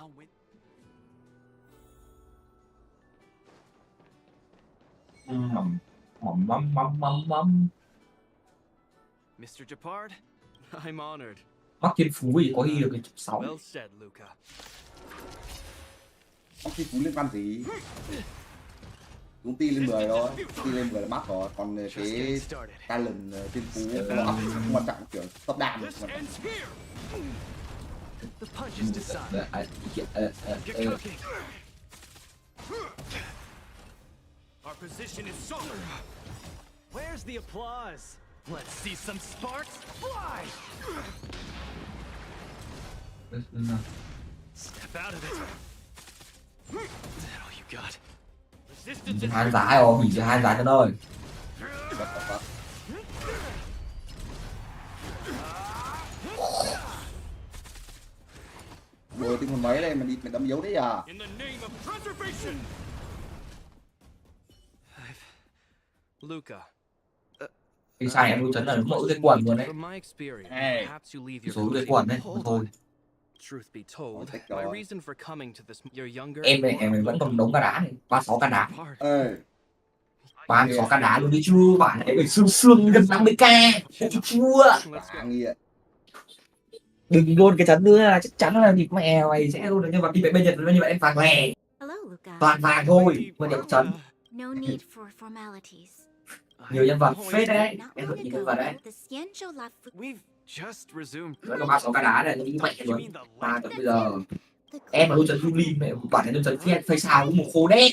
Mr. Japard, I'm honored. Mắc thiên phú thì có ghi được cái 6. Mắc thiên phú liên quan gì? Cũng ti lên 10 thôi, ti lên 10 là mắc rồi, còn cái talent thiên phú không quan trọng kiểu top đam. Our position is solid. Where's the applause? Let's see some sparks fly. Step out of it. Is that all you got? Mình hai giá rồi, mình chỉ hai giá cho ơi. Vừa tinh hồn mấy đây mà đi mày đấm dấu đấy à? Luca. Cái sai em nuôi chấn là mẫu cái quần luôn đấy. Số cái quần đấy, thôi. Truth be told, my reason for coming to this you're younger. Em vẫn còn đống cá đá này, 36 cá đá. 36 cá đá luôn đấy chưa? Bạn ấy phải xương gần 50k. Chưa. Đừng luôn cái chấn nữa, chắc chắn là thịt mẹ mày sẽ luôn nhưng mà khi bây giờ như vậy em vàng lẻ. Toàn vàng thôi, mà điểm chấn. Nhiều nhân vật phết đấy, em được nhiều nhân vật đấy. Nó có 36 cá đá này, nó đi mẹ luôn. Mà bây giờ em mà luôn chấn Julin mẹ toàn là luôn chấn phê sao cũng một khô đét.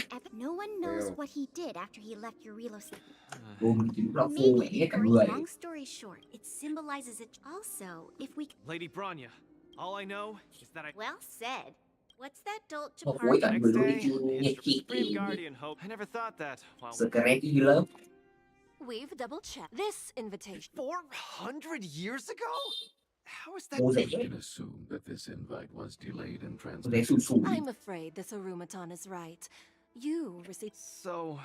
Luôn chỉ là khô mẹ hết cả người. Lady Bronya, all I know is that I Well said. What's that dolt Một cuối cả người luôn đi chưa nhẹ chị. I never thought that. Secret you love. We've double checked this invitation. 400 years ago? How is that? I can assume that this invite was delayed in translation. I'm afraid this Arumaton is right. You received. So,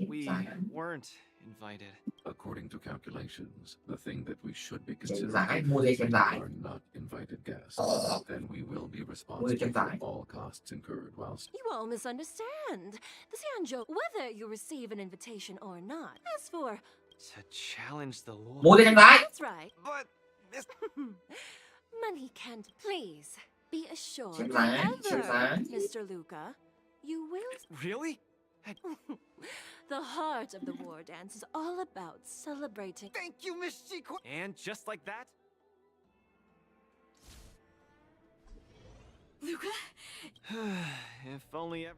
we weren't invited. According to calculations, the thing that we should be considering are not invited guests. Then we will be responsible for all costs incurred whilst... You all misunderstand. The Xianzhou, whether you receive an invitation or not. As for To challenge the Lord. Mua cho em gái. That's right. But money can't please. Be assured, Chim rái, chim however, rái. Mr. Luca, you will. Really? The heart of the war dance is all about celebrating. Thank you, Miss Chico. And just like that, Luca? if only ever.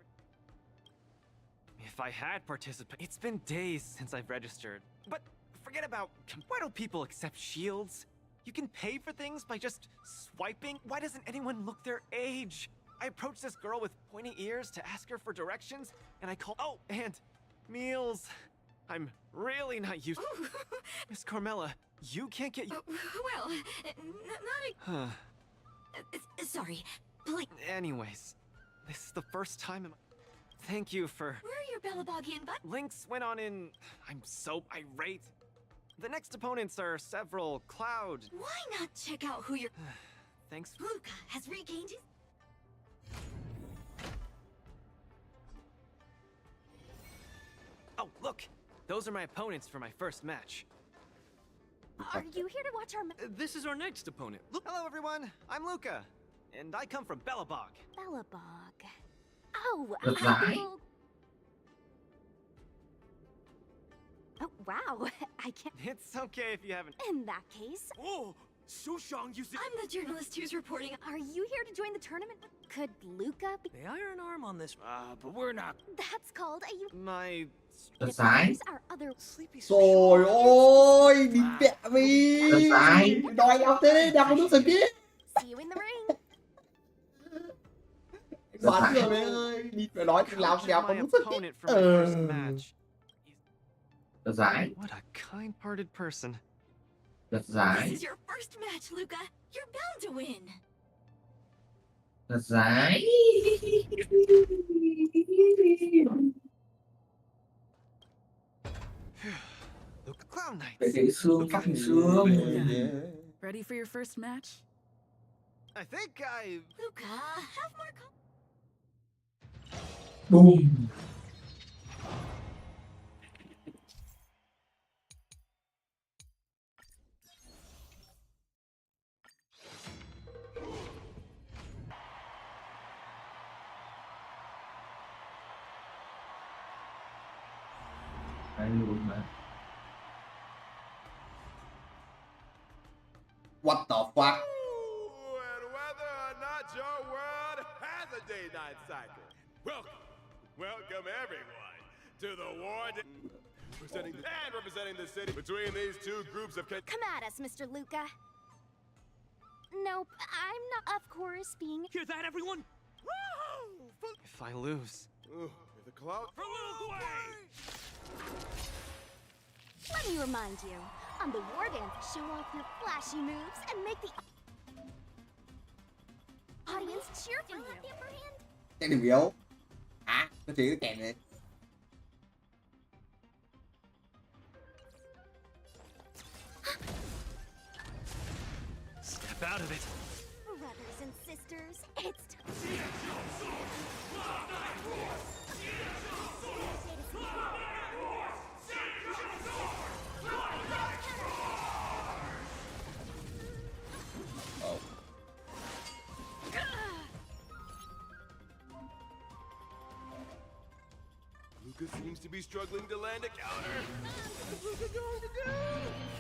If I had participated. It's been days since I've registered. But forget about. Why don't people accept shields? You can pay for things by just swiping. Why doesn't anyone look their age? I approached this girl with pointy ears to ask her for directions, and I called. Oh, and meals. I'm really not used. Miss Carmela, you can't get. Well, not sorry. Please. Anyways, this is the first time in my... Thank you for... Where are your Belabogian butt? Links went on in... I'm so irate. The next opponents are several Cloud... Why not check out who you're... Thanks. Luca has regained his... Oh, look! Those are my opponents for my first match. Are you here to watch our... This is our next opponent. Look. Hello, everyone. I'm Luca, and I come from Belobog. Belobog. Oh, Được giải. Oh, wow. I can't... It's okay if you haven't... In that case... Oh! Sushang, you see... I'm the journalist who's reporting. Are you here to join the tournament? Could Luca be... The iron arm on this... but we're not... That's called a... My... Được giải. Our other... Trời ơi, đi mẹ mi. Được giải. Đòi nhau thế, đeo con nước sừng kia. See you in the ring. Đoán rồi mẹ ơi, đi phải nói thì làm đeo con nước sừng kia. Được giải. What a kind-hearted person. Được giải. This is your first match, Luca. You're bound to win. Được giải. Luca Clown Knights. Để thấy xương, phát hình xương. Ready for your first match? I think I... Luca, have more... Boom. Luôn mà. What the fuck? And whether or not your world has a day-night cycle. Welcome everyone to the war representing the city between these two groups of... Come at us, Mr. Luca. Nope, I'm not, of course, being... Hear that, everyone? If I lose... the cloud... For Uruguay! Let me remind you, on the war dance, show off your flashy moves and make the audience cheer for you. Cái điểm yếu. À, nó chỉ cái kèm này. Step out of it. Brothers and sisters, it's Luca seems to be struggling to land a counter. What's Luca going to do?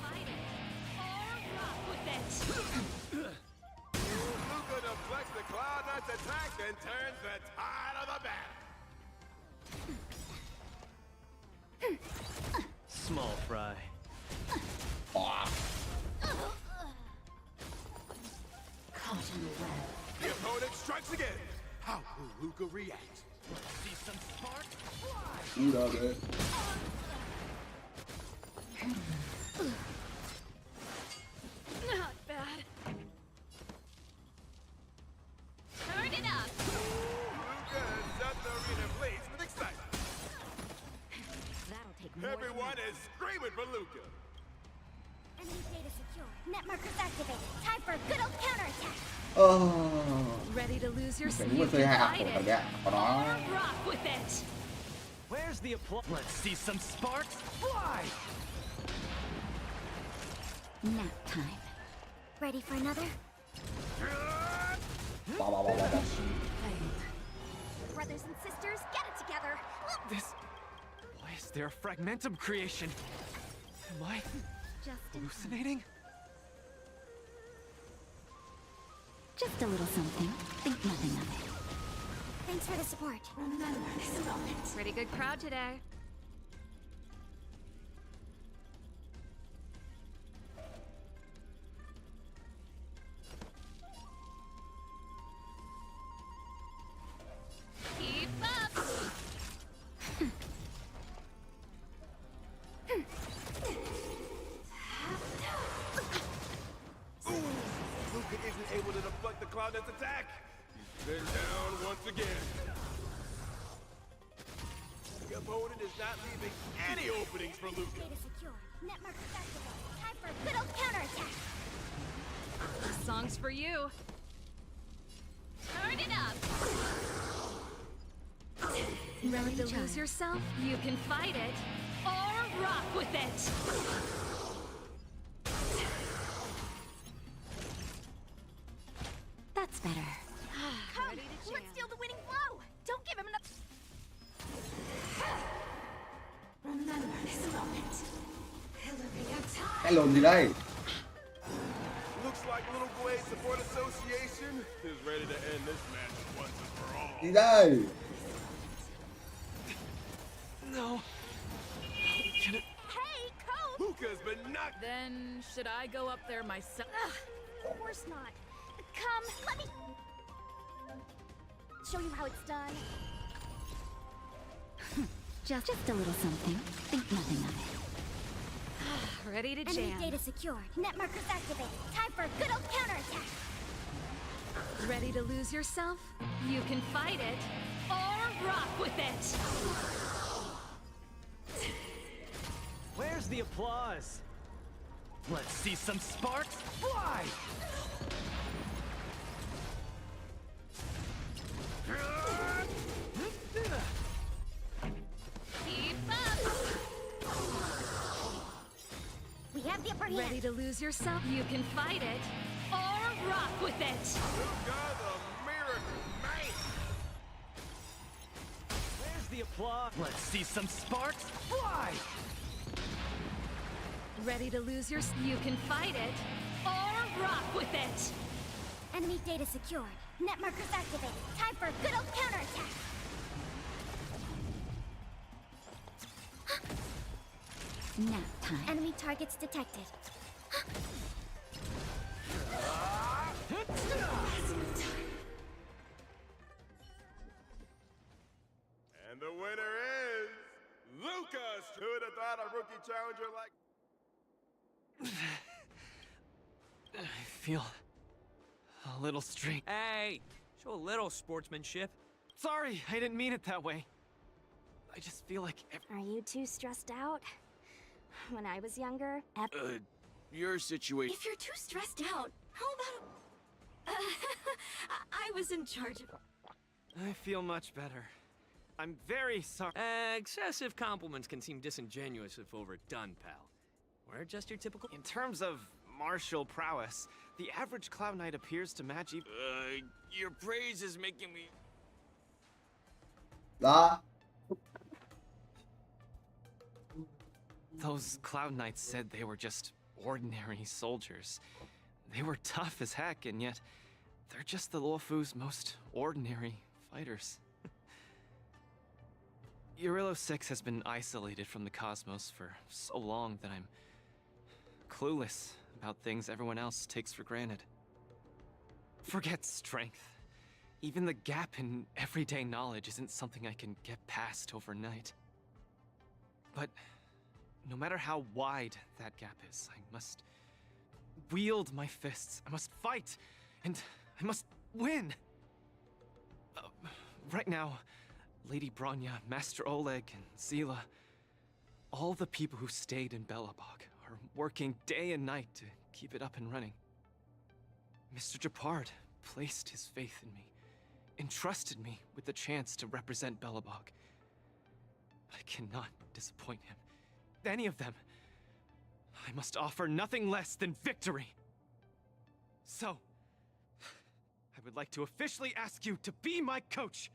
Fight it. Or rock with it. Luca deflects the Cloud Knight's attack and turns the tide of the battle. Small fry. Caught in the web. The opponent strikes again. How will Luca react? See some spark? Cú đâu đấy. Not bad. Turn it up. Luca has set the arena ablaze with excitement. That'll take more. Everyone is screaming for Luca. enemy data secure. Net markers activated. Time for a good old counterattack. Ready to lose your Đúng là chơi hạ của thằng ạ. Có nó. Rock with it. Where's the applause? Let's see some sparks fly! Nap time. Ready for another? Brothers and sisters, get it together! This... Why is there a fragmentum creation? Am I Just hallucinating? Just a little something. Think nothing of it. Thanks for the support. Remember this moment. Pretty good crowd today. Keep up! Luca isn't able to deflect the Cloudnet's attack. He's been down once again. The opponent is not leaving any openings for Luca. Data secure. Netmark activated. Time for a good old counterattack. This song's for you. Turn it up! Ready to lose yourself? You can fight it, or rock with it! That's better. Come, let's steal the winning blow. Don't give him enough. Remember this moment. Hillary of time. Cái lồn gì đây? Looks like Little Blade Support Association is ready to end this match once and for all. Gì đây? No. Can it... Hey, Code! Luca's been knocked. Then, should I go up there myself? Of course not. Come, let me show you how it's done. Just a little something. Think nothing of it. Ready to Enemy jam. data secured. Net markers activated. Time for a good old counterattack. Ready to lose yourself? You can fight it, or rock with it! Where's the applause? Let's see some sparks fly! Keep up! We have the upper hand. Ready to lose yourself? You can fight it, or rock with it! Luca the Miracle Man. Where's the applause? Let's see some sparks fly! Ready to lose yourself? You can fight it, or rock with it! Enemy data secured. Net markers activated. Time for a good old counterattack. Nap time. Enemy targets detected. And the winner is Lucas. Who would have thought a rookie challenger like... I feel a little strange. Hey, show a little sportsmanship. Sorry, I didn't mean it that way. I just feel like Are you too stressed out? When I was younger, Your situation. If you're too stressed out, how about I was in charge of... I feel much better. I'm very sorry. Excessive compliments can seem disingenuous if overdone, pal. We're just your typical... In terms of martial prowess, the average Cloud Knight appears to match even... Your praise is making me... Đó. Those Cloud Knights said they were just ordinary soldiers. They were tough as heck, and yet they're just the Luofu's most ordinary fighters. Urilo 6 has been isolated from the cosmos for so long that I'm clueless about things everyone else takes for granted. Forget strength. Even the gap in everyday knowledge isn't something I can get past overnight. But no matter how wide that gap is, I must wield my fists. I must fight, and I must win. Right now, Lady Bronya, Master Oleg, and Zila, all the people who stayed in Belobog are working day and night to keep it up and running. Mr. Japard placed his faith in me, entrusted me with the chance to represent Belobog. I cannot disappoint him. Any of them. I must offer nothing less than victory. So, I would like to officially ask you to be my coach.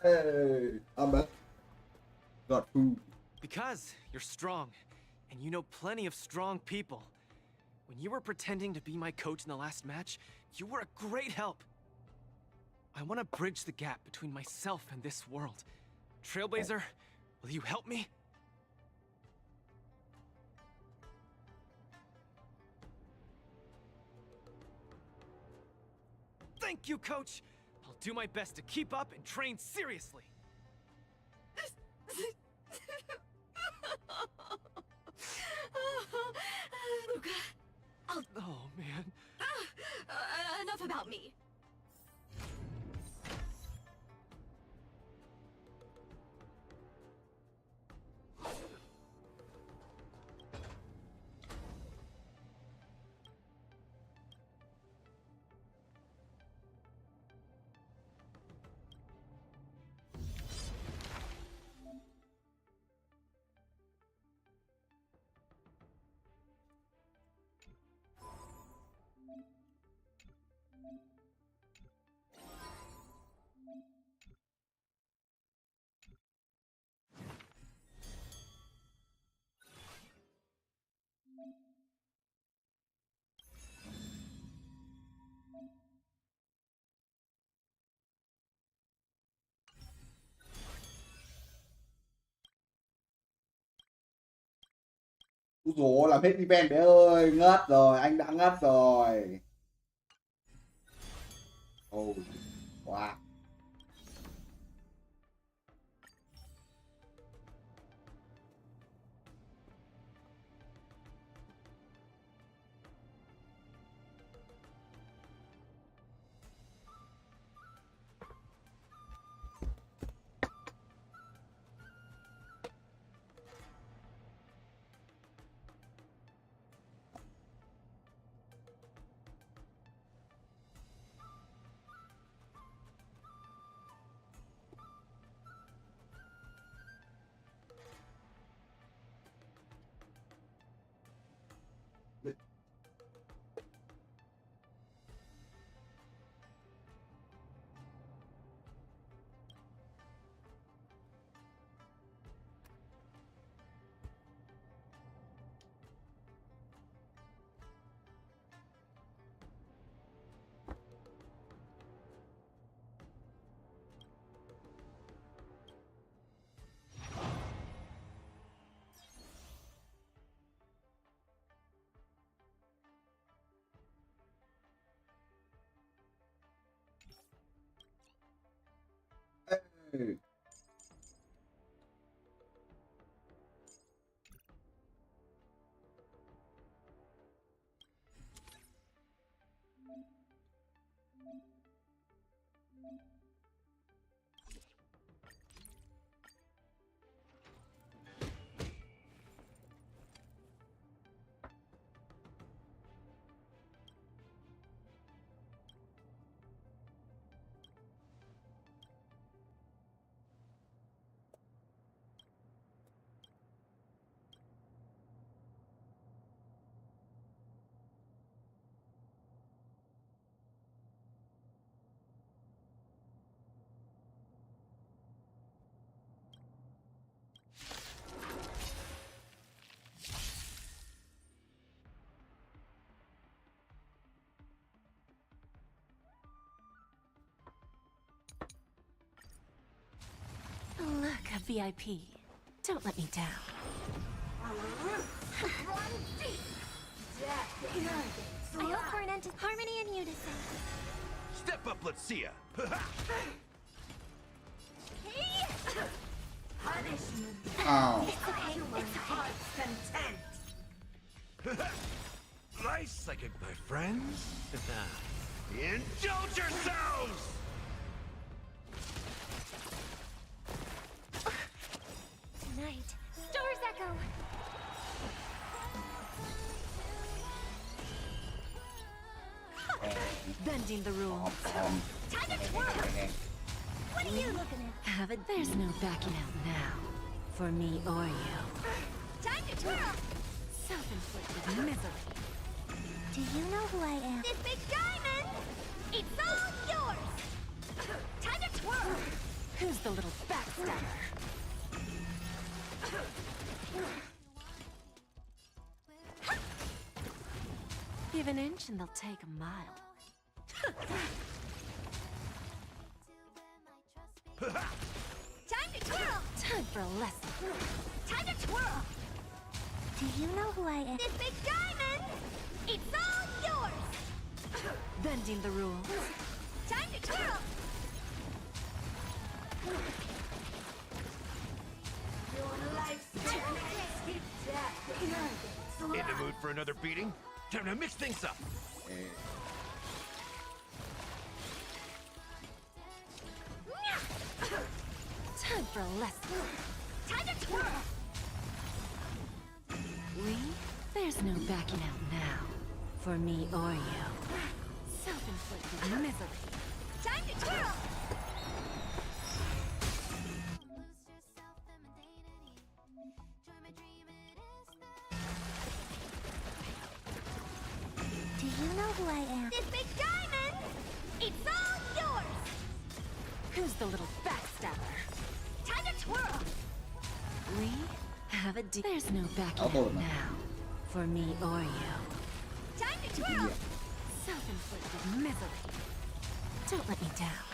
Hey, I'm back. Got food. Because you're strong, and you know plenty of strong people. When you were pretending to be my coach in the last match, you were a great help. I want to bridge the gap between myself and this world. Trailblazer, will you help me? Thank you, Coach! I'll do my best to keep up and train seriously. Luca, Oh, man. enough about me. Úi dồi, làm hết event bé ơi, ngất rồi, anh đã ngất rồi. Oh, wow. Hey. Look, a VIP. Don't let me down. I hope for an end to harmony and unison. Step up, let's see ya. Oh. It's okay. It's okay. Nice second, my friends. Indulge yourselves! Tonight, Stars Echo. Bending the rules. Time to twirl. What are you looking at? Have it. There's no backing out now. For me or you. Time to twirl. Self-inflicted misery. Do you know who I am? This big diamond. It's all yours. Time to twirl. Who's the little backstabber? Give an inch and they'll take a mile. Time to twirl. Time for a lesson. Time to twirl. Do you know who I am? This big diamond. It's all yours. Bending the rules. Time to twirl. In the mood for another beating? Time to mix things up. Time for a lesson. Time to twirl. There's no backing out now. For me or you. Self-inflicted misery. Time to twirl. Do you know who I am? This big diamond. It's all yours. Who's the little backstabber? Time to twirl. We have a deal. There's no backing I'll out now. For me or you. Time to twirl. Self-inflicted misery. Don't let me down.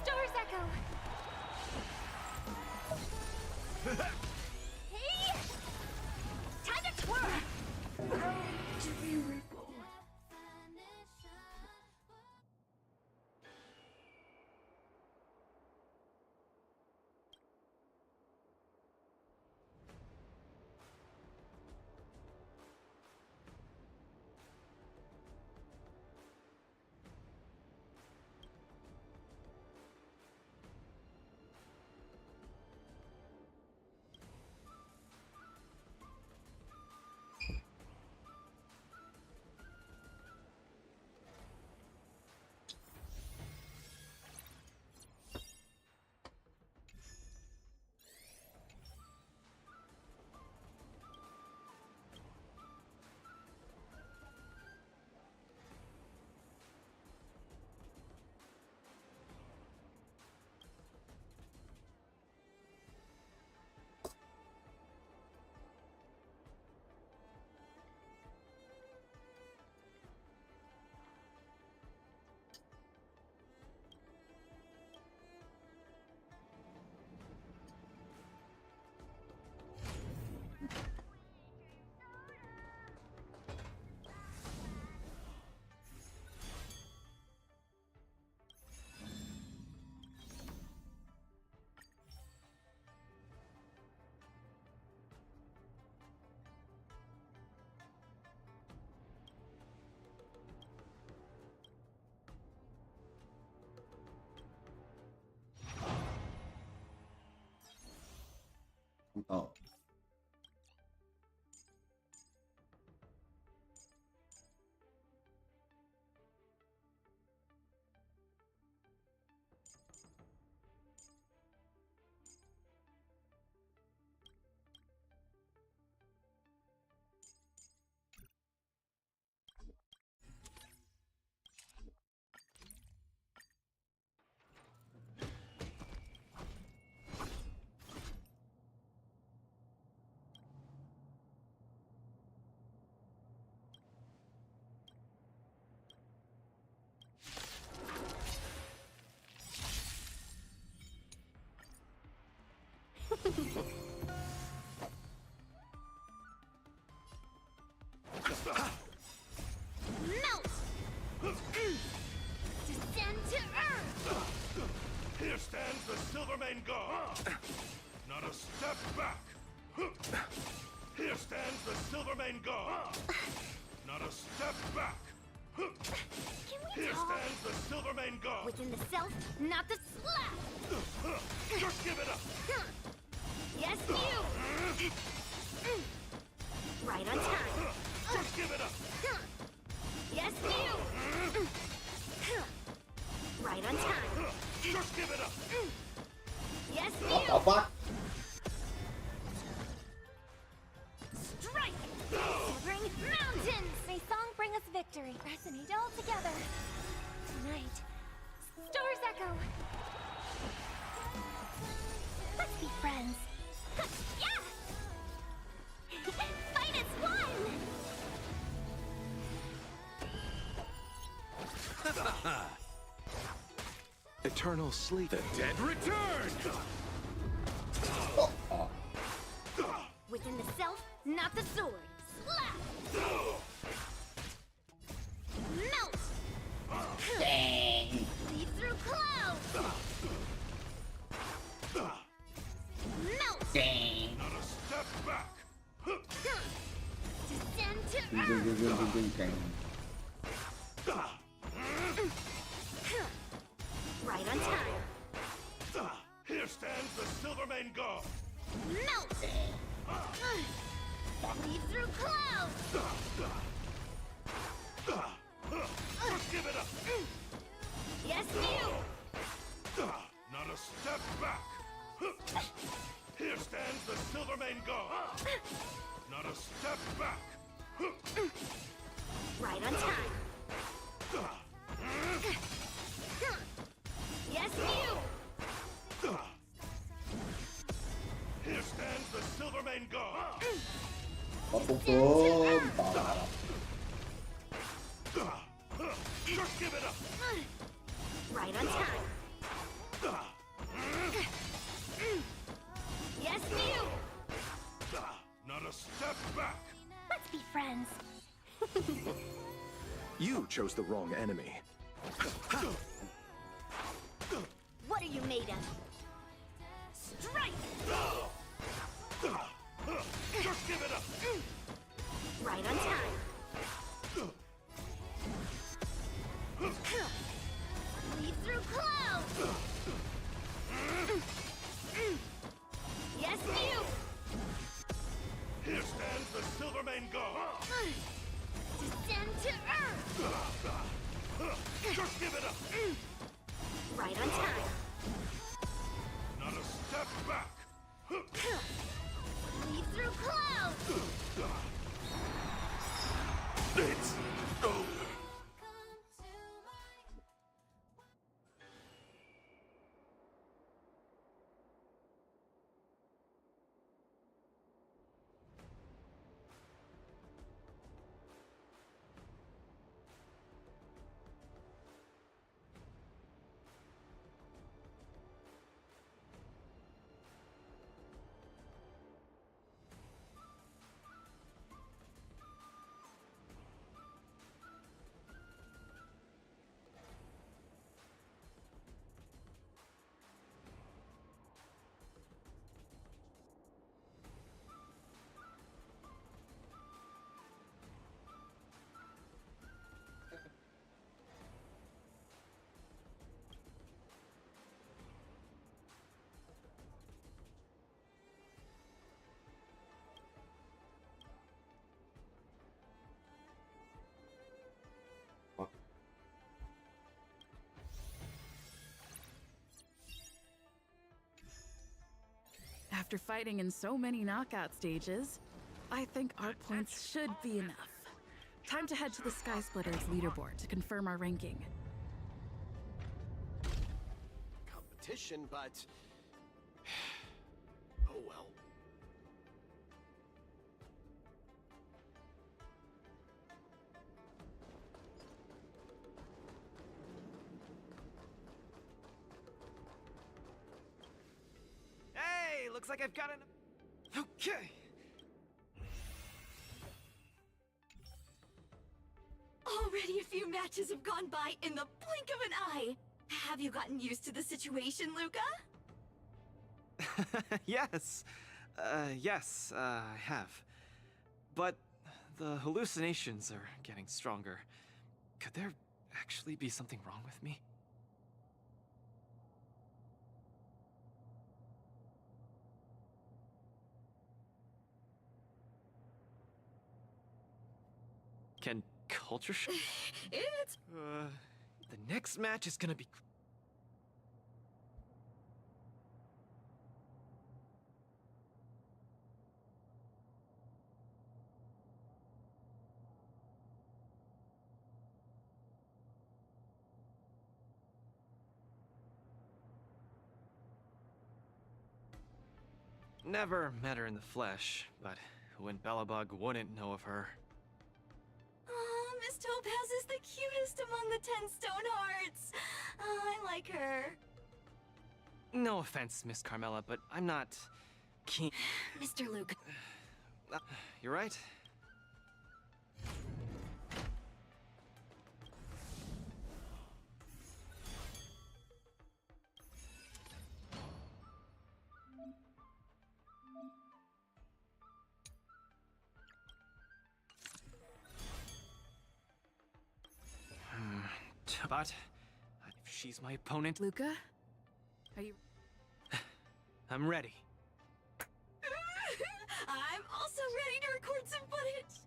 Stars Echo. Hey! Time to twirl. Silvermane God! Not a step back! Here stands the Silvermane God! Not a step back! Here stands the Silvermane God! Within the self, not the slap! Just give it up! Yes, you! Right on time! Just give it up! Yes, you! Right on time! Just give it up! Yes, you! What the fuck? Strike! Severing mountains! May song bring us victory. Resonate all together. Tonight, stars echo. Let's be friends. Yeah! Fight as one! Eternal sleep. The dead return! Within the self, not the sword. Slap! Melt! Dang. Lead through clouds! Melt! Dang. Not a step back! Descend to Ding, earth! ding, ding, ding, ding, ding. Right on time! Here stands the Silvermane God! Melt! Lead through clouds! Just give it up! Yes, you! Not a step back! Here stands the Silvermane God! Not a step back! Right on time! Yes, you! Here stands the Silvermane God! Boom, boom, boom. Just give it up! Right on time! Yes, you! Not a step back! Let's be friends. You chose the wrong enemy. What are you made of? Strike! Just give it up! Right on time! Lead through clouds! Yes, you! Here stands the Silvermane God! Descend to earth! Just give it up! Right on time! Not a step back! Lead through clouds! It's over! After fighting in so many knockout stages, I think our points should be enough. Time to head to the Sky Splitters leaderboard to confirm our ranking. Competition, but... oh well. Hey, looks like I've got an... Okay. Already a few matches have gone by in the blink of an eye. Have you gotten used to the situation, Luca? Yes. Yes, I have. But the hallucinations are getting stronger. Could there actually be something wrong with me? Can culture shock? It's... The next match is gonna be... Never met her in the flesh, but who in Belobog wouldn't know of her? Oh, Miss Topaz is the cutest among the 10 stone hearts. Oh, I like her. No offense, Miss Carmela, but I'm not keen. Mr. Luke. You're right. But if she's my opponent, Luca? Are you... I'm ready. I'm also ready to record some footage.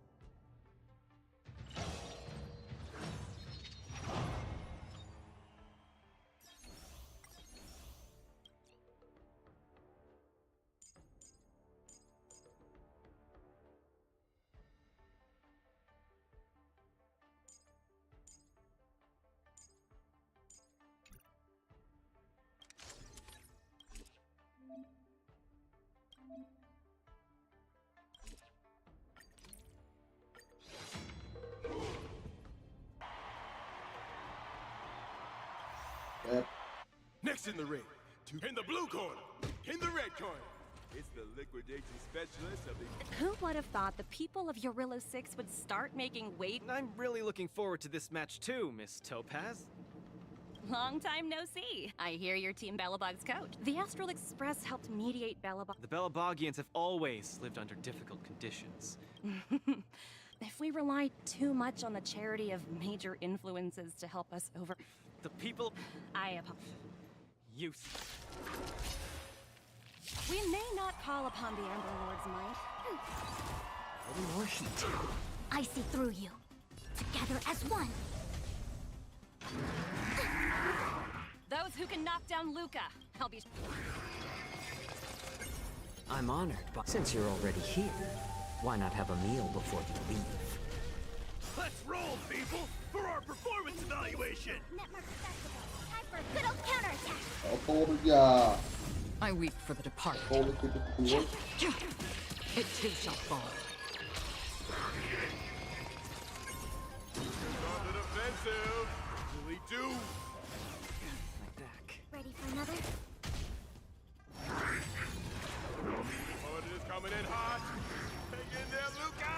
Next in the ring, in the blue corner, in the red corner, it's the liquidation specialist of the... Who would have thought the people of Eurillo 6 would start making weight? I'm really looking forward to this match too, Miss Topaz. Long time no see. I hear you're Team Belobog's coach. The Astral Express helped mediate Belobog. The Belobogians have always lived under difficult conditions. If we rely too much on the charity of major influences to help us over... The people... I apologize. Youth. We may not call upon the Amber Lord's might. A little more heat. I see through you. Together as one. Those who can knock down Luca, I'll be... I'm honored, but since you're already here, why not have a meal before you leave? Let's roll, people, for our performance evaluation! Netmark accessible. Time for a good old counterattack. Ô tô giờ. I weep for the departed. Cô lên cái túi. It too shall fall. On the defensive. Really do. My back. Ready for another? Opponent is coming in hot. Hang in there, Luca!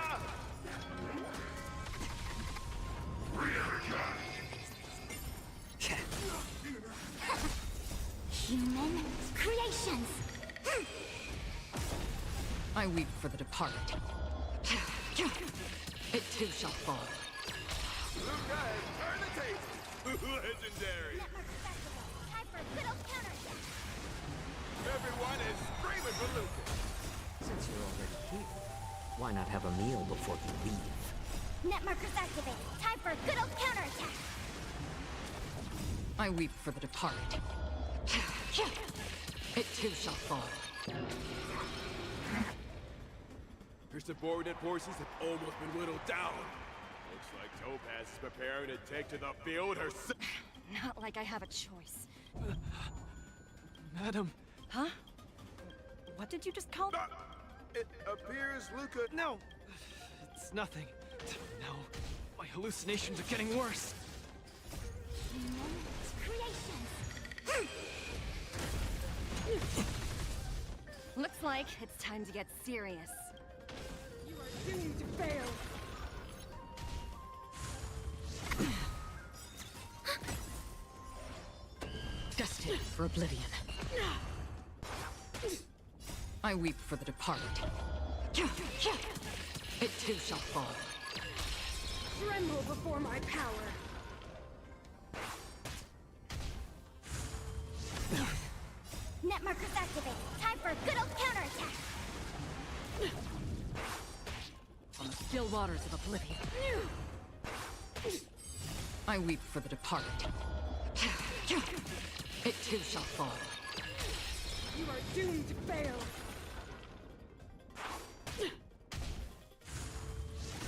Human creations. I weep for the departed. It too shall fall. Luca has turned the taste. Legendary. Time for a good old counterattack. Everyone is screaming for Luca. Since you're already here, why not have a meal before you leave? Net markers activated. Time for a good old counterattack. I weep for the departed. It too shall fall. Her subordinate forces have almost been whittled down. Looks like Topaz is preparing to take to the field herself. Not like I have a choice. Madam. Huh? What did you just call me? It appears Luca... No! It's nothing. No. My hallucinations are getting worse. Creations. Looks like it's time to get serious. You are doomed to fail. Destined for oblivion. I weep for the departed. It too shall fall. Tremble before my power. Net markers activated. Time for a good old counterattack. On the still waters of oblivion. I weep for the departed. It too shall fall. You are doomed to fail.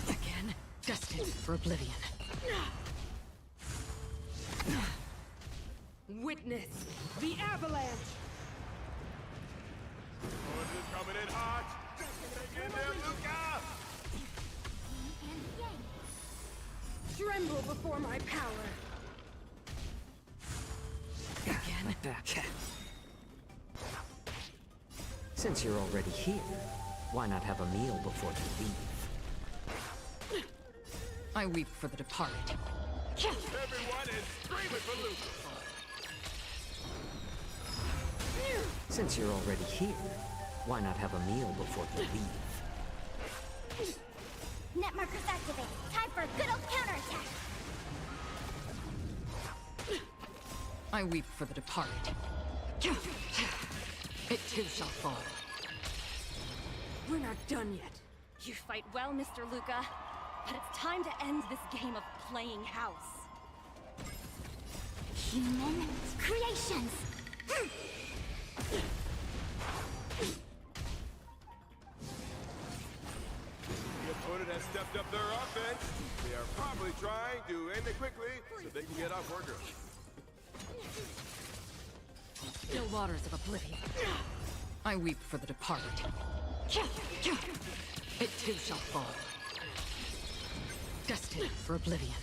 Again, destined for oblivion. Witness the avalanche. Force is coming in hot. Take in there, Luca. Tremble before my power. Again, back. Since you're already here, why not have a meal before you leave? I weep for the departed. Everyone is screaming for Luca. Since you're already here, why not have a meal before you leave? Net markers activated. Time for a good old counterattack. I weep for the departed. It too shall fall. We're not done yet. You fight well, Mr. Luca, but it's time to end this game of playing house. Human creations. The opponent has stepped up their offense. They are probably trying to end it quickly so they can get off work early. Still waters of oblivion. I weep for the departed. It too shall fall. Destined for oblivion.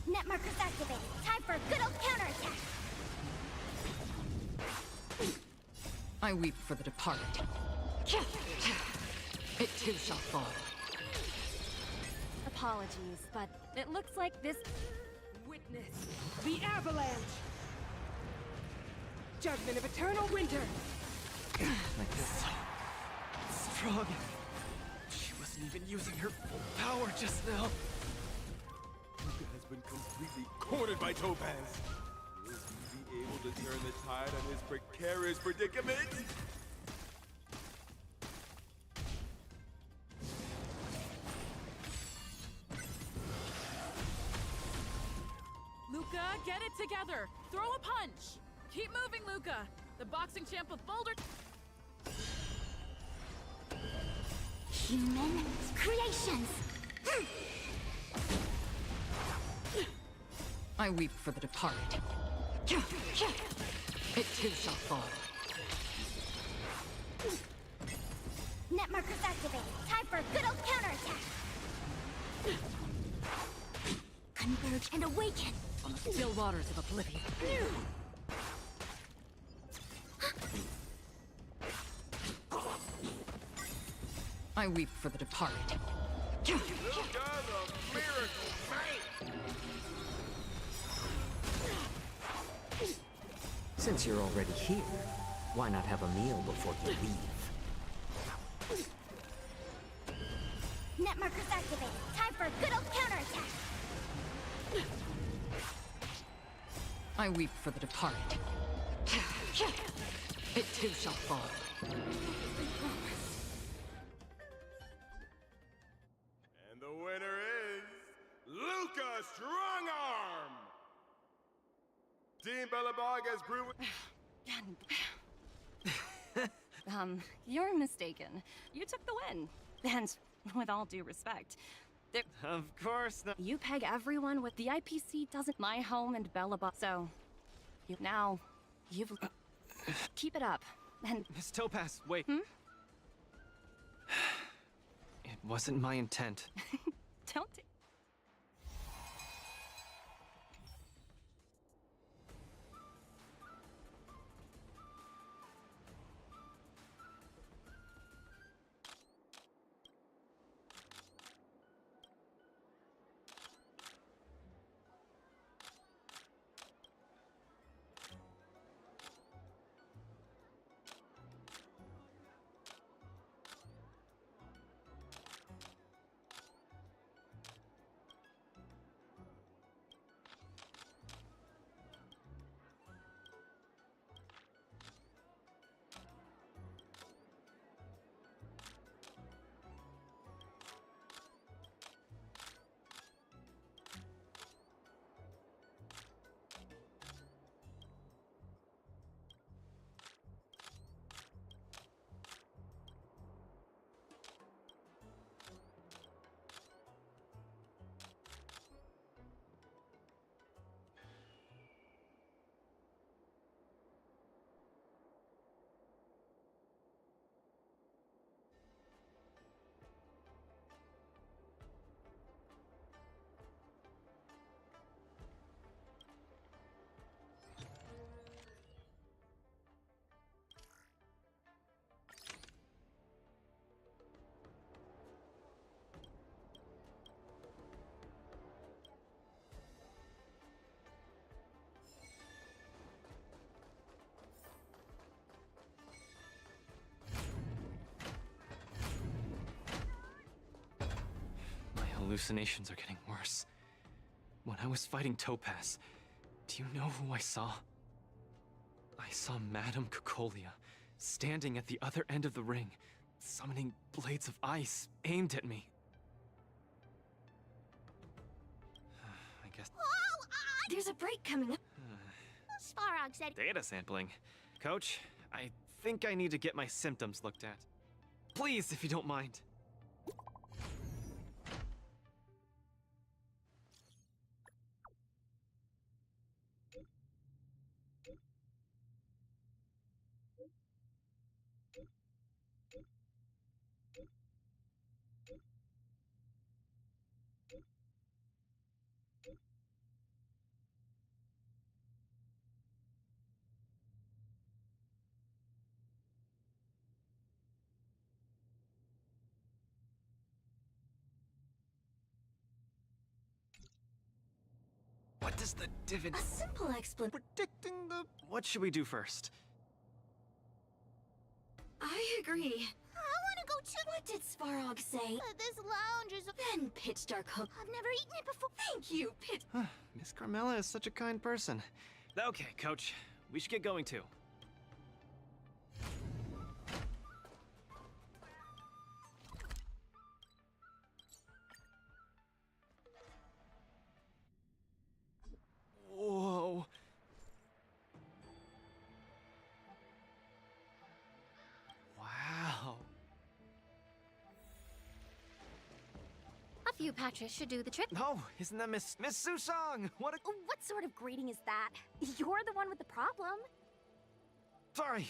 Net markers activated. Time for a good old counterattack. I weep for the departed. It too shall fall. Apologies, but it looks like this... Witness the avalanche. Judgment of eternal winter. Like this. Strong. She wasn't even using her full power just now. Luca has been completely cornered by Topaz. Will he be able to turn the tide on his precarious predicament? Luca, get it together. Throw a punch. Keep moving, Luca. The boxing champ of Boulder. Human creations. I weep for the departed. It too shall fall. Net markers activated. Time for a good old counterattack. Converge and awaken. On the still waters of oblivion. I weep for the departed. Luca, the miracle man! Since you're already here, why not have a meal before you leave? Net markers activated. Time for a good old counterattack. I weep for the departed. It too shall fall. And the winner is Luca Strongarm! Team Bellabog has proven... You're mistaken. You took the win. And with all due respect, Of course not. you peg everyone with the IPC doesn't my home and Bellabog. So, you've keep it up. And Miss Topaz, wait. Hmm? It wasn't my intent. don't. hallucinations are getting worse. When I was fighting Topaz, do you know who I saw? I saw Madame Cocolia standing at the other end of the ring, summoning blades of ice aimed at me. I guess... There's a break coming up. Svarog said... Data sampling. Coach, I think I need to get my symptoms looked at. Please, if you don't mind. What does the divot... A simple explanation. Predicting the... What should we do first? I agree. I want to go too. What did Svarog say? This lounge is... Then Pitch Dark Hook. I've never eaten it before. Thank you, Pitch. Miss Carmela is such a kind person. Okay, Coach. We should get going too. Whoa. Wow. A few patches should do the trick. No, isn't that Miss Susong? What sort of grading is that? You're the one with the problem. Sorry.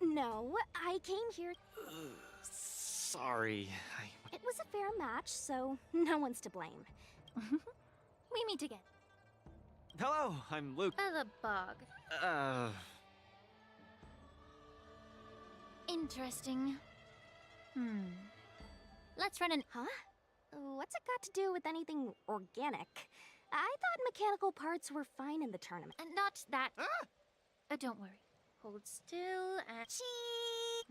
No, I came here... Sorry. It was a fair match, so no one's to blame. We meet again. Hello, I'm Luke. The bug. Interesting. Let's run an... Huh? What's it got to do with anything organic? I thought mechanical parts were fine in the tournament. And not that... don't worry. Hold still and...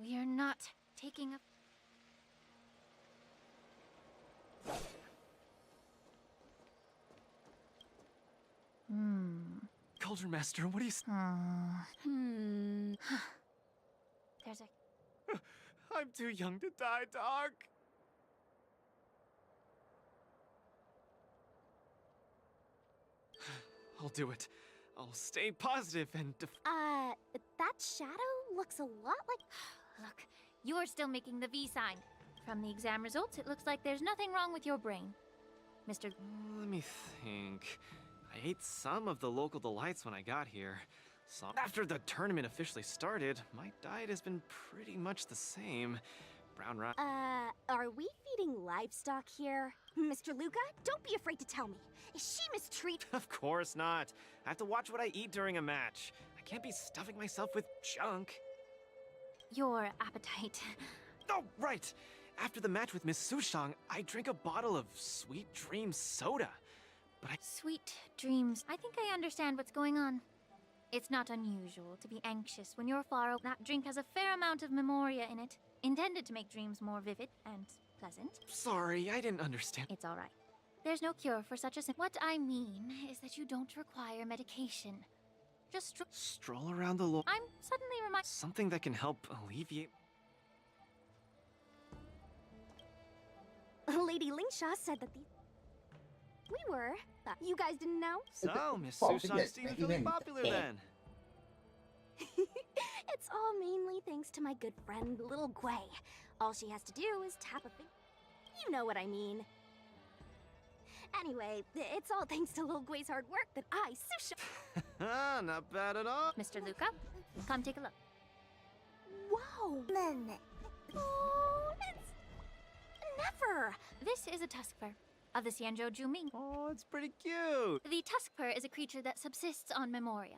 We are not taking a... Cauldron Master, what do you... There's a... I'm too young to die, Doc. I'll do it. I'll stay positive and... that shadow looks a lot like... Look, you're still making the V sign. From the exam results, it looks like there's nothing wrong with your brain. Mr. Let me think. I ate some of the local delights when I got here. So after the tournament officially started, my diet has been pretty much the same. Brown rice. Are we feeding livestock here? Mr. Luca, don't be afraid to tell me. Is she mistreated? Of course not. I have to watch what I eat during a match. I can't be stuffing myself with junk. Your appetite. Oh, right. After the match with Miss Sushang, I drank a bottle of Sweet Dreams soda. But Sweet dreams. I think I understand what's going on. It's not unusual to be anxious when you're far away. That drink has a fair amount of memoria in it, intended to make dreams more vivid and pleasant. Sorry, I didn't understand. It's all right. There's no cure for such a sin. What I mean is that you don't require medication. Just stroll around the lo- I'm suddenly reminded. Something that can help alleviate... Lady Lingshaw said that we were. You guys didn't know? So, Miss Susan seems really popular then. It's all mainly thanks to my good friend, Little Gwei. All she has to do is tap a thing. You know what I mean. Anyway, it's all thanks to Little Gwei's hard work that I, Susha... Not bad at all. Mr. Luca, come take a look. Whoa! Oh, it's... Never! This is a tuskfur of the Xianzhou Juming. Oh, it's pretty cute. The tuskfur is a creature that subsists on memoria.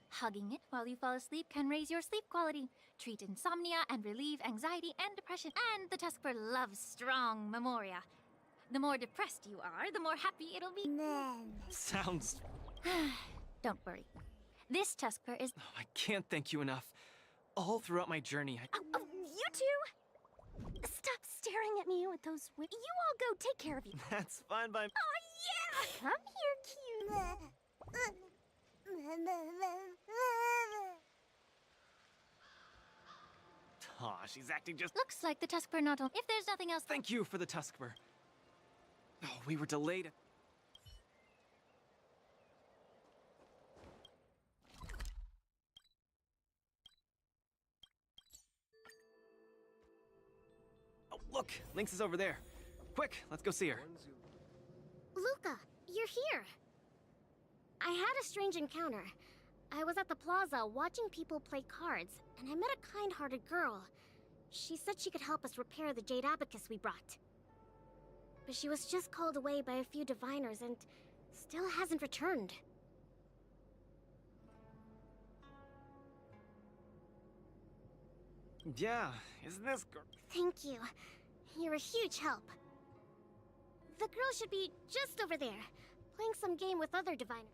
Hugging it while you fall asleep can raise your sleep quality, treat insomnia, and relieve anxiety and depression. And the tuskfur loves strong memoria. The more depressed you are, the more happy it'll be. Sounds... Don't worry. This tuskfur is... Oh, I can't thank you enough. All throughout my journey, you two? Stop staring at me with those You all go take care of you. That's fine by... Oh, yeah! Come here, cute. Aw, she's acting just... Looks like the Tuskper not If there's nothing else... Thank you for the Tuskper. Oh, we were delayed. Oh, look! Lynx is over there. Quick, let's go see her. Luca, you're here. I had a strange encounter. I was at the plaza watching people play cards, and I met a kind-hearted girl. She said she could help us repair the jade abacus we brought. But she was just called away by a few diviners and still hasn't returned. Yeah, isn't this... Thank you. You're a huge help. The girl should be just over there, playing some game with other diviners.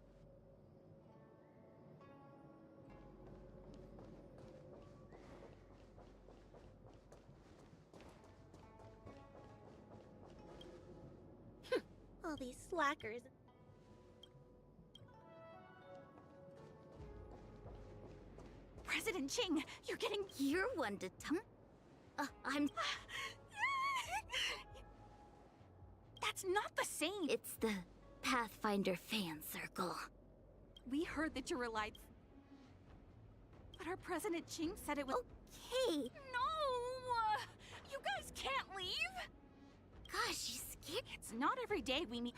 All these slackers. President Ching, you're getting... You're one to I'm... That's not the same. It's the Pathfinder fan circle. We heard that you were lights. But our President Ching said it was... Okay. No! You guys can't leave! Gosh, she's scared. It's not every day we meet...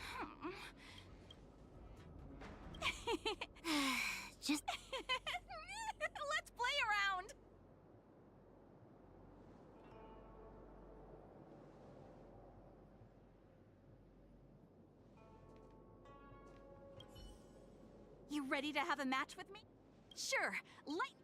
Just... Let's play around! You ready to have a match with me? Sure, light...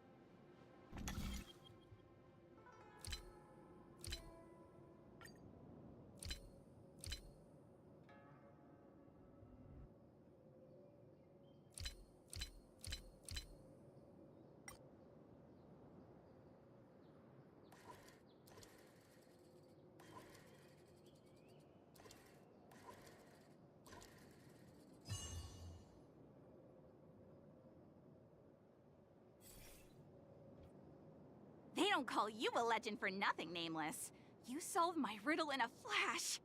They don't call you a legend for nothing, Nameless. You solved my riddle in a flash.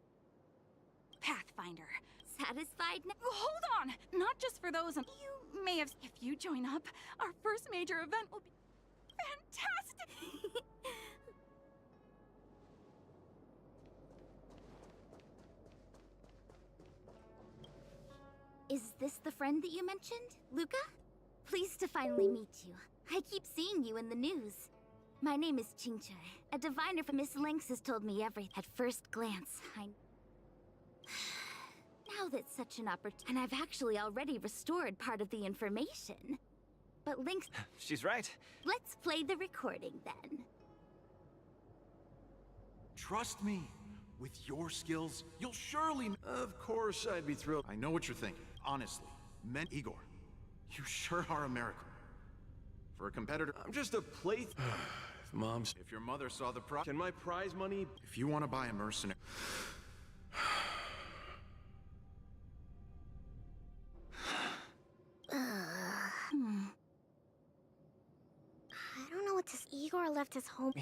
Pathfinder. Satisfied now? Hold on! Not just for those... You may have... If you join up, our first major event will be... fantastic! Is this the friend that you mentioned, Luca? Pleased to finally meet you. I keep seeing you in the news. My name is Qingche. A diviner from Miss Lynx has told me everything. At first glance, Now that's such an opportunity, and I've actually already restored part of the information. But Lynx... She's right. Let's play the recording, then. Trust me. With your skills, you'll surely... Of course I'd be thrilled. I know what you're thinking. Honestly. Igor, you sure are a miracle. For a competitor... I'm just a plate... Mom's... If your mother saw the prize... Can my prize money... If you want to buy a mercenary... I don't know what this... Igor left his home...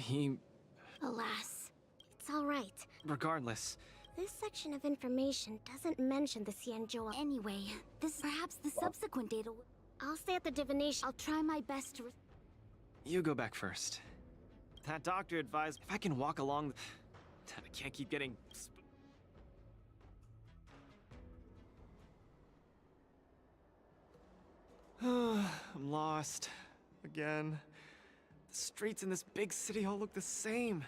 Alas. It's alright. Regardless. This section of information doesn't mention the Xianzhou. Anyway, perhaps the subsequent data will... I'll stay at the divination. I'll try my best to... You go back first. That doctor advised if I can walk along... I can't keep getting... I'm lost. Again. The streets in this big city all look the same.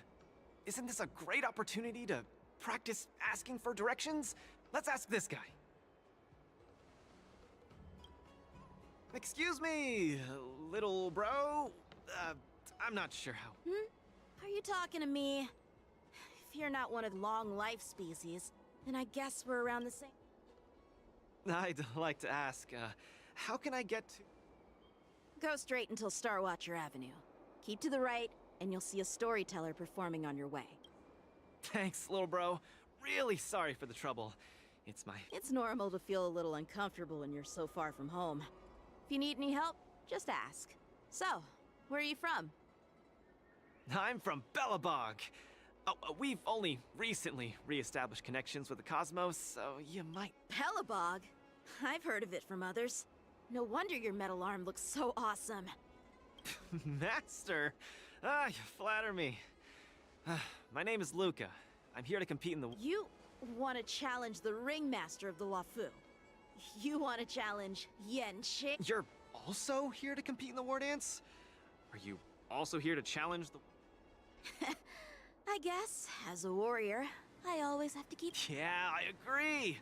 Isn't this a great opportunity to practice asking for directions? Let's ask this guy. Excuse me, little bro. I'm not sure how. Are you talking to me? If you're not one of the long life species, then I guess we're around the same. I'd like to ask, how can I get to... Go straight until Starwatcher Avenue. Keep to the right, and you'll see a storyteller performing on your way. Thanks, little bro. Really sorry for the trouble. It's normal to feel a little uncomfortable when you're so far from home. If you need any help, just ask. So, where are you from? I'm from Belobog. Oh, we've only recently re-established connections with the cosmos, so you might... Belobog? I've heard of it from others. No wonder your metal arm looks so awesome. Master! You flatter me. My name is Luca. I'm here to compete in the... You want to challenge the ringmaster of the Luofu. You want to challenge Yanqing. You're also here to compete in the war dance? Are you also here to challenge the... I guess, as a warrior, I always have to keep... Yeah, I agree!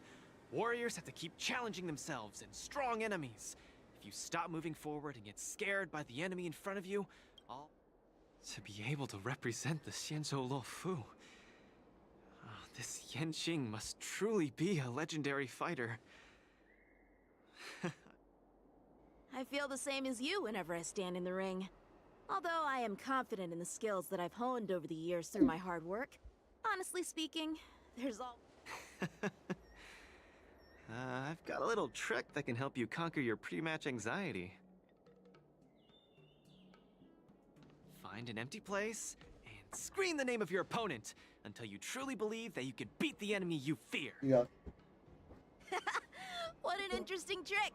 Warriors have to keep challenging themselves and strong enemies. If you stop moving forward and get scared by the enemy in front of you, I'll... To be able to represent the Xianzhou Luofu. This Yanqing must truly be a legendary fighter. I feel the same as you whenever I stand in the ring. Although I am confident in the skills that I've honed over the years through my hard work, honestly speaking, there's all... I've got a little trick that can help you conquer your pre-match anxiety. Find an empty place and scream the name of your opponent until you truly believe that you can beat the enemy you fear. Yeah. What an interesting trick!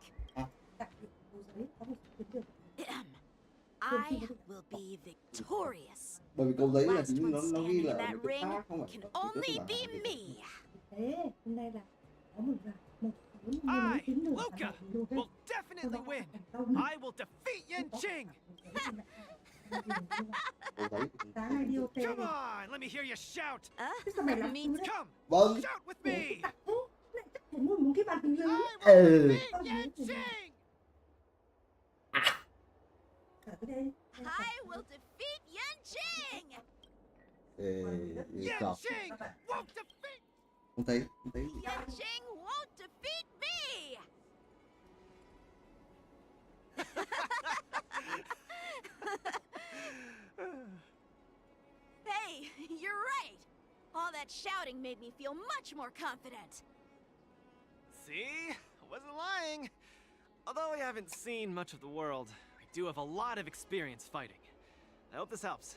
I will be victorious. Bởi vì câu đấy là Last chính one nó standing ghi in là that một cái ring khác không phải can là only be me. I, Luca, will definitely win. I will defeat Yanqing. Come on, let me hear you shout. That means come. Vâng. Shout with me. Ừ. I will defeat Yanqing. Yanqing won't defeat. Không thấy. Yanqing won't defeat me. Hey, you're right. All that shouting made me feel much more confident. See? I wasn't lying. Although I haven't seen much of the world, I do have a lot of experience fighting. I hope this helps.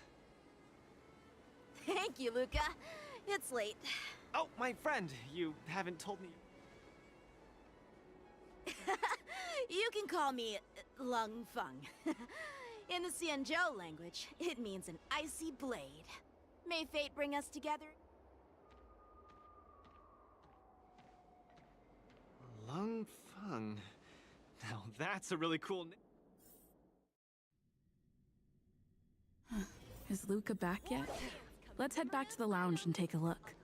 Thank you, Luca. It's late. Oh, my friend, you haven't told me... You can call me Lung Feng. In the Xianzhou language, it means an icy blade. May fate bring us together. Lung Feng. Now that's a really cool name. Is Luca back yet? Let's head back to the lounge and take a look.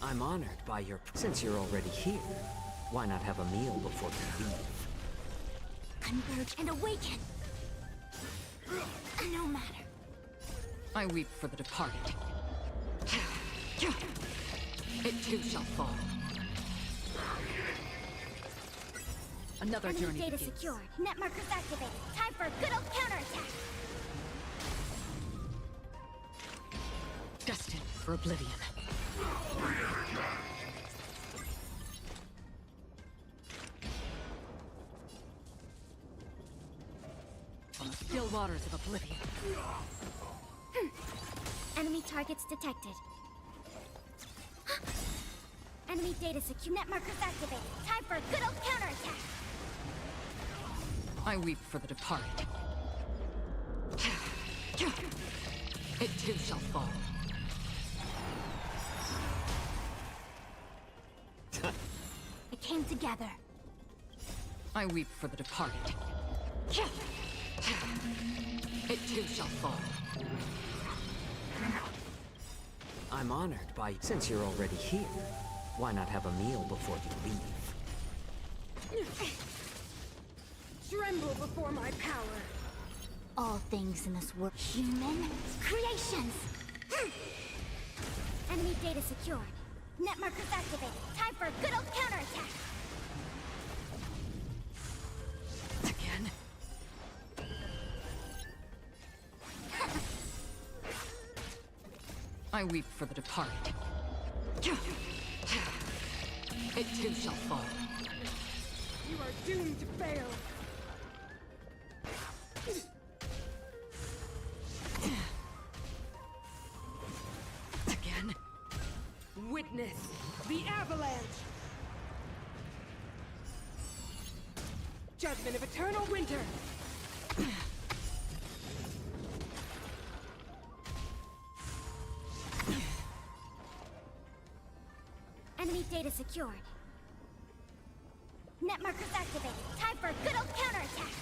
I'm honored by your... Since you're already here, why not have a meal before you leave? Converge and awaken! No matter. I weep for the departed. It too shall fall. Another Enemy journey data begins. secured. Net markers activated. Time for a good old counterattack. Destined for oblivion. On the still waters of oblivion. Enemy targets detected. Enemy data secure. Net markers activated. Time for a good old counterattack. I weep for the departed. It too shall fall. It came together. I weep for the departed. It too shall fall. I'm honored by... Since you're already here, why not have a meal before you leave? Tremble before my power. All things in this world. Human creations. Enemy data secured. Net markers activated. Time for a good old counterattack. Again. I weep for the departed. It too shall fall. You are doomed to fail. Again. Witness the avalanche. Judgment of eternal winter. Enemy data secured. Net markers activated. Time for a good old counterattack.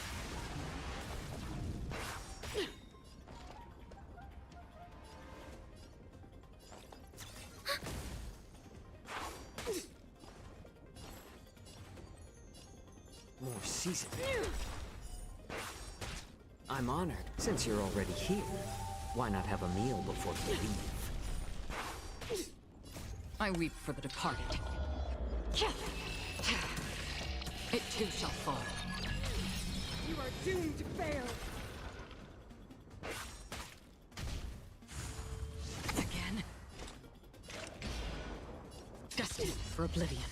More season. I'm honored. Since you're already here, why not have a meal before you leave? I weep for the departed. It too shall fall. You are doomed to fail. Again. Destined for oblivion.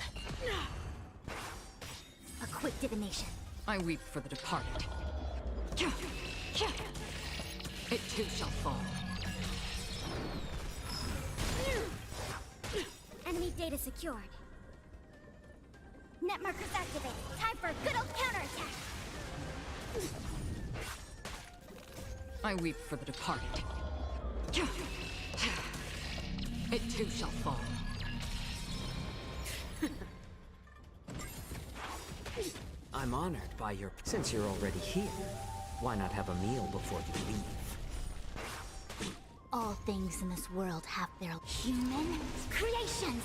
A quick divination. I weep for the departed. It too shall fall. Enemy data secured. Net markers activated. Time for a good old counterattack. I weep for the departed. It too shall fall. I'm honored by your... Since you're already here, why not have a meal before you leave? All things in this world have their human creations.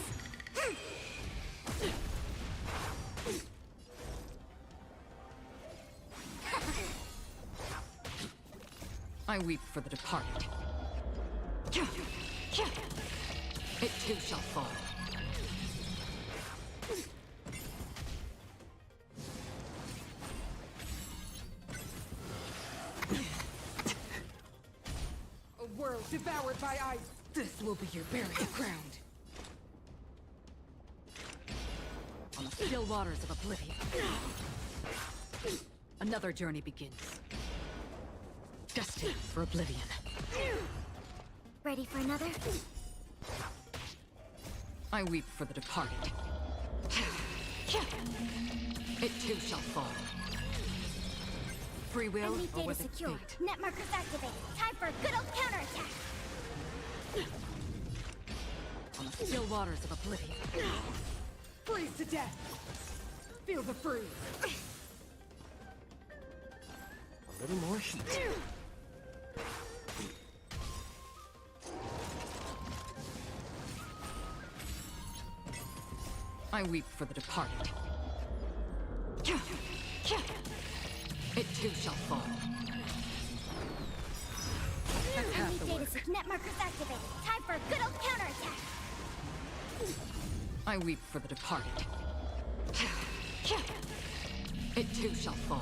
I weep for the departed. It too shall fall. A world devoured by ice. This will be your burial ground. On the still waters of oblivion. Another journey begins. Destined for oblivion. Ready for another? I weep for the departed. It too shall fall. Free will Enemy or data with its secured. fate. Net markers activated. Time for a good old counterattack. On the still waters of oblivion. Freeze to death. Feel the freeze. A little more heat. I weep for the departed. It too shall fall. Enemy data net markers activated. Time for a good old counterattack. I weep for the departed. It too shall fall.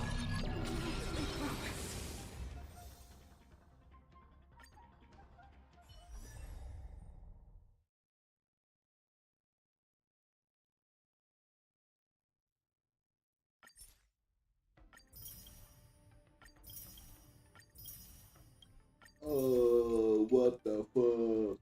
Oh, what the fuck?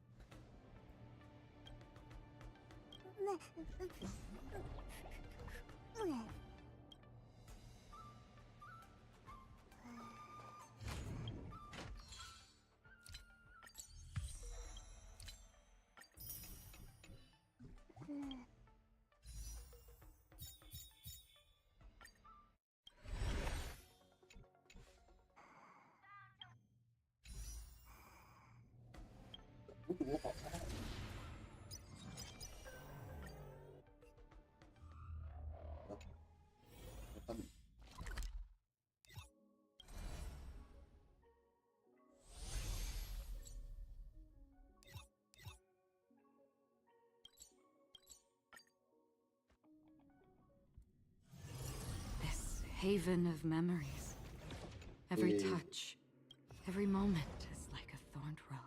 This haven of memories. Every touch, every moment is like a thorned rose.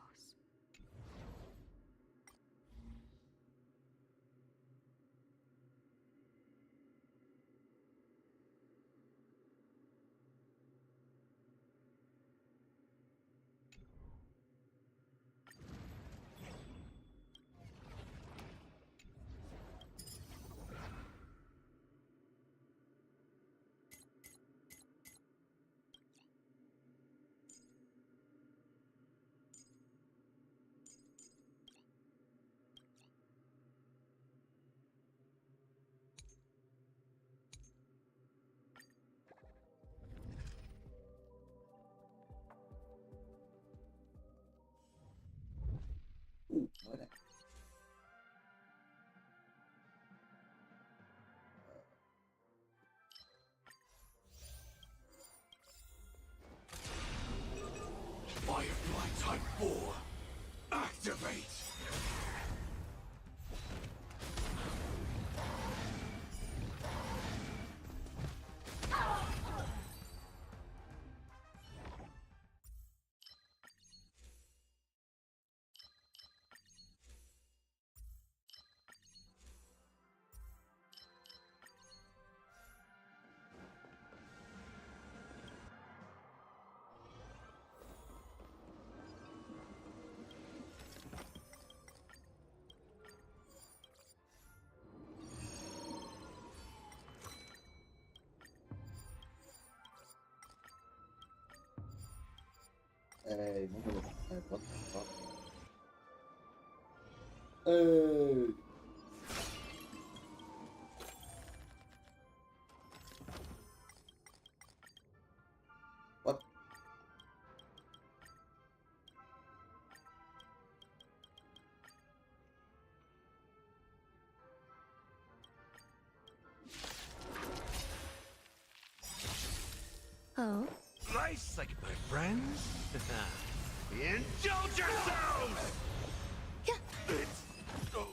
Mới này. Firefly Type 4, activate! Ê, muốn được. Có. Ê. What? Oh? Nice, like my friends. Indulge yourselves! It's over.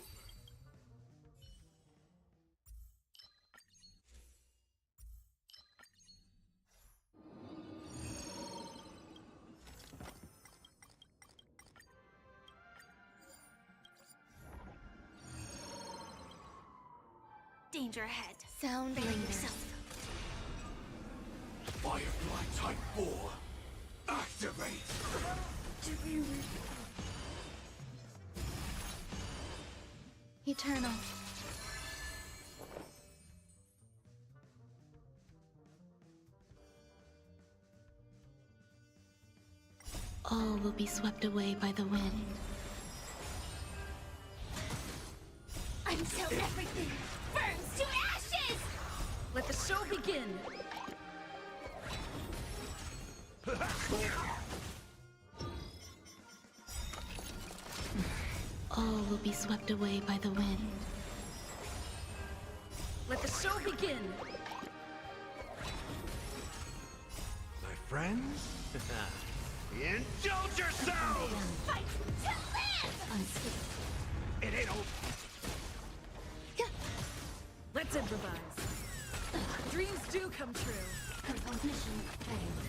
Danger ahead. Sound yourself. Firefly Type 4, activate! Eternal. All will be swept away by the wind. Until everything burns to ashes! Let the show begin! All will be swept away by the wind. Let the show begin. My friends? Indulge yourselves! Fight to live! It ain't over. Let's improvise. Dreams do come true. Mission failed.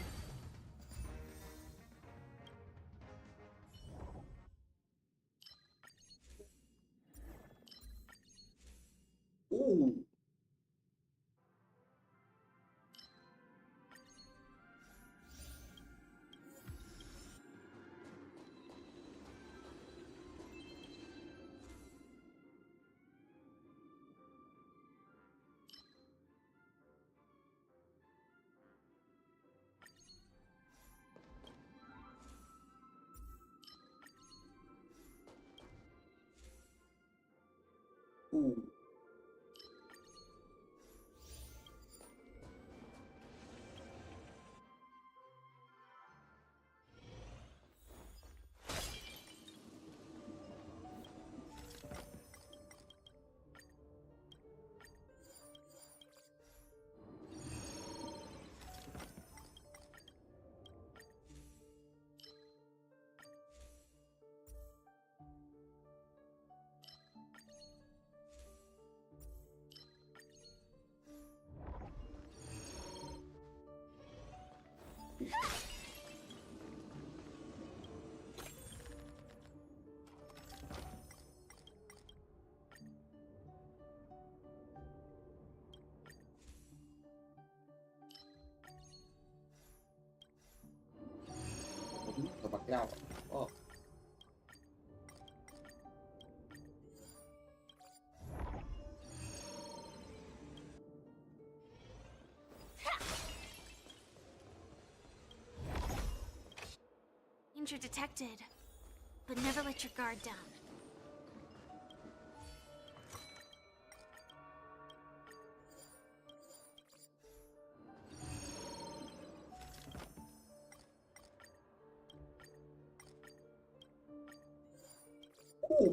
Ooh. Ooh. Rồi bật nhau. Oh. Danger detected, but never let your guard down.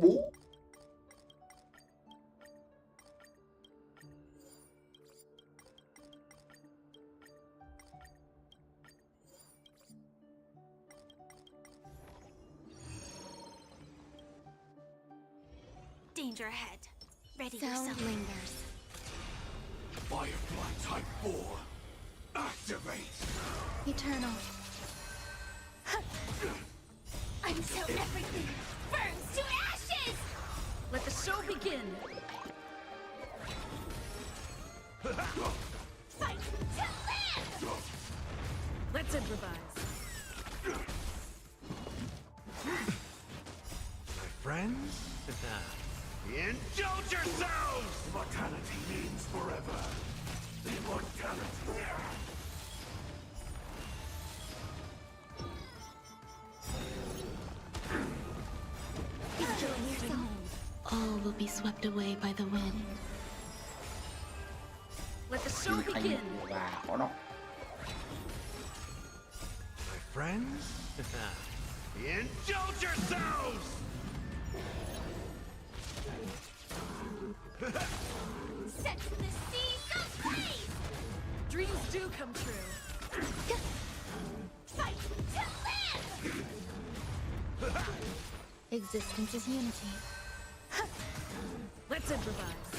Bố. Danger ahead. Ready Sound yourself. lingers. Firefly Type 4. Activate! Eternal. Until everything burns to ashes! Let the show begin. Fight to live! Let's improvise. My friends? Indulge yourselves! Mortality means forever. Immortality. Enjoy yourself. All will be swept away by the wind. Let the show begin. Và có nó. My friends? Indulge yourselves! Set the seas ablaze! Dreams do come true. Fight to live! Existence is unity. Let's improvise.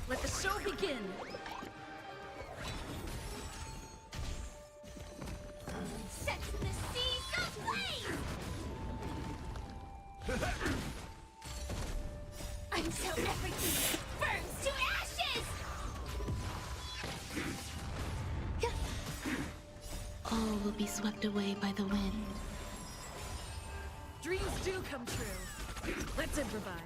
Let the show begin. Set the seas ablaze! Until everything burns to ashes! All will be swept away by the wind. Dreams do come true. Let's improvise.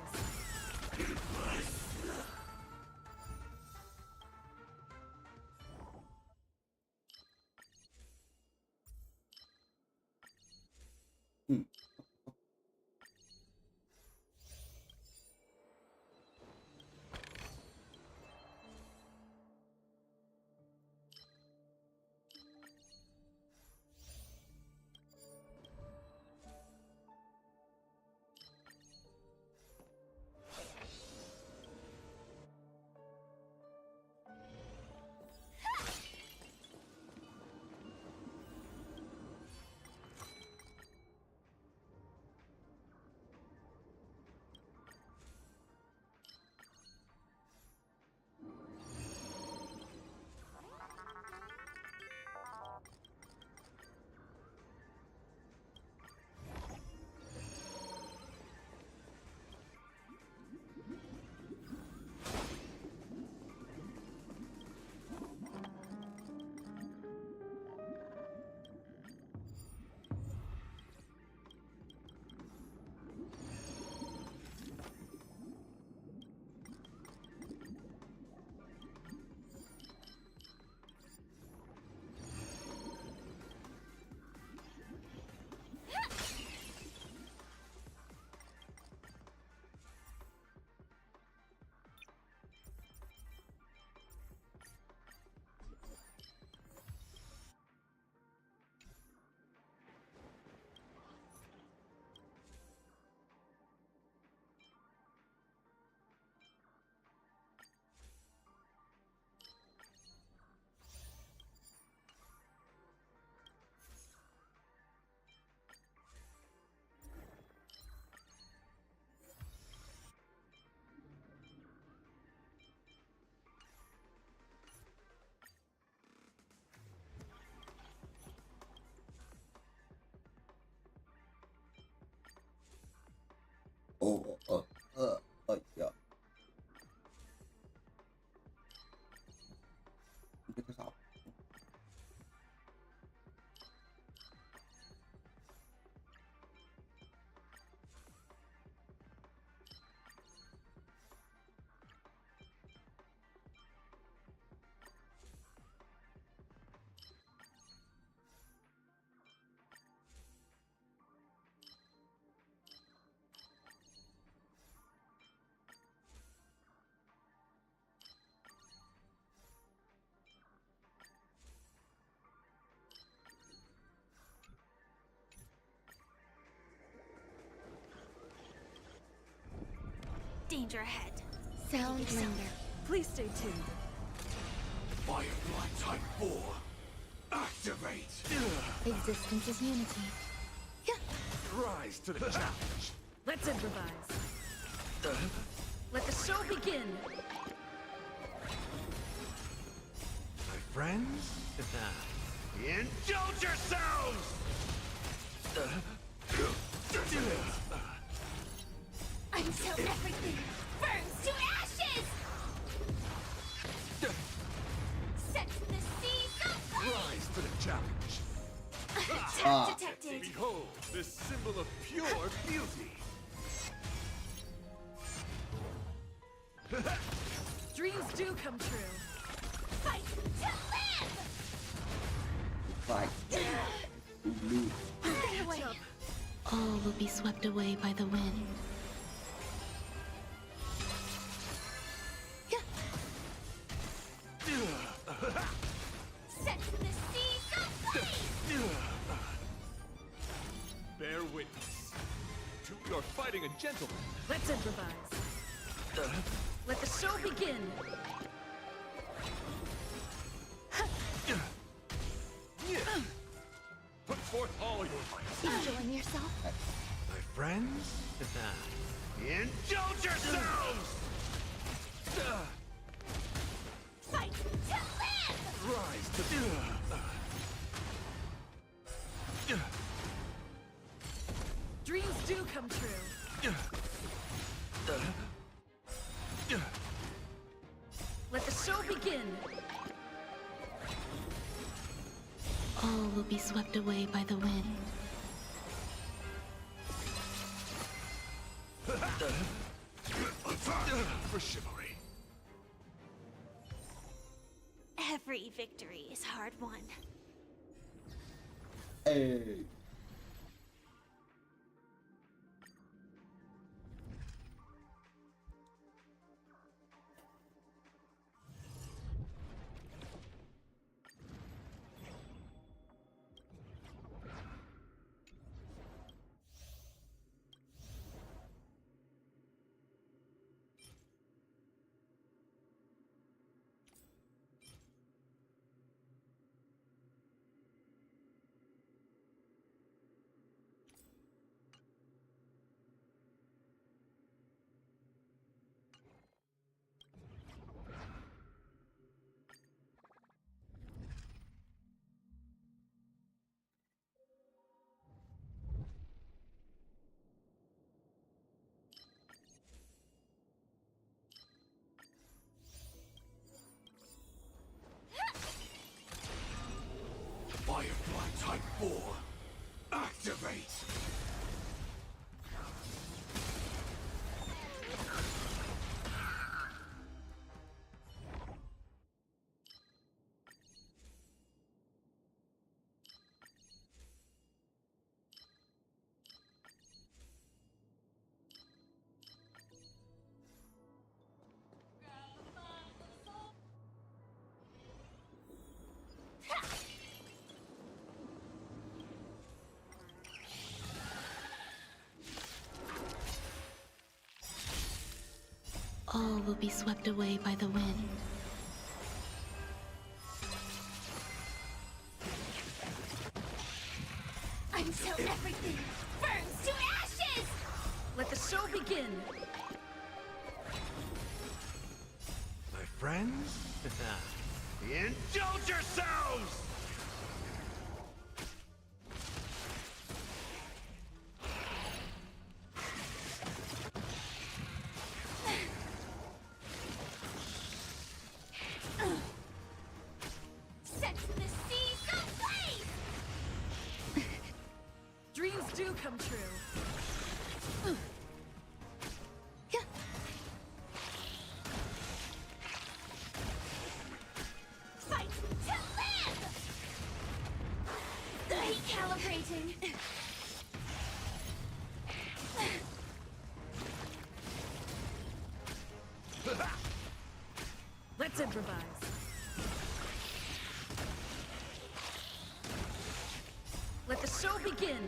danger ahead. Sound louder. Please stay tuned. Firefly Type 4. Activate! Existence is unity. Rise to the challenge. Let's improvise. Let the show begin. My friends, indulge yourselves! Until everything burns to ashes! Set the seas aflame! Rise to the challenge. Attack detected! Behold, the symbol of pure beauty. Dreams do come true. Fight to live! Fight. Stay away! All will be swept away by the wind. Set the seas aflame! Bear witness. You're fighting a gentleman. Let's improvise. Let the show begin. Put forth all your might. Enjoying yourself? My friends, indulge yourselves! Fight to live! Rise to Dreams do come true. Let the show begin. All will be swept away by the wind. for chivalry. Every victory is hard won. Hey. Firefly Type 4. Activate! All will be swept away by the wind. Until everything burns to ashes! Let the show begin. My friends, indulge yourselves! Set the seas aflame! Dreams do come true. Fight to live! Recalibrating. Let's improvise. Let the show begin.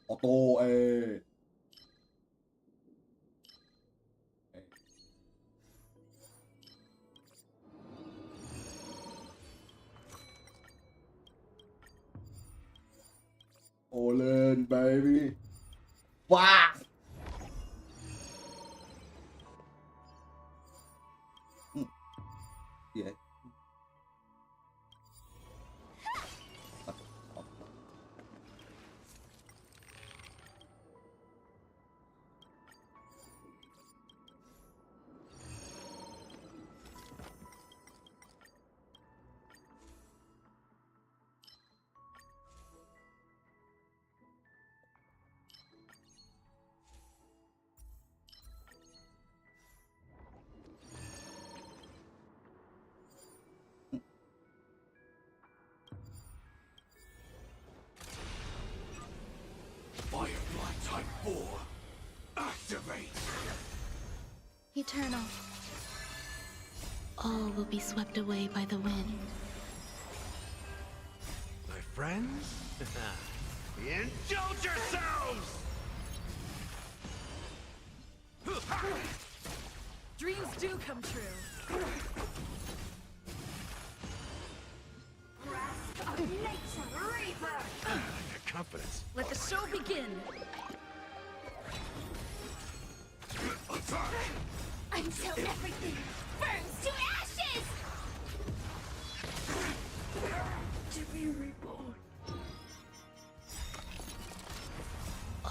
Auto ê. All in, baby. Wow. Gì vậy? Firefly Type 4. Activate. Eternal. All will be swept away by the wind. My friends? Indulge yourselves! Dreams do come true. Of nature, Reaper! Your confidence. Let the show begin! Attack! Until everything burns to ashes! To be reborn.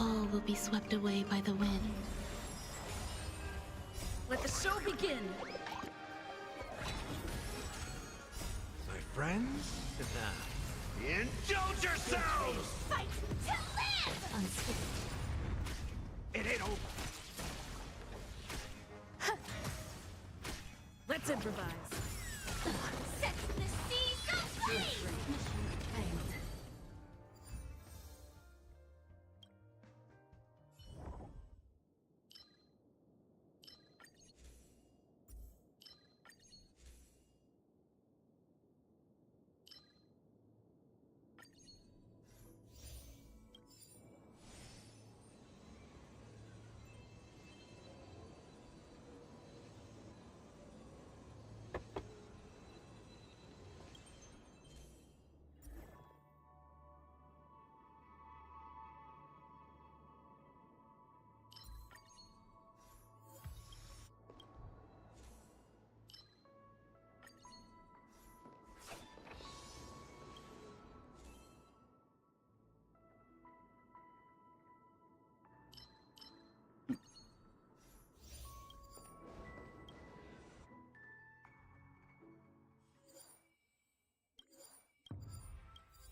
All will be swept away by the wind. Let the show begin! My friends? Indulge yourselves! Fight to live! It ain't over. Let's improvise. Set the seas ablaze!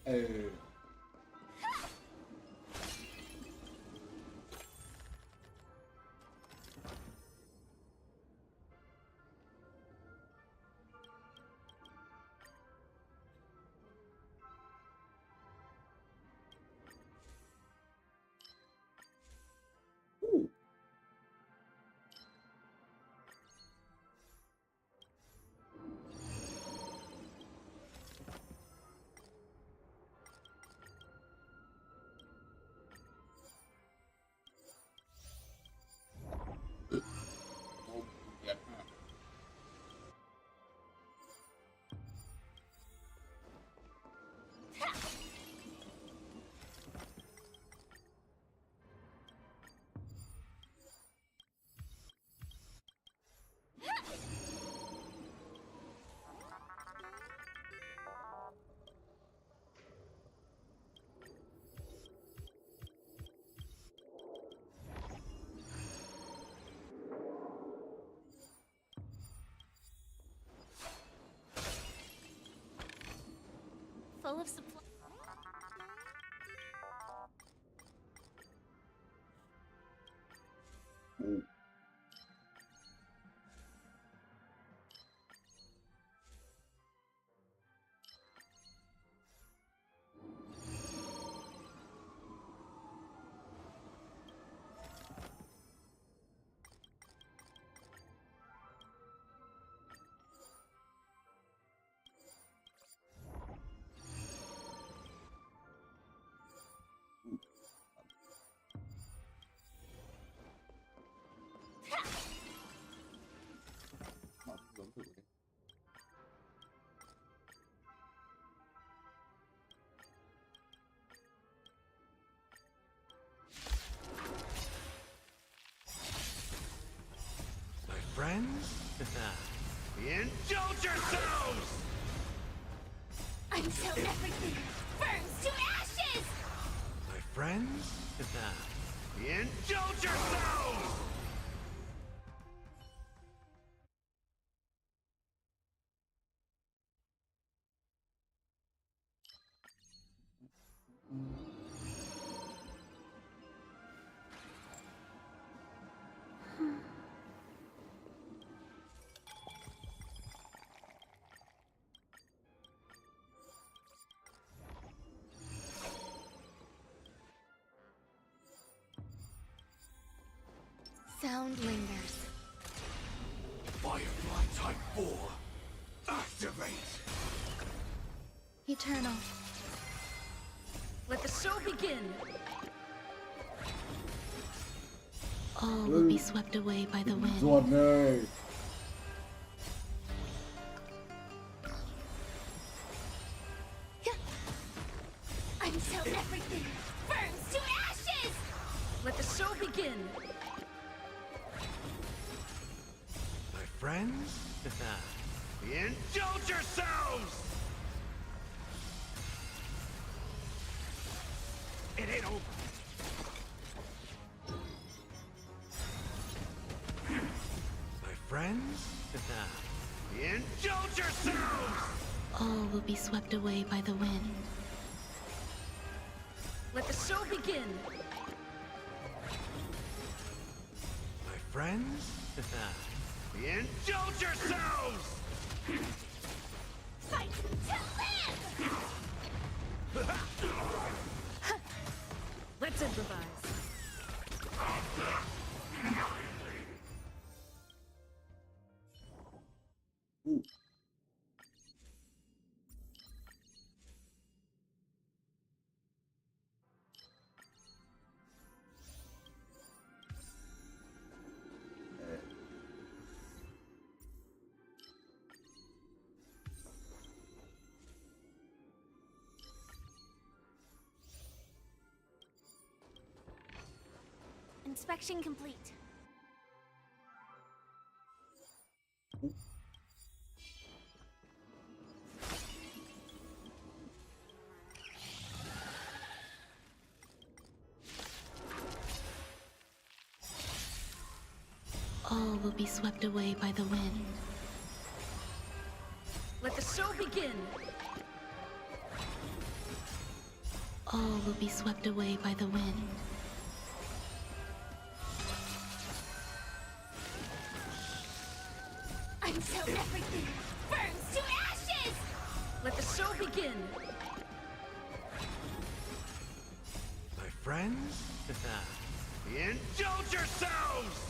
Ừ. Full of supply. friends? Indulge yourselves! Until everything burns to ashes! My friends? Indulge yourselves! Sound lingers. Firefly Type 4. Activate. Eternal. Let the show begin! All will be swept away by the wind. Ruột này. Until everything burns to ashes! Let the show begin! My friends? Indulge yourselves! It ain't over. My friends? Indulge yourselves! All will be swept away by the wind. Let the show begin! My friends? Indulge yourselves! Fight to live! Let's improvise. Inspection complete. All will be swept away by the wind. Let the show begin! All will be swept away by the wind. Until everything burns to ashes! Let the show begin! My friends? Indulge yourselves!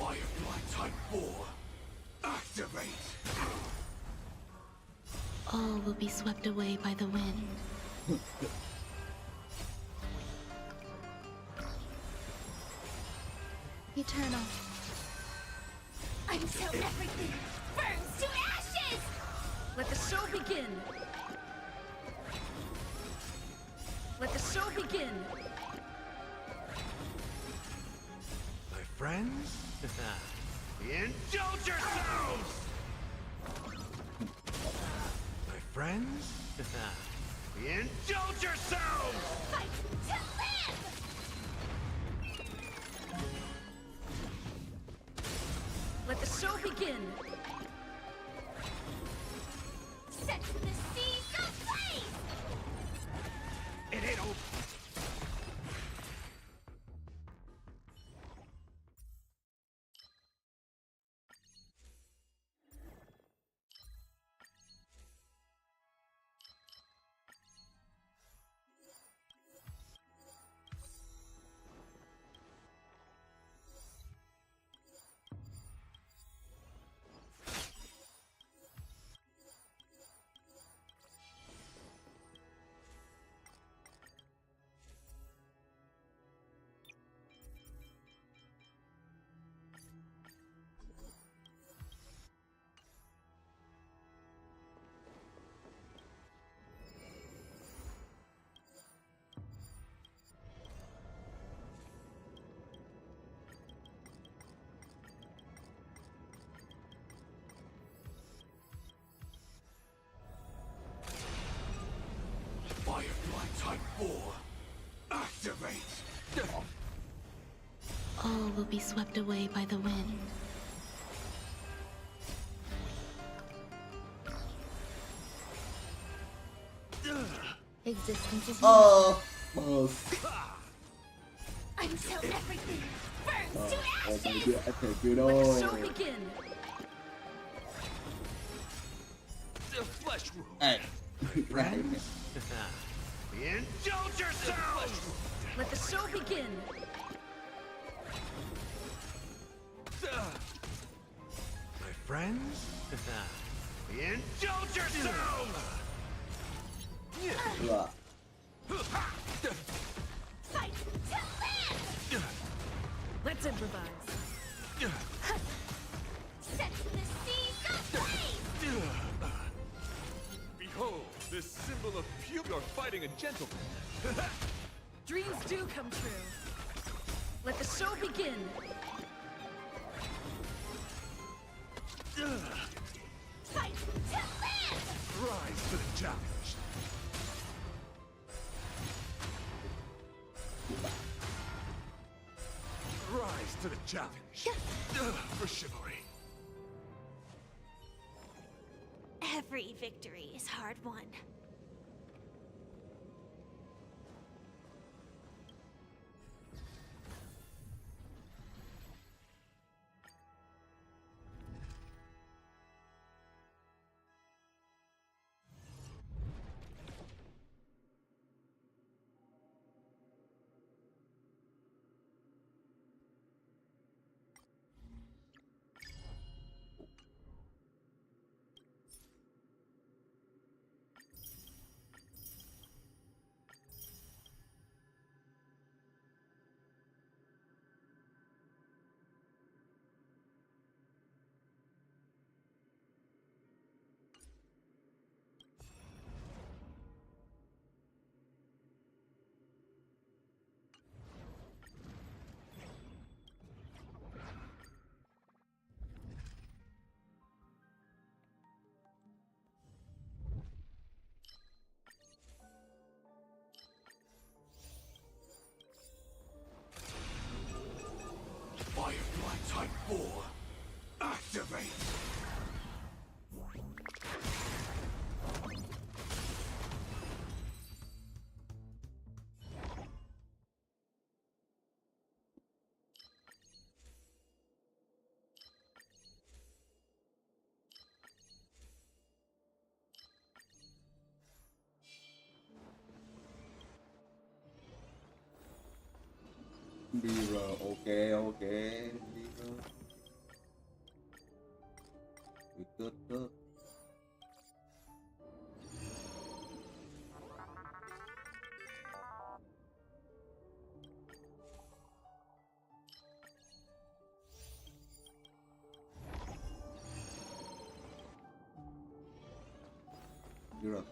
Firefly Type 4. Activate. All will be swept away by the wind. Eternal. Until everything burns to ashes! Let the show begin! Let the show begin! My friends? Indulge yourselves! My friends? Indulge yourselves! Fight to live! Let the show begin! Type 4. Activate. All will be swept away by the wind. Existence is Boss. until everything burns to Ôi ashes. mày biết anh thể kêu đâu. Let the show begin. The flesh room. Ê. Indulge yourselves! Let the show begin. My friends? Indulge yourselves! Là. Fight to live. Let's improvise. Set the seas ablaze. Behold, this symbol of pure. You're fighting a gentleman. Dreams do come true. Let the show begin. Fight to live. Rise to the challenge. Rise to the challenge. For chivalry. Every victory is hard won. Firefly Type 4. Activate. Mirror, ok. Mirror. Good. Mirror.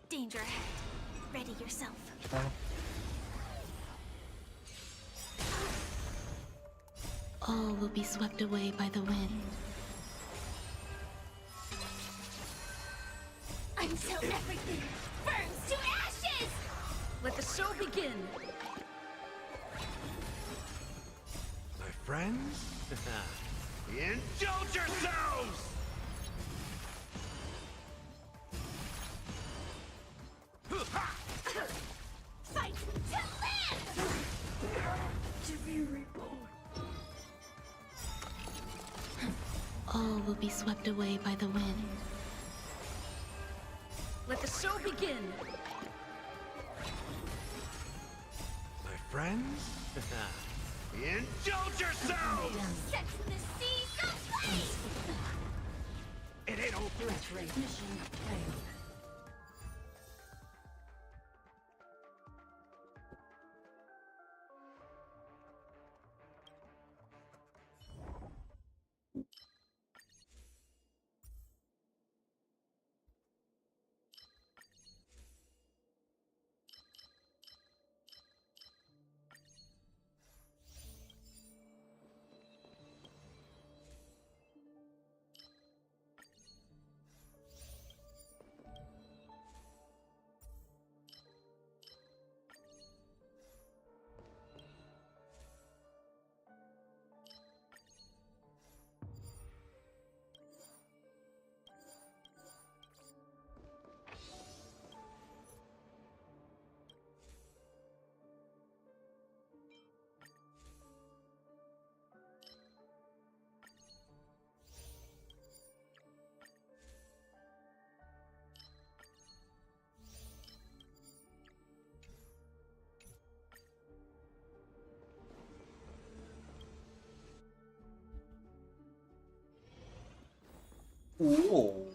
Danger ahead. Ready yourself. All will be swept away by the wind. Until everything burns to ashes. Let the show begin. My friends? Indulge yourselves! Fight to live. To be reborn. All will be swept away by the wind. Let the show begin. My friends? Indulge yourselves! Set the seas ablaze. It ain't over. Mission failed. Ủa.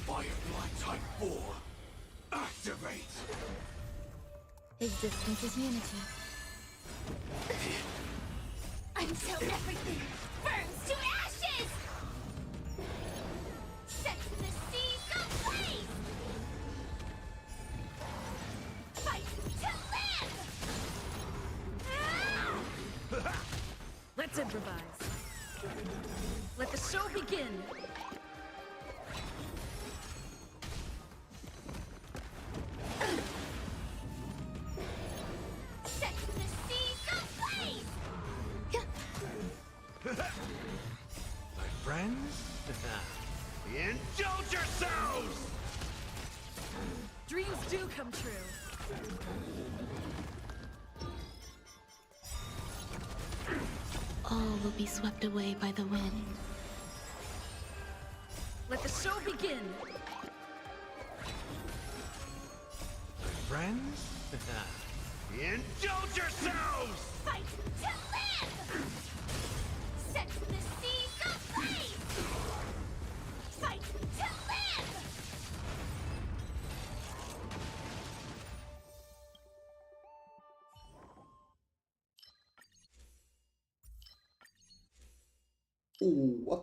Firefly Type 4. Activate! Existence is unity. Until everything burns to ashes! Set the seas ablaze! Fight to live! Let's improvise. Let the show begin. Set the seas ablaze! My friends? Indulge yourselves! Dreams do come true. All will be swept away by the wind. Let the show begin. My friends? Indulge yourselves! Fight to live! Set the seas ablaze! Fight to live! Ủa.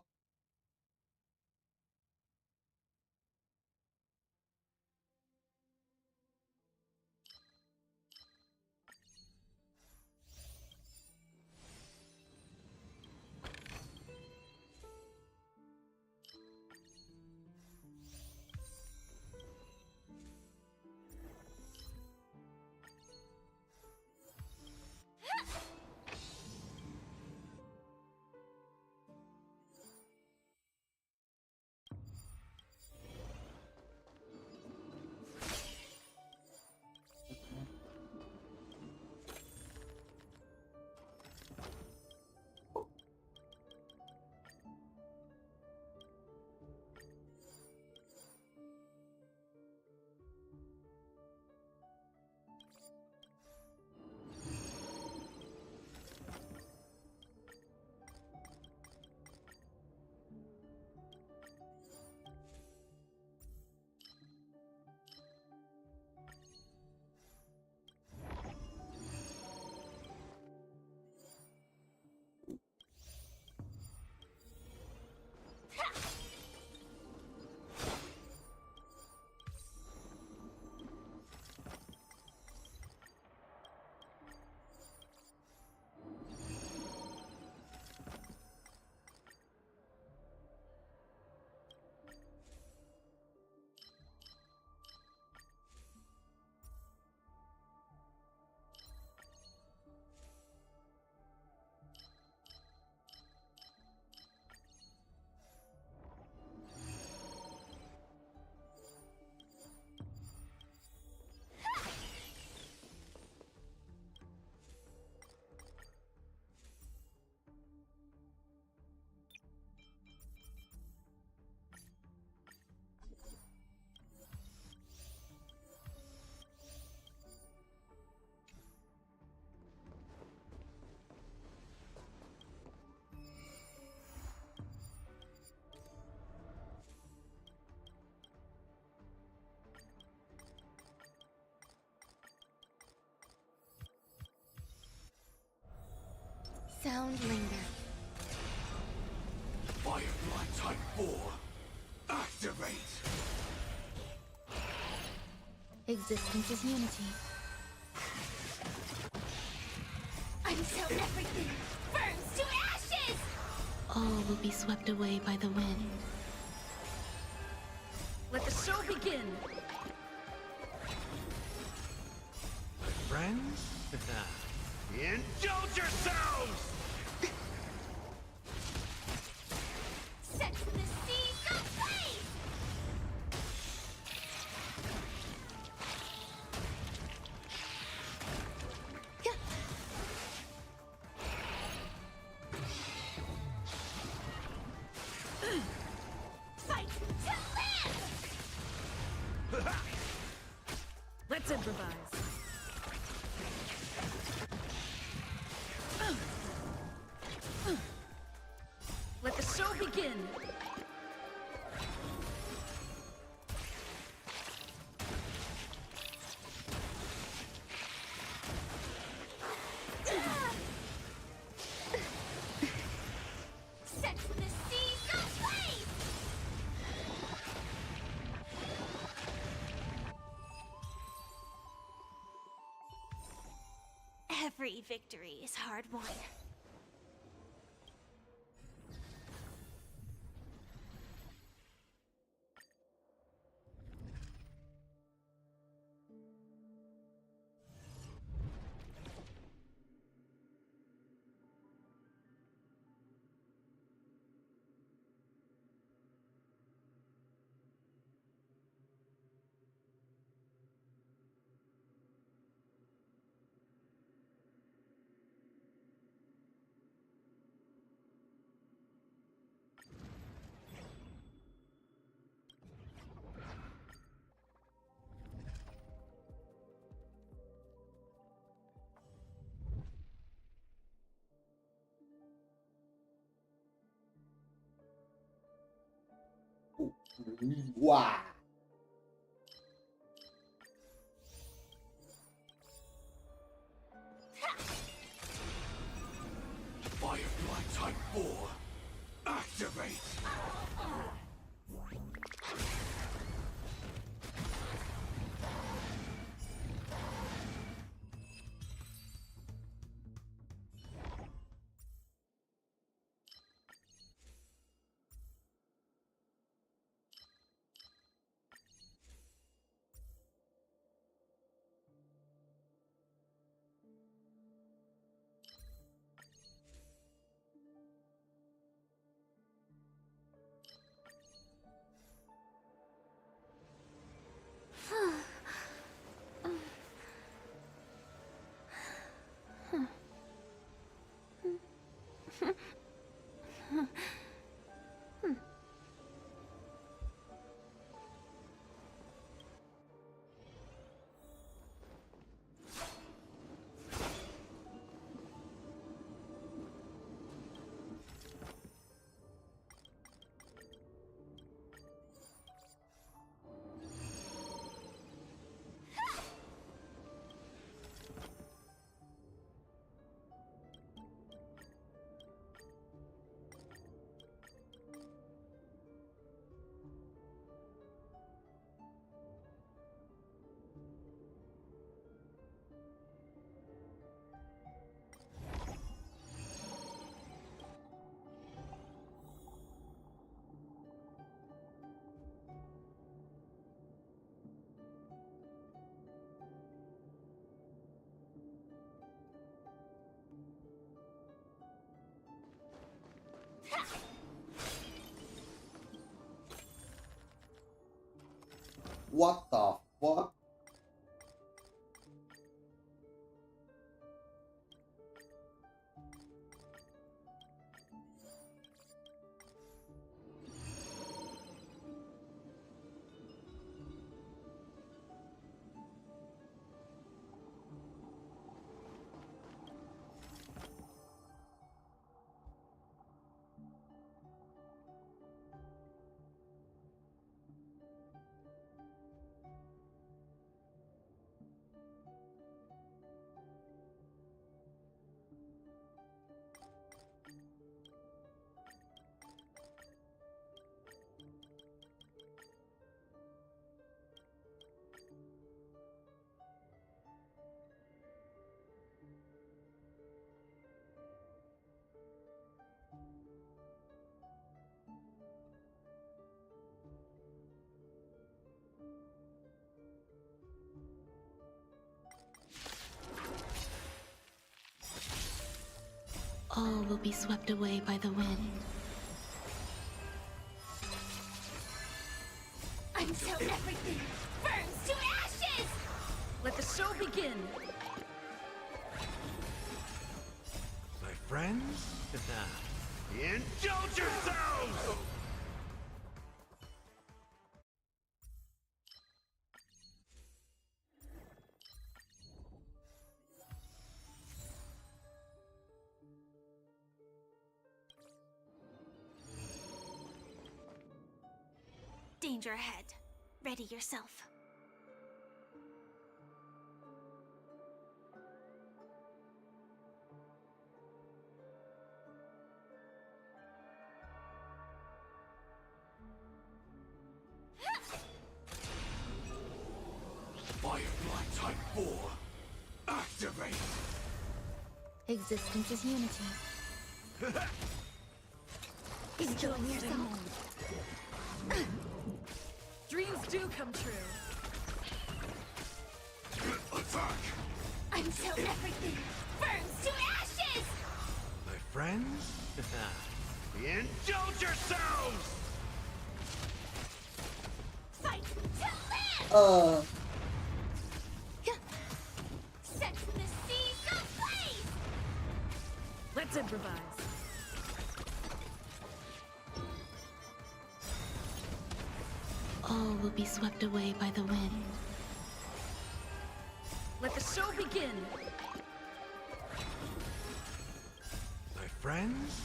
sound linger. Firefly Type 4, activate! Existence is unity. Until everything burns to ashes! All will be swept away by the wind. Let the show begin! Friends? Indulge yourselves! Set the seas ablaze! Fight to live! Let's improvise. Let the show begin! Set the seas ablaze! Every victory is hard won. Wow. Firefly Type 4, activate! What the fuck? All will be swept away by the wind. Until everything burns to ashes! Let the show begin! My friends? Indulge yourselves! Danger ahead. Ready yourself. Firefly Type 4. Activate! Existence is unity. Enjoying yourself. Dreams do come true. Attack! Until everything burns to ashes! My friends? Indulge yourselves! Fight to live! Set the seas ablaze! Let's improvise. All will be swept away by the wind. Let the show begin! My friends?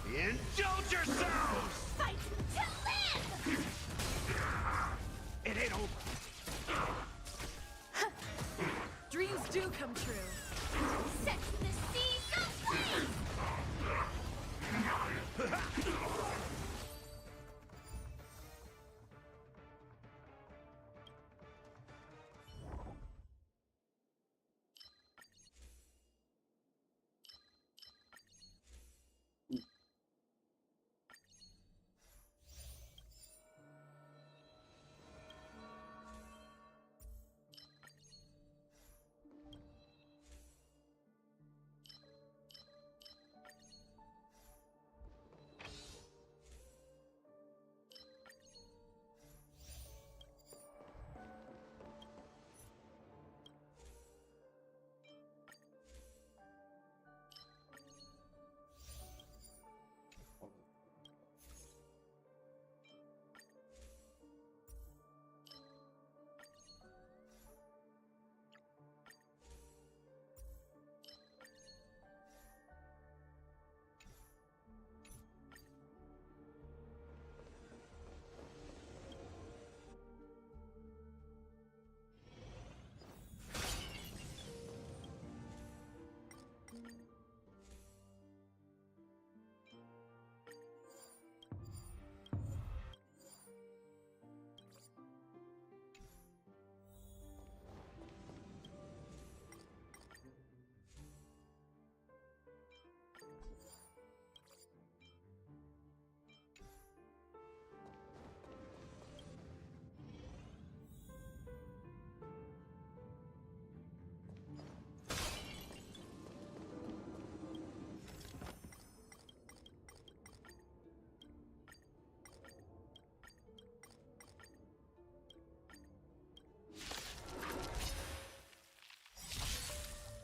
Indulge yourselves! Fight to live! It ain't over. Dreams do come true. Set the seas ablaze!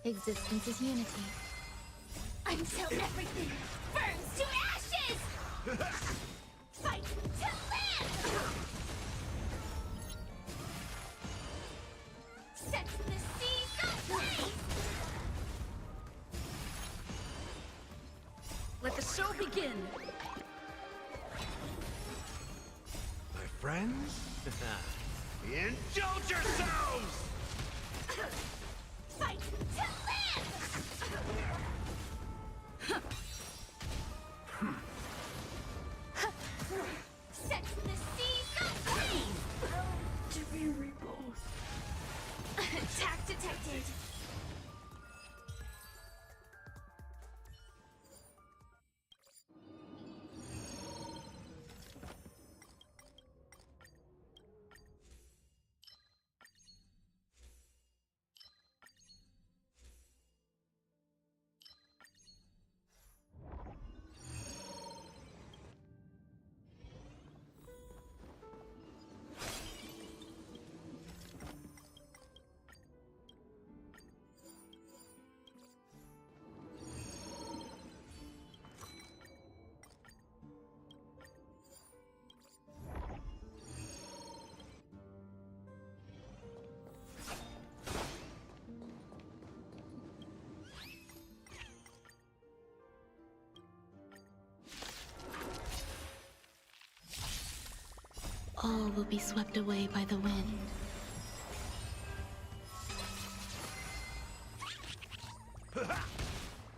Existence is unity. Until everything burns to ashes! Fight to live! Set the seas ablaze! Let the show begin! My friends? Indulge yourselves! Fight to live! Set the seas ablaze! To be reborn. Attack detected! All will be swept away by the wind.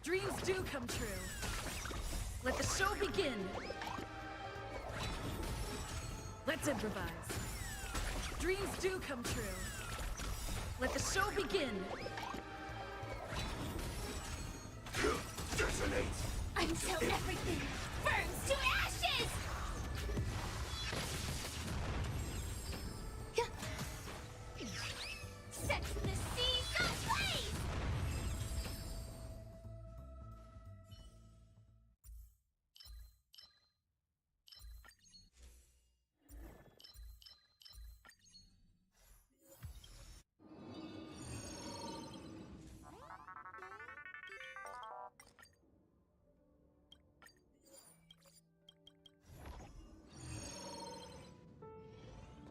Dreams do come true. Let the show begin. Let's improvise. Dreams do come true. Let the show begin. Detonate! Until everything burns to ashes! Set the seas ablaze!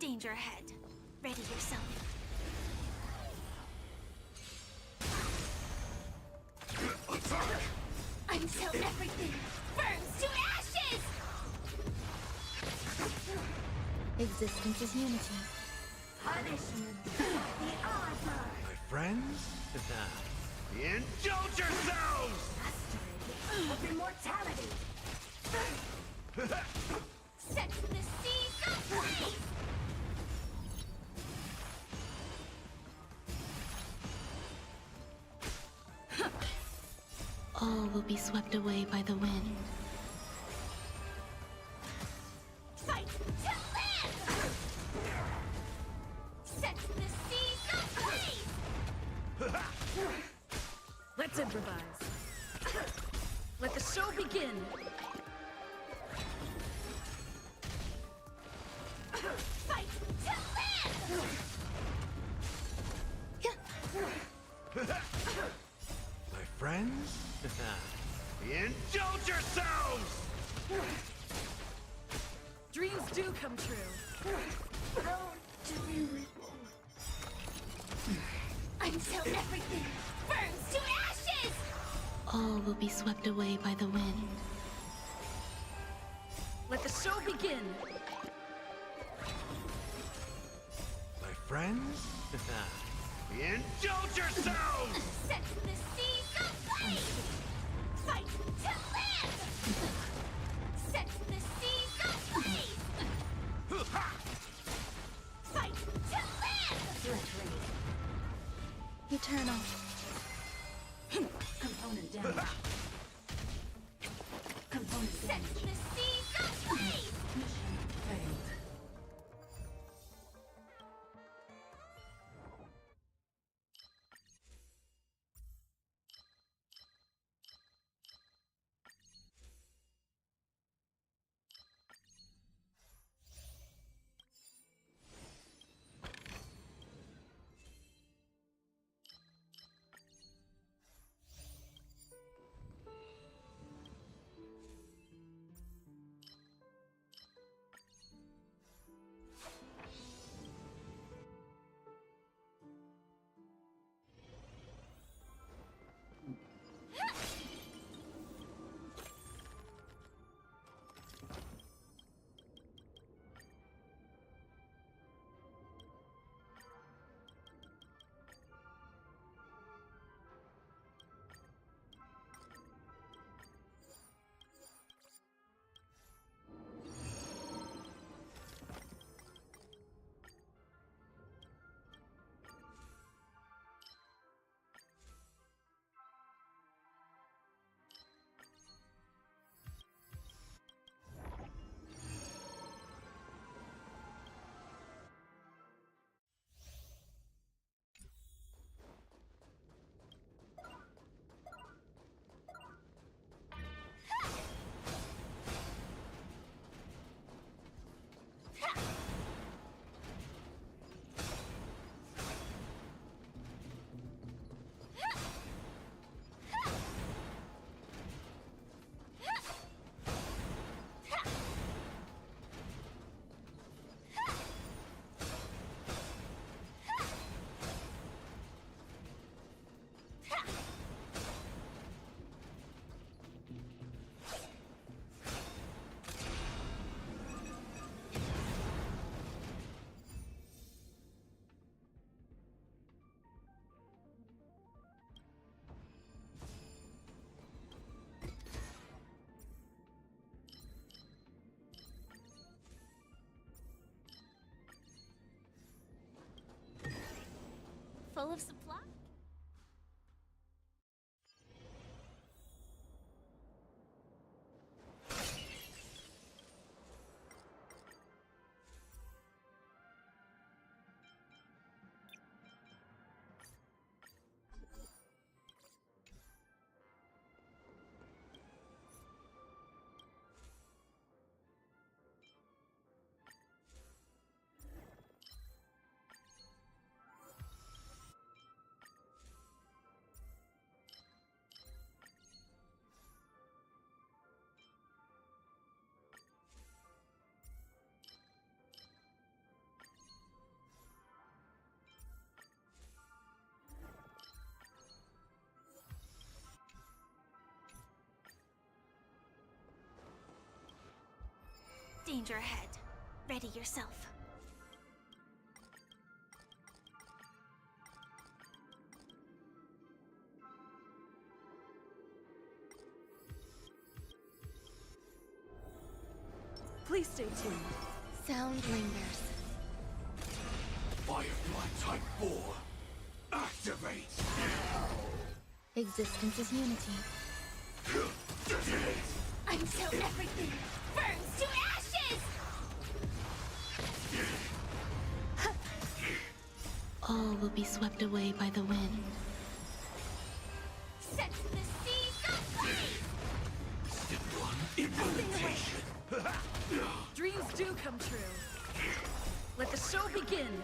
Danger ahead. Ready yourself. Until everything burns to ashes! Existence is unity. Punishment! The honor! My friends? Indulge yourselves! Of immortality! Set the seas ablaze! All will be swept away by the wind. Fight to live! Set the seas ablaze! Let's improvise. Let the show begin. Fight to live! My friends? Indulge yourselves! Dreams do come true. Until everything burns to ashes! All will be swept away by the wind. Let the show begin. My friends? Indulge yourselves! Set the seas ablaze! Fight to live! Set the seas ablaze! Fight to live! Eternal. Component damage. Component set the seas ablaze! Mission failed. of supply. Danger ahead. Ready yourself. Please stay tuned. Sound lingers. Firefly Type 4. Activate! Existence is unity. Until everything burns to ashes! All will be swept away by the wind. Set the seas aflame! Step 1, implementation. Dreams do come true. Let the show begin.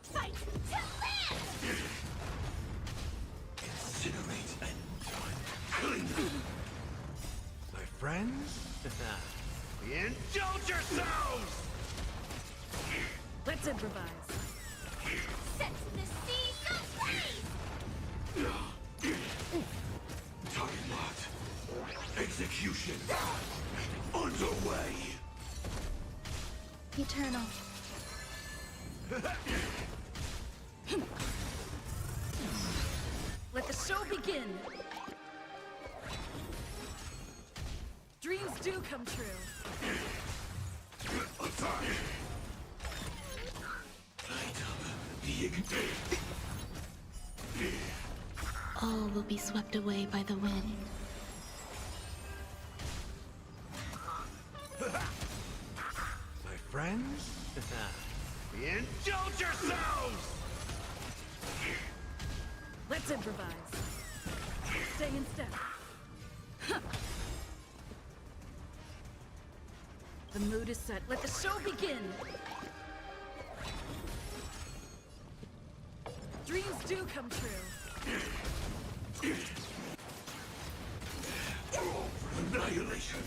Fight to live! Incinerate and clean. My friends? Indulge yourselves! Let's improvise. Set the seas aflame! Target locked. Execution underway. Eternal. Let the show begin. Dreams do come true. Attack. All will be swept away by the wind. My friends? Indulge yourselves! Let's improvise. Stay in step. The mood is set. Let the show begin. Dreams do come true. Annihilation.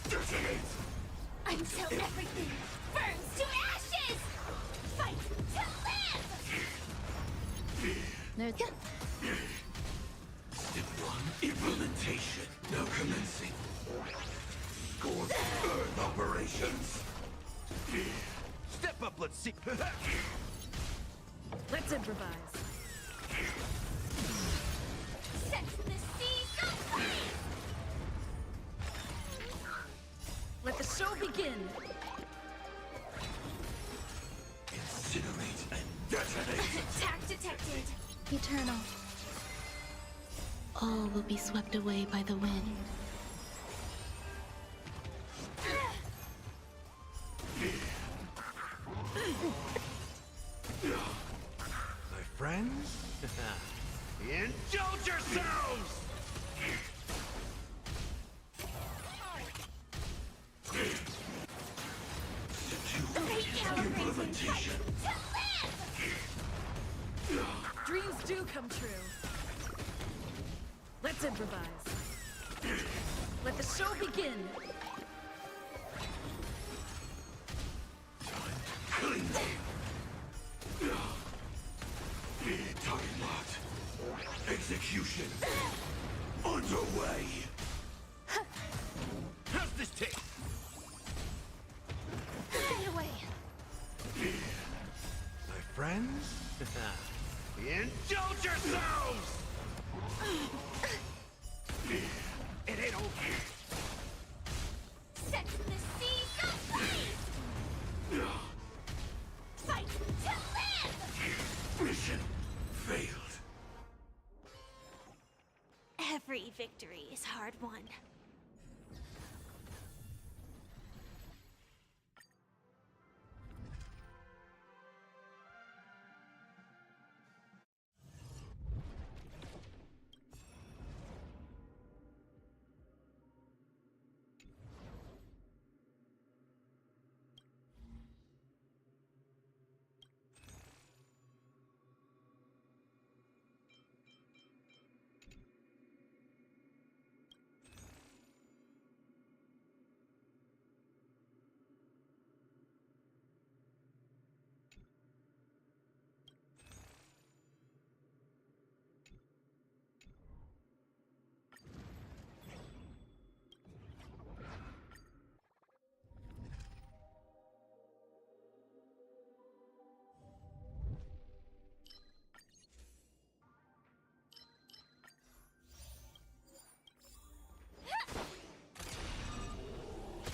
Detonate. Until everything burns to ashes! Fight to live! There's Step 1, implementation. Now commencing. Scorched Earth operations. Step up, let's see. Let's improvise. Set the seas aflame! Let the show begin. Incinerate and detonate. Attack detected! eternal. All will be swept away by the wind. My friends? Indulge yourselves! Implementation. Dreams do come true. Let's improvise. Let the show begin. Clean. Target locked. Execution underway. How's this take? Stay away! My friends? Indulge yourselves! It ain't over. Set the every victory is hard won.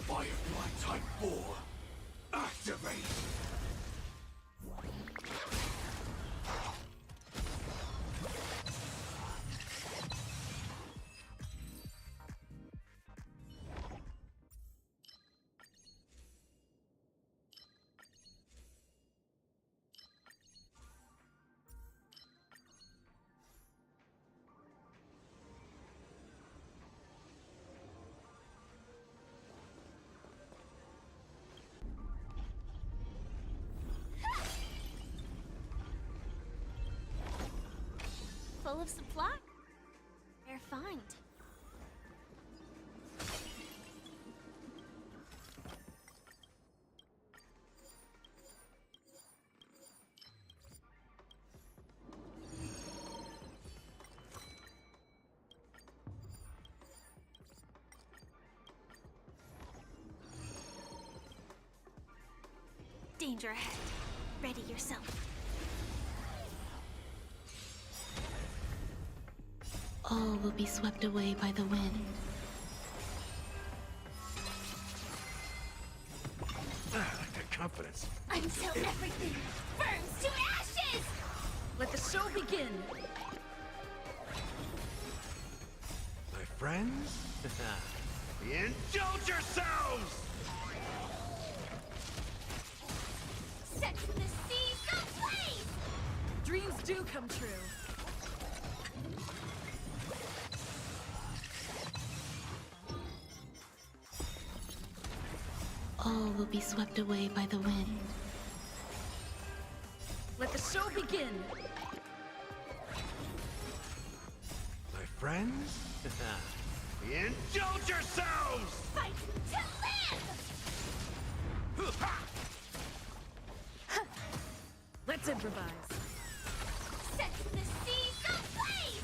Firefly Type 4, activate! Full of supply? Rare find. Danger ahead. Ready yourself. All will be swept away by the wind. That confidence. Until everything burns to ashes! Let the show begin! My friends? Indulge yourselves! Set the seas ablaze! Dreams do come true. All will be swept away by the wind. Let the show begin! My friends? Indulge yourselves! Fight to live! Let's improvise. Set the seas ablaze!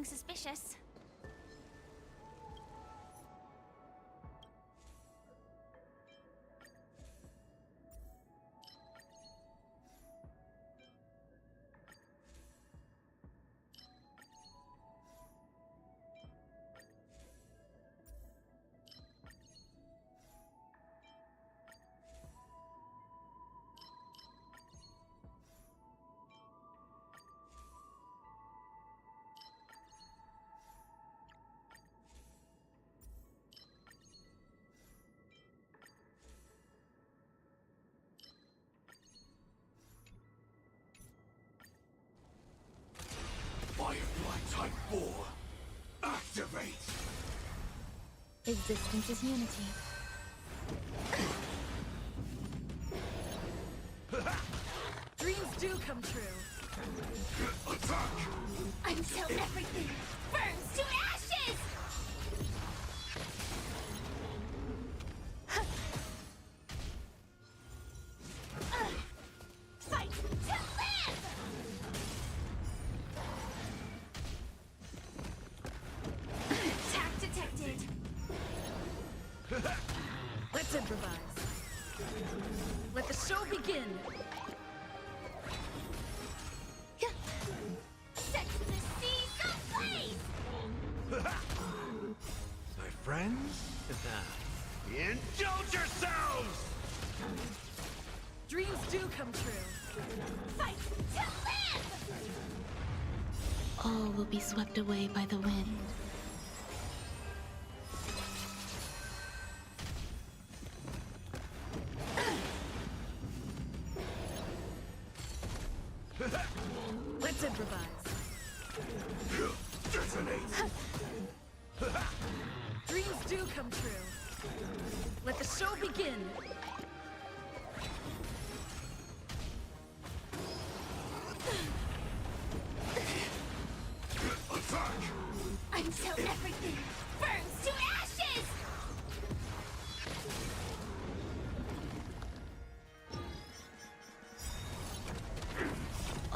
nothing suspicious. Firefly Type 4, activate! Existence is unity. Dreams do come true. Attack! Until everything burns to ashes! Fight to live! Attack detected. Let's improvise. Let the show begin. Set the seas ablaze! My friends, indulge yourselves! Dreams do come true. Fight to live! All will be swept away by the wind. Let's improvise. Detonate! Dreams do come true. Let the show begin. Attack! Until everything burns to ashes!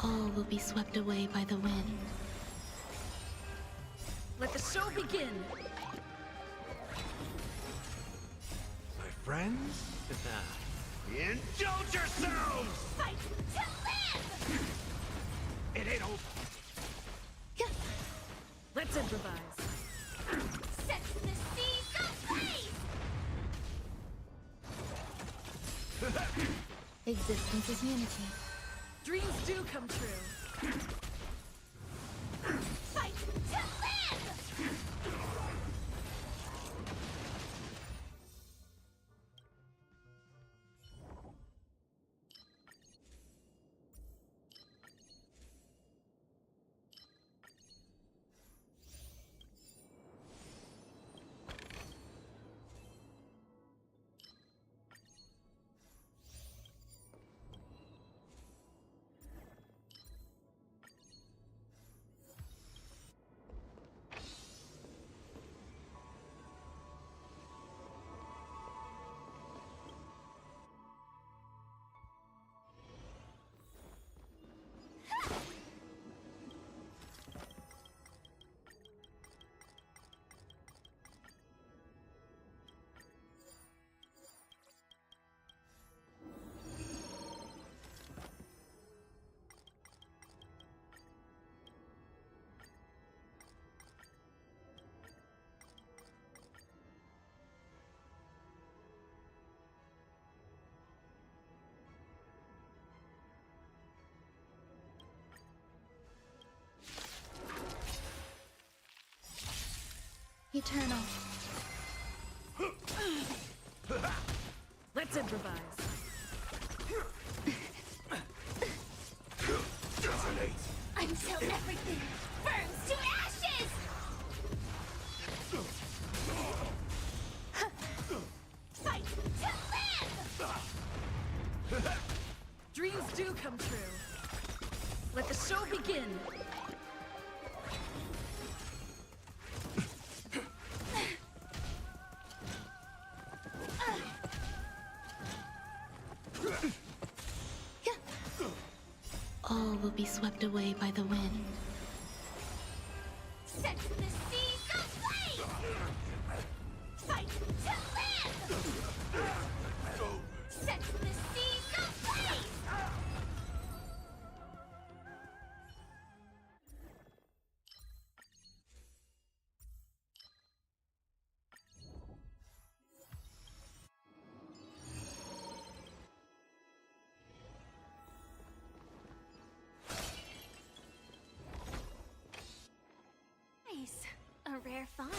All will be swept away by the wind. Let the show begin. My friends, indulge yourselves! Fight to live! It ain't over. Let's improvise. Set the seas ablaze! Existence is unity. Dreams do come true. Fight to live! Eternal. Let's improvise. Detonate! Until everything burns to ashes! Fight to live! Dreams do come true. Let the show begin. All will be swept away by the wind. Set rare find.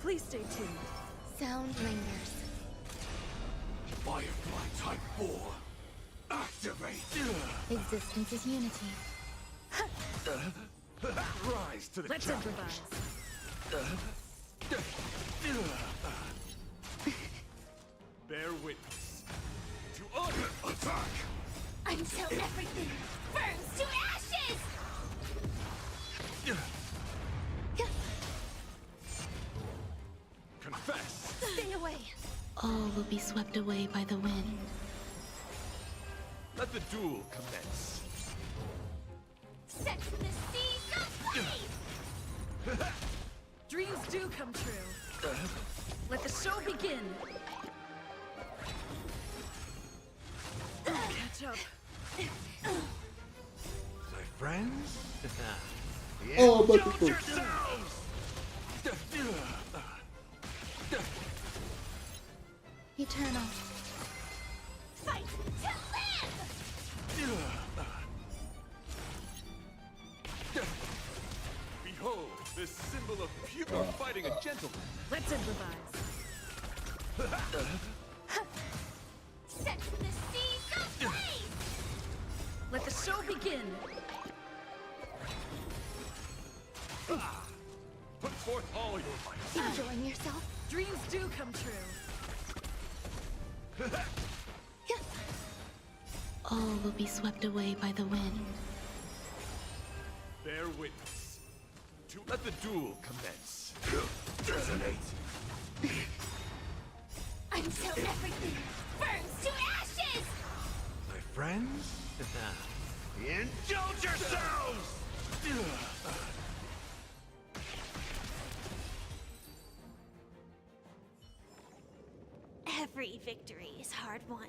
Please stay tuned. Sound lingers. Firefly Type 4. Activate! Existence is unity. Rise to the Let's challenge. Bear witness to honor. Attack! Until everything burns to ashes! Confess. Stay away! All will be swept away by the wind. Let the duel commence. Set the seas ablaze! Dreams do come true. Let the show begin. Catch up. My friends? Oh, but Indulge yourselves! Eternal. Fight to live! Behold, this symbol of pure fighting a gentleman. Let's improvise. Set the seas ablaze! Let the show begin. Put forth all your might. Enjoying yourself? Dreams do come true. All will be swept away by the wind. Bear witness to let the duel commence. Resonate. Until everything burns to ashes! My friends? Indulge yourselves! Every victory is hard won.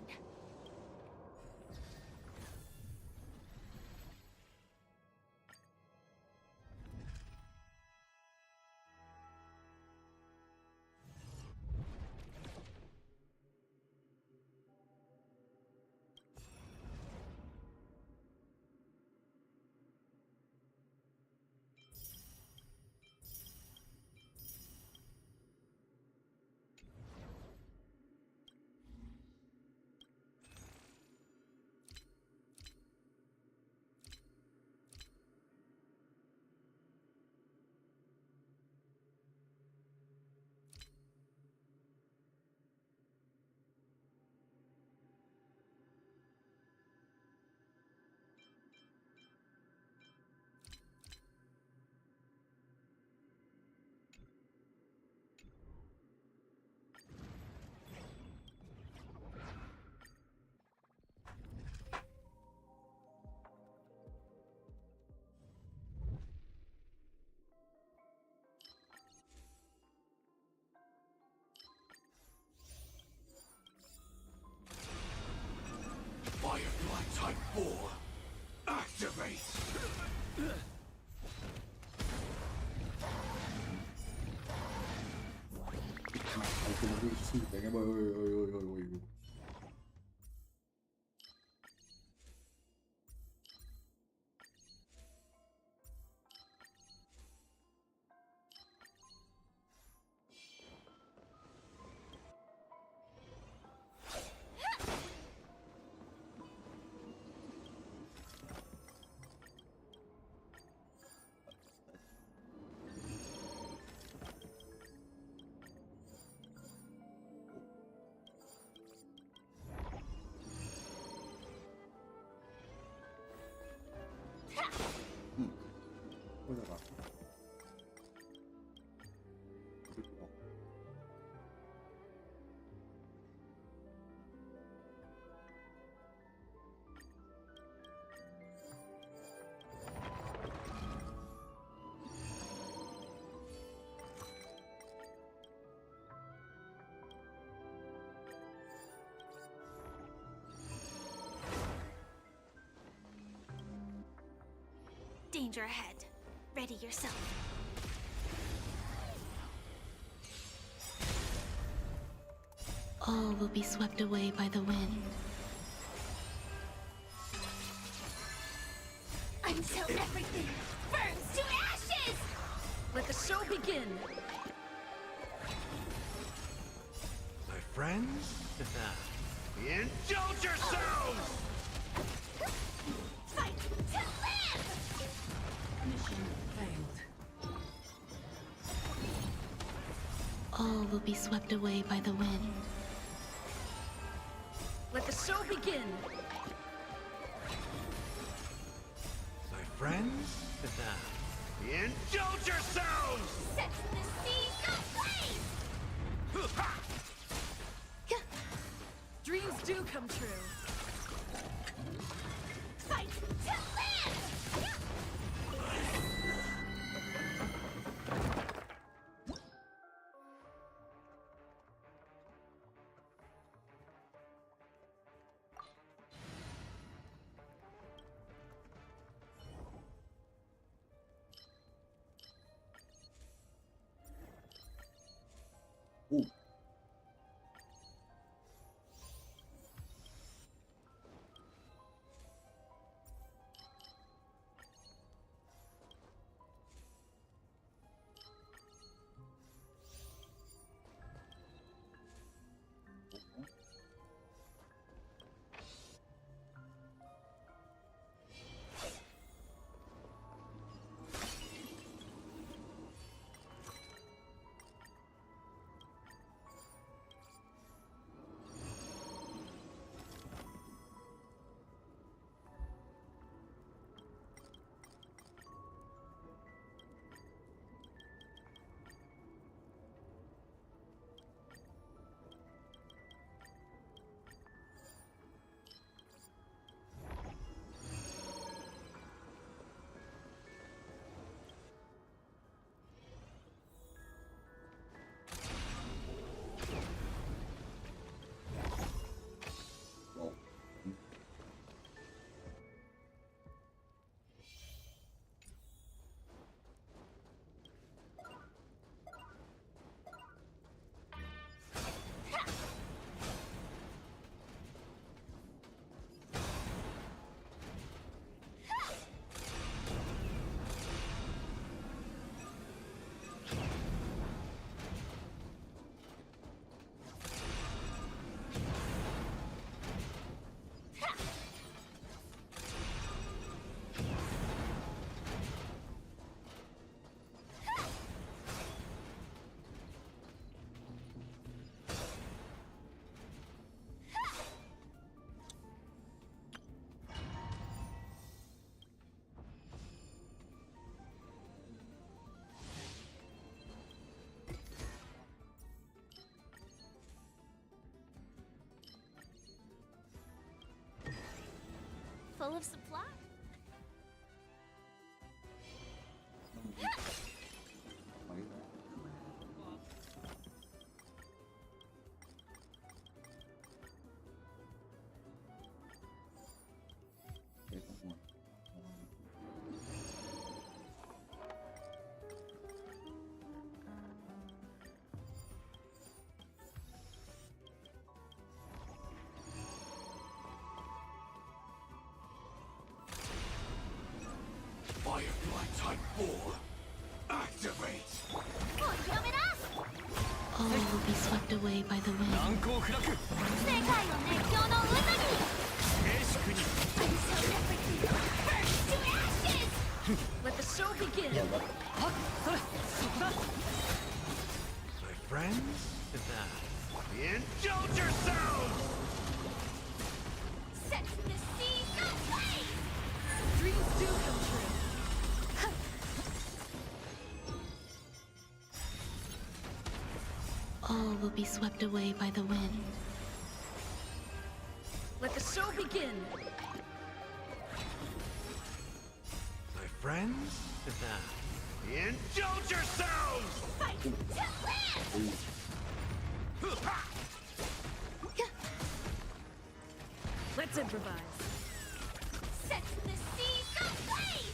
Firefly Type 4. Activate! Anh em ơi. danger ahead. Ready yourself. All will be swept away by the wind. Until everything burns to ashes! Let the show begin! My friends? Indulge yourselves! Fight to live! Mission failed. All will be swept away by the wind. Let the show begin! My friends? Indulge yourselves! Set the seas ablaze! Dreams do come true. Fight to live! Full of supply. Firefly Type 4. Activate! All will be swept away by the wind. Let the show begin! My friends? Indulge yourselves! Set the seas ablaze! Dreams do come true. All will be swept away by the wind. Let the show begin! My friends? Indulge yourselves! Fight to live! Let's improvise. Set the seas ablaze!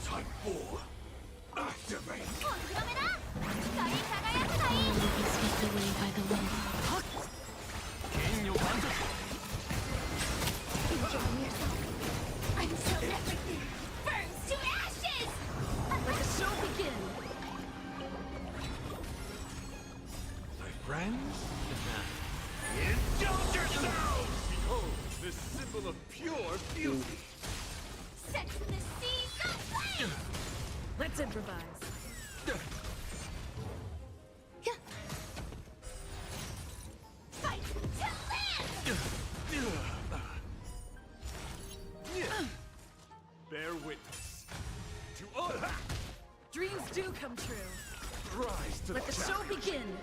Type 4. Activate. Swept away by the wind. Enjoy yourself. Until everything burns to ashes! Let the show begin! My friends? Indulge yourselves! Behold, this symbol of pure beauty! Set the seas aflame! Let's improvise. Fight to live! Bear witness to all. Dreams do come true. Rise to Let the show challenge. begin.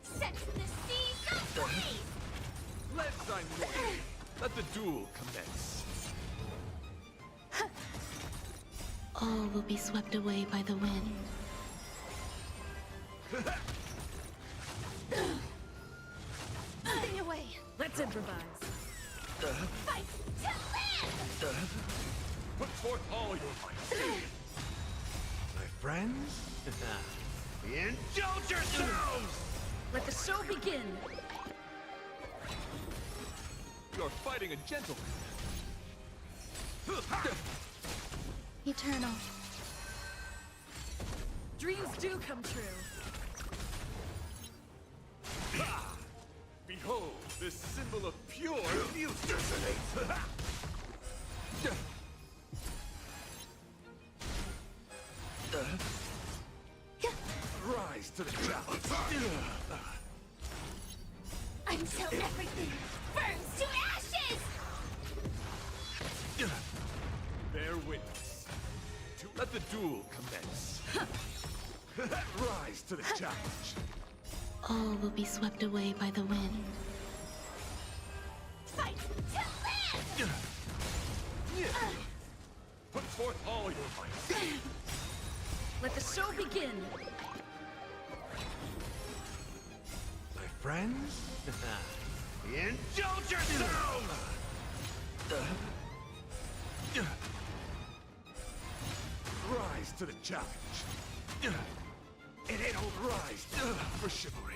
Set the seas aflame! Let the duel commence. All will be swept away by the wind. Stay away. Let's improvise. Fight to live! Put forth all your might. My friends? Indulge yourselves! Let the show begin. You're fighting a gentleman. Eternal. Dreams do come true. Ah! Behold, this symbol of pure beauty. Rise to the challenge. Until everything burns to ashes! Bear witness. Let the duel commence. Rise to the challenge. All will be swept away by the wind. Fight to live! Put forth all your might. Let the show begin. My friends? Indulge yourselves! Rise to the challenge. It ain't over. Rise for chivalry.